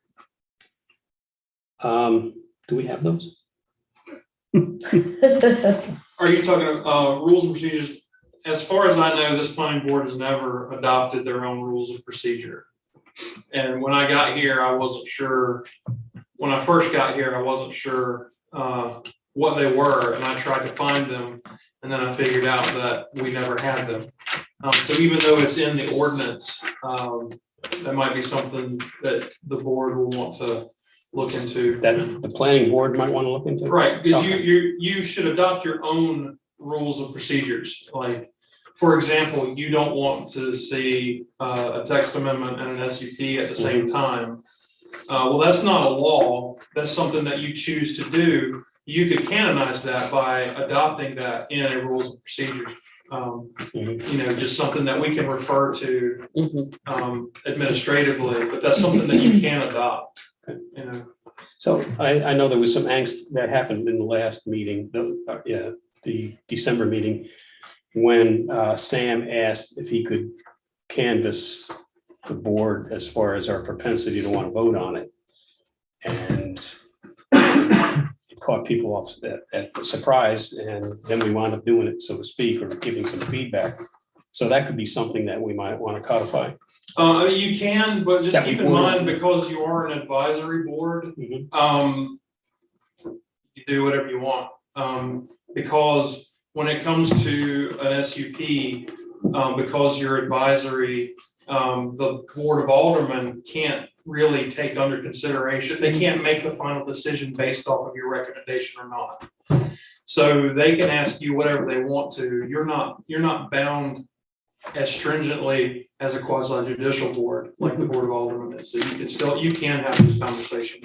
Do we have those? Are you talking rules and procedures? As far as I know, this planning board has never adopted their own rules of procedure. And when I got here, I wasn't sure, when I first got here, I wasn't sure what they were, and I tried to find them, and then I figured out that we never had them. So even though it's in the ordinance, that might be something that the board will want to look into. That the planning board might want to look into? Right, because Okay. you should adopt your own rules of procedures. Like, for example, you don't want to see a text amendment and an SUP at the same time. Well, that's not a law. That's something that you choose to do. You could canonize that by adopting that in a rules of procedures. You know, just something that we can refer to administratively, but that's something that you can adopt. You know. So I know there was some angst that happened in the last meeting, the December meeting, when Sam asked if he could canvass the board as far as our propensity to want to vote on it. And it caught people off at the surprise, and then we wound up doing it, so to speak, or giving some feedback. So that could be something that we might want to codify. You can, but just That keep we in would. mind, because you are an advisory board, Mhm. you do whatever you want. Because when it comes to an SUP, because you're advisory, the Board of Aldermen can't really take under consideration, they can't make the final decision based off of your recommendation or not. So they can ask you whatever they want to. You're not bound as stringently as a quasi judicial board like the Board of Aldermen is. So you can have these conversations.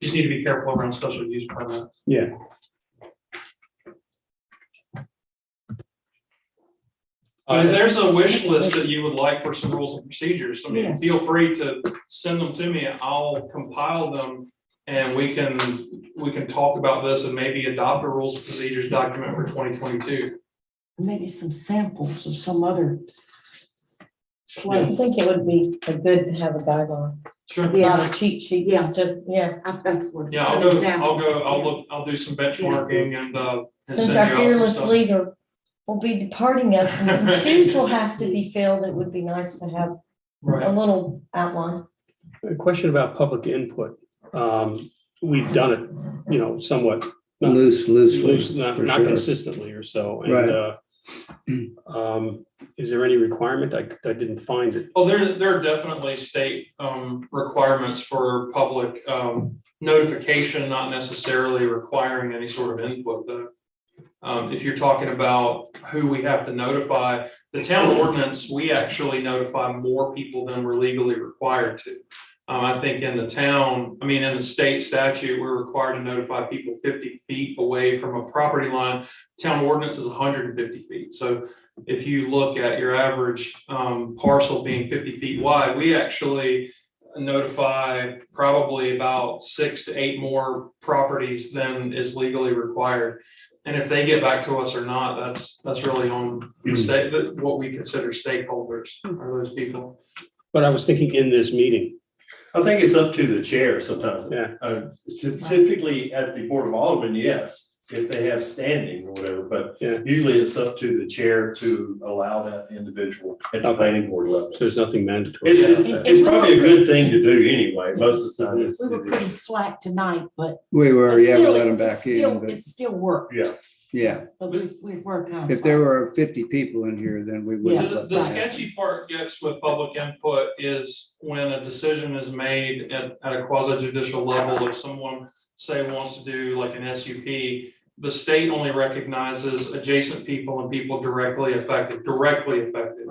You just need to be careful around special use permits. Yeah. If there's a wish list that you would like for some rules and procedures, I mean, Yes. feel free to send them to me. I'll compile them. And we can talk about this and maybe adopt a rules and procedures document for 2022. Maybe some samples of some other I place. think it would be a good to have a guideline, Sure. not a cheat sheet, just to, yeah. That's what. Yeah, I'll do some benchmarking and Since send our you out some fearless stuff. leader will be departing us and some shoes will have to be filled, it would be nice to have a Right. little outline. A question about public input. We've done it, somewhat Loosely, not for sure. consistently or so. Right. And is there any requirement? I didn't find it. Oh, there are definitely state requirements for public notification, not necessarily requiring any sort of input though. If you're talking about who we have to notify, the town ordinance, we actually notify more people than we're legally required to. I think in the in the state statute, we're required to notify people 50 feet away from a property line. Town ordinance is 150 feet. So if you look at your average parcel being 50 feet wide, we actually notify probably about 6 to 8 more properties than is legally required. And if they get back to us or not, that's really on the state, what we consider stakeholders are those people. But I was thinking in this meeting. I think it's up to the chair sometimes. Yeah. Typically at the Board of Aldermen, yes, if they have standing or whatever, but Yeah. usually it's up to the chair to allow that individual at the Okay. planning board level. So there's nothing mandatory. It's probably a good thing to do anyway, most of the time. We were pretty slack tonight, but. We were, it's yeah, we still- let them it's back still- in, but It still worked, Yeah. yeah. but we were kind of. If there were 50 people in here, then we Yeah. wouldn't. The let them back. sketchy part gets with public input is when a decision is made at a quasi judicial level, if someone say wants to do like an SUP, the state only recognizes adjacent people and people directly affected,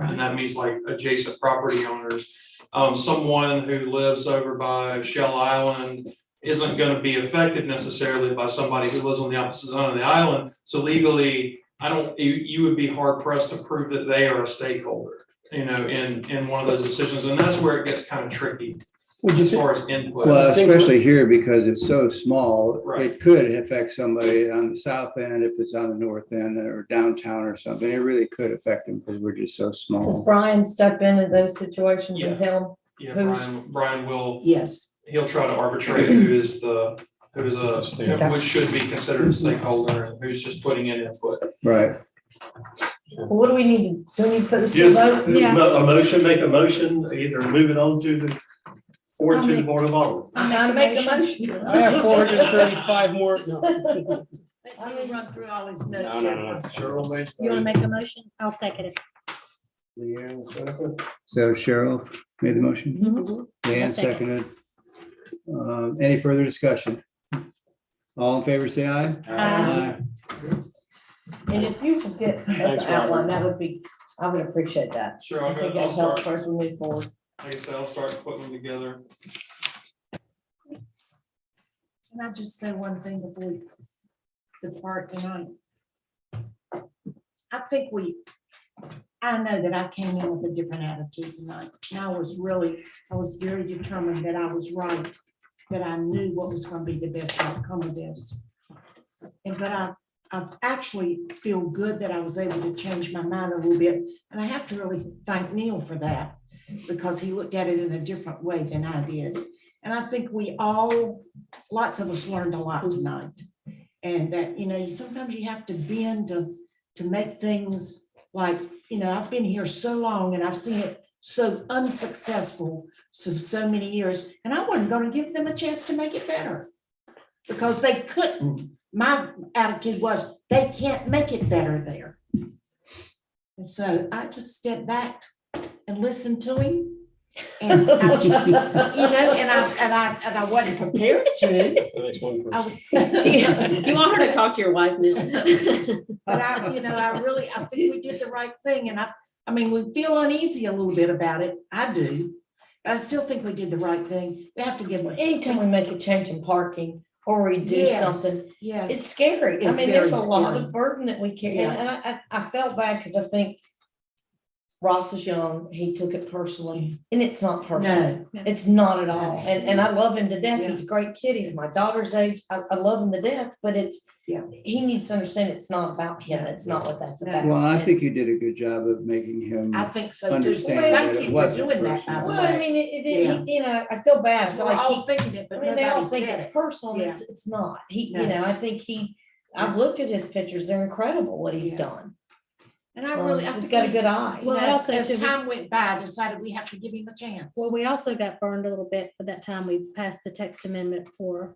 and that means like adjacent property owners. Someone who lives over by Shell Island isn't gonna be affected necessarily by somebody who lives on the opposite side of the island. So legally, you would be hard pressed to prove that they are a stakeholder, in one of those decisions, and that's where it gets kind of tricky as far as input. Well, especially here because it's so small, Right. it could affect somebody on the south end if it's on the north end or downtown or something. It really could affect them because we're just so Does small. Brian step in those situations Yeah. and tell Yeah, who's- Brian will, Yes. he'll try to arbitrate who's which should be considered a stakeholder and who's just putting in input. Right. well, what do we need? Do we need to put this to Just vote? Yeah. make a motion, either move it on to the, or to the Board of Aldermen. I make the motion. I have 435 more. No. Let me run through all these notes. No. Cheryl made. You want to make a motion? I'll second it. Leanne second. So Cheryl made the motion. Leanne I'll second. seconded. Any further discussion? All in favor, say aye. Aye. And if you could get us Thanks, an outline, Robert. I would appreciate that. Sure, I think that helps as we move forward. like I said, I'll start putting them together. Can I just say one thing before we depart tonight? I know that I came in with a different attitude tonight. And I was very determined that I was right, that I knew what was going to be the best outcome of this. But I actually feel good that I was able to change my mind a little bit. And I have to really thank Neil for that, because he looked at it in a different way than I did. And I think lots of us learned a lot tonight. And that, sometimes you have to bend to make things like, I've been here so long and I've seen it so unsuccessful so many years, and I wasn't gonna give them a chance to make it better. Because they couldn't. My attitude was, they can't make it better there. And so I just stepped back and listened to him. And I wasn't prepared to. I was. Do you want her to talk to your wife now? But I think we did the right thing, and I mean, we feel uneasy a little bit about it. I do. I still think we did the right thing. We have to give them. Anytime we make a change in parking or we do something, it's Yes, scary. I It's mean, there's a very lot scary. of burden that we carry. And I felt bad because I think Ross is young, he took it personally, and it's not personal. no, It's not at all. And I love him to death. He's a great kid. He's my daughter's age. I love him to death, but he needs to understand it's not about him. It's not what that's about. Well, I think you did a good job of making him I think so too. understand Thank that you it for wasn't doing that, by personal. the Well, I way. mean, I feel bad. I feel We're like all thinking it, I but mean, they all nobody think said it's it. personal, and Yeah. it's not. No. I think I've looked at his pictures, they're incredible what he's Yeah. done. And I really, He's got a good eye. Well, as also too, time went by, I decided we have to give him a chance. well, we also got burned a little bit for that time we passed the text amendment for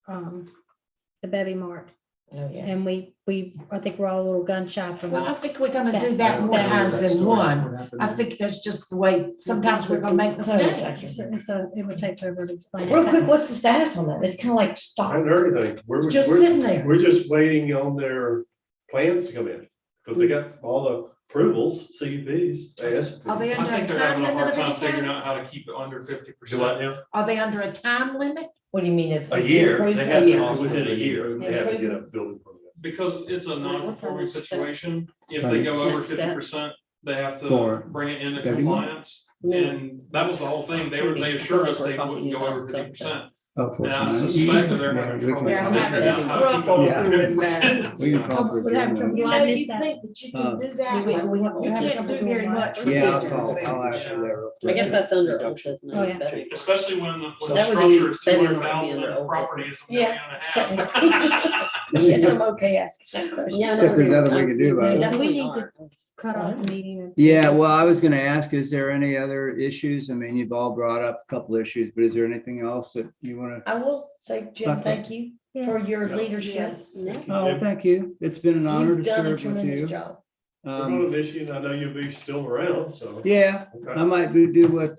the Bevy Mart. Oh, yeah. And I think we're all a little gun shy from Well, I that. think we're gonna do that more That- times than one. I think that's just the way, sometimes we're gonna make mistakes. So it would take forever to explain. Real it. quick, what's the status on that? It's kind of like I stop. haven't heard anything. We're Just we're- sitting there. We're just waiting on their plans to come in, because they got all the approvals, CUPs, AS. Are they I under a think they're time having a limit hard of time any figuring kind? out how to keep it under 50%. Do what now? Are they under a time limit? What do you mean if? A year, they have year. to, within a year, they have to get a building permit. Because it's a What's our non-conforming next step? situation, if they go over Next step. 50%, they have For to bring it into Bevy? compliance. And that was the whole thing, they assured us they We're wouldn't go talking over about 50%. Oh, for And I tonight. suspect that they're Yeah, having we trouble can- Yeah, I'm having figuring out how to keep it trouble under doing 50%. We can call for We're having adjournment. trouble. You Well, I know, missed you that. think that you Oh. can do that. We but have- You can't do very much. with Yeah, it. I'll ask for that. real I guess quick. that's under old business. Oh, yeah. Bevy. Especially when the That would be- structure is Bevy might be 200,000 under and the old property is a million and a half. Yes, I'm okay asking that question. Yeah, Except there's nothing we can do about it. We Do we definitely need to are. cut off the meeting? Yeah, well, I was gonna ask, is there any other issues? I mean, you've all brought up a couple issues, but is there anything else that you wanna? I will say, Jim, Okay. thank you for your leadership. Yes. Yeah. Oh, thank you. It's been an honor You've to done a serve with tremendous you. job. We're gonna miss you, and I know you'll be still around, so. Yeah, I Okay. might do what,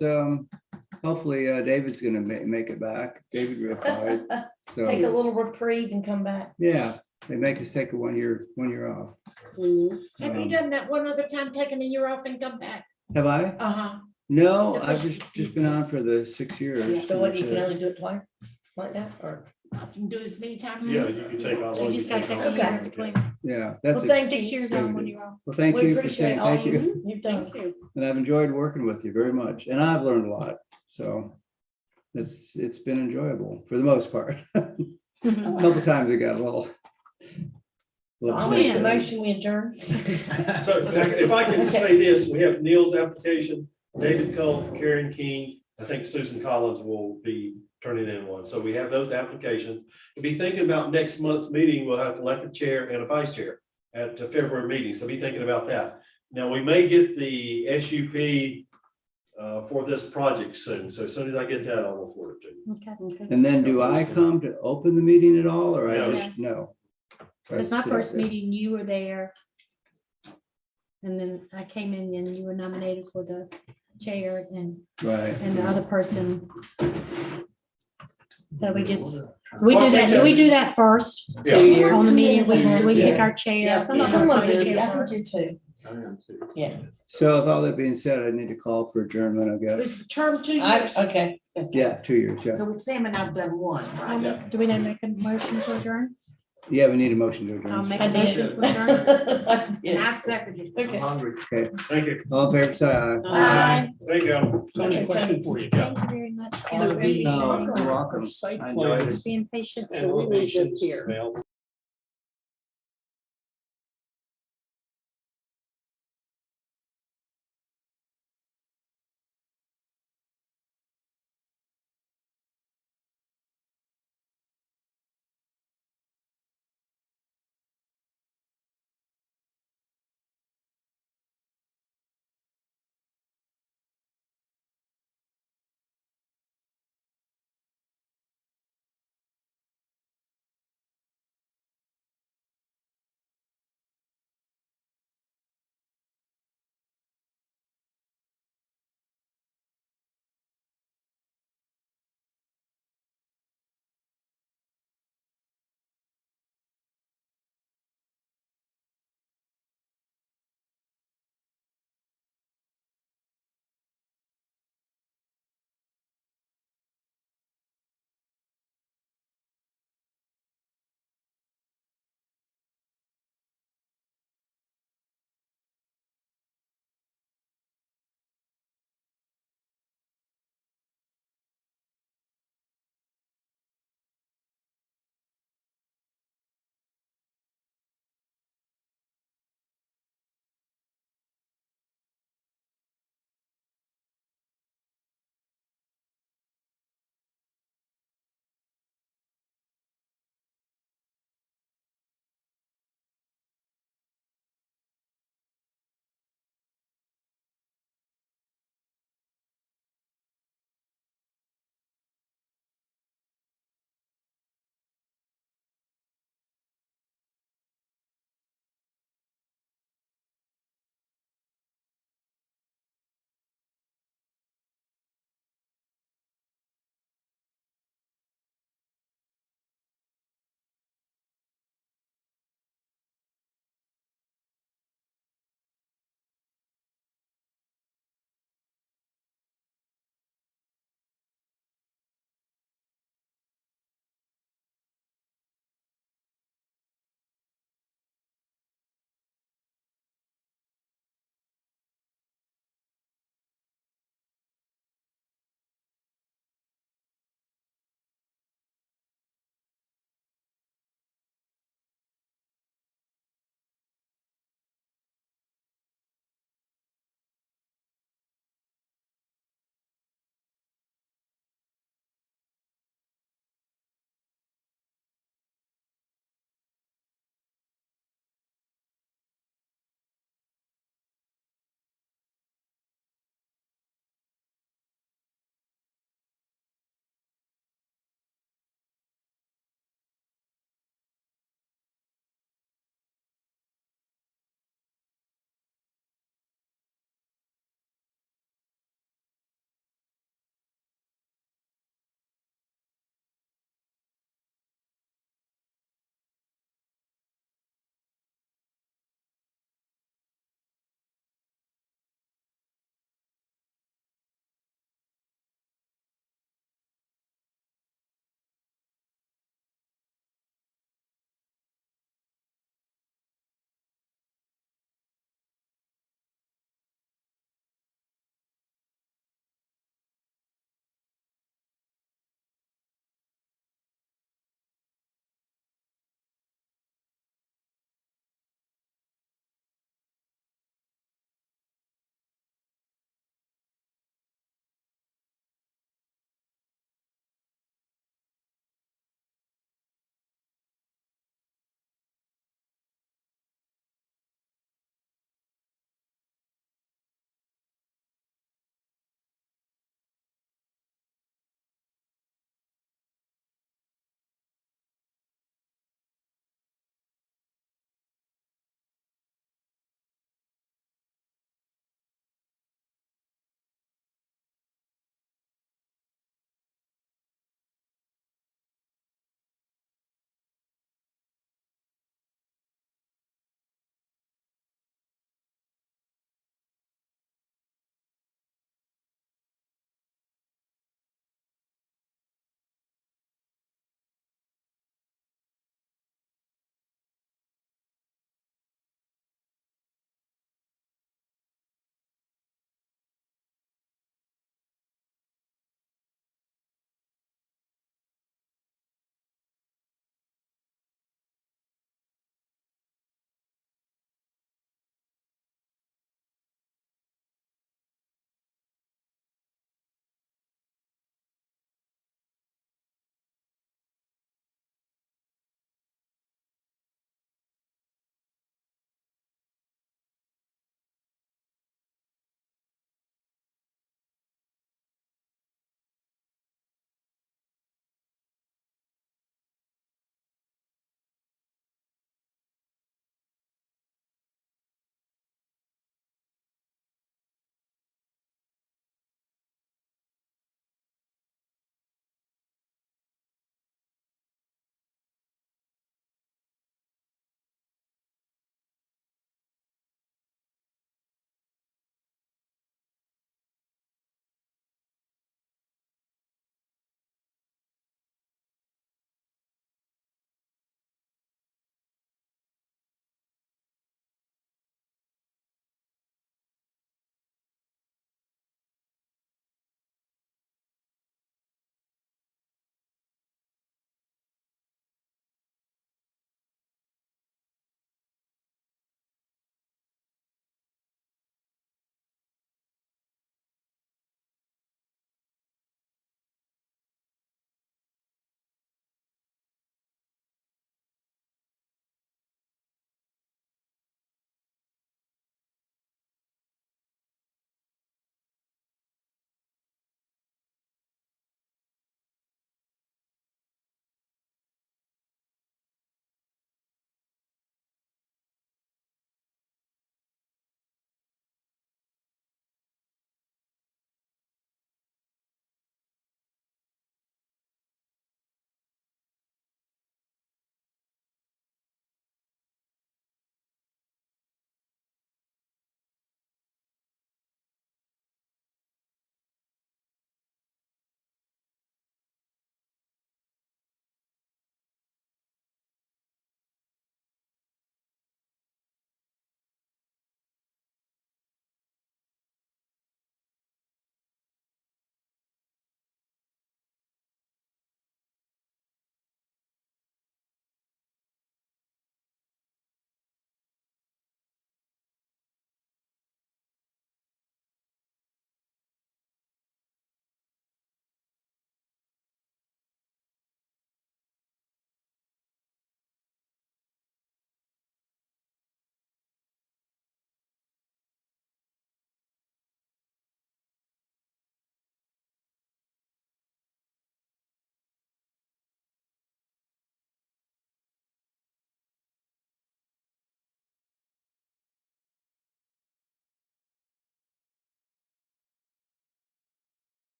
hopefully, David's gonna make it back. David retired, Take a so, little reprieve and come back. yeah, they make us take a one year off. Mhm. Have you Um, done that one other time, taking a year off and come back? Have I? Uh-huh. No, The I've first- just been on for the 6 years. So what, you can only do it twice, like that, or? You can do as many times as. Yeah, you can take all. So you just gotta take a Okay. year in between. Yeah, Well, that's thank it. 6 years on when you're off. Well, thank We you for appreciate saying, all thank you. you've done. Thank you. And I've enjoyed working with you very much, and I've learned a lot, so it's been enjoyable for the most part. A couple times it got a little. I'll make a motion, we adjourn. So second, if I can say this, we have Neil's application, David Cole, Karen King, I think Susan Collins will be turning in one. So we have those applications. To be thinking about next month's meeting, we'll have to elect a chair and a vice chair at the February meeting. So be thinking about that. Now, we may get the SUP for this project soon. So as soon as I get that, I'll forward it to you. Okay. And then do I come to open the meeting at all, or I No. just, no? Because my That's it. first meeting, you were there. And then I came in and you were nominated for the chair and Right. the other person. So we do that, do we do that first? Yeah. 2 years. On the meeting, do we pick Yeah. our chair? Yeah, some of Someone them do, do. I think you too. Yeah. So with all that being said, I need to call for adjournment, I guess. Was the term 2 years? Okay. Yeah, 2 years, yeah. So Sam and I've done one, right? Do we need to make a motion to adjourn? Yeah, we need a motion to I'll adjourn. make I a did. motion to adjourn. And I seconded. Okay. Okay, Thank you. all in favor, say aye. Aye. Thank you. So I have a question for you. Thank you very much. Are the No, you're welcome. site I enjoyed it. plans Being patient. and So we leave this elevations here. available?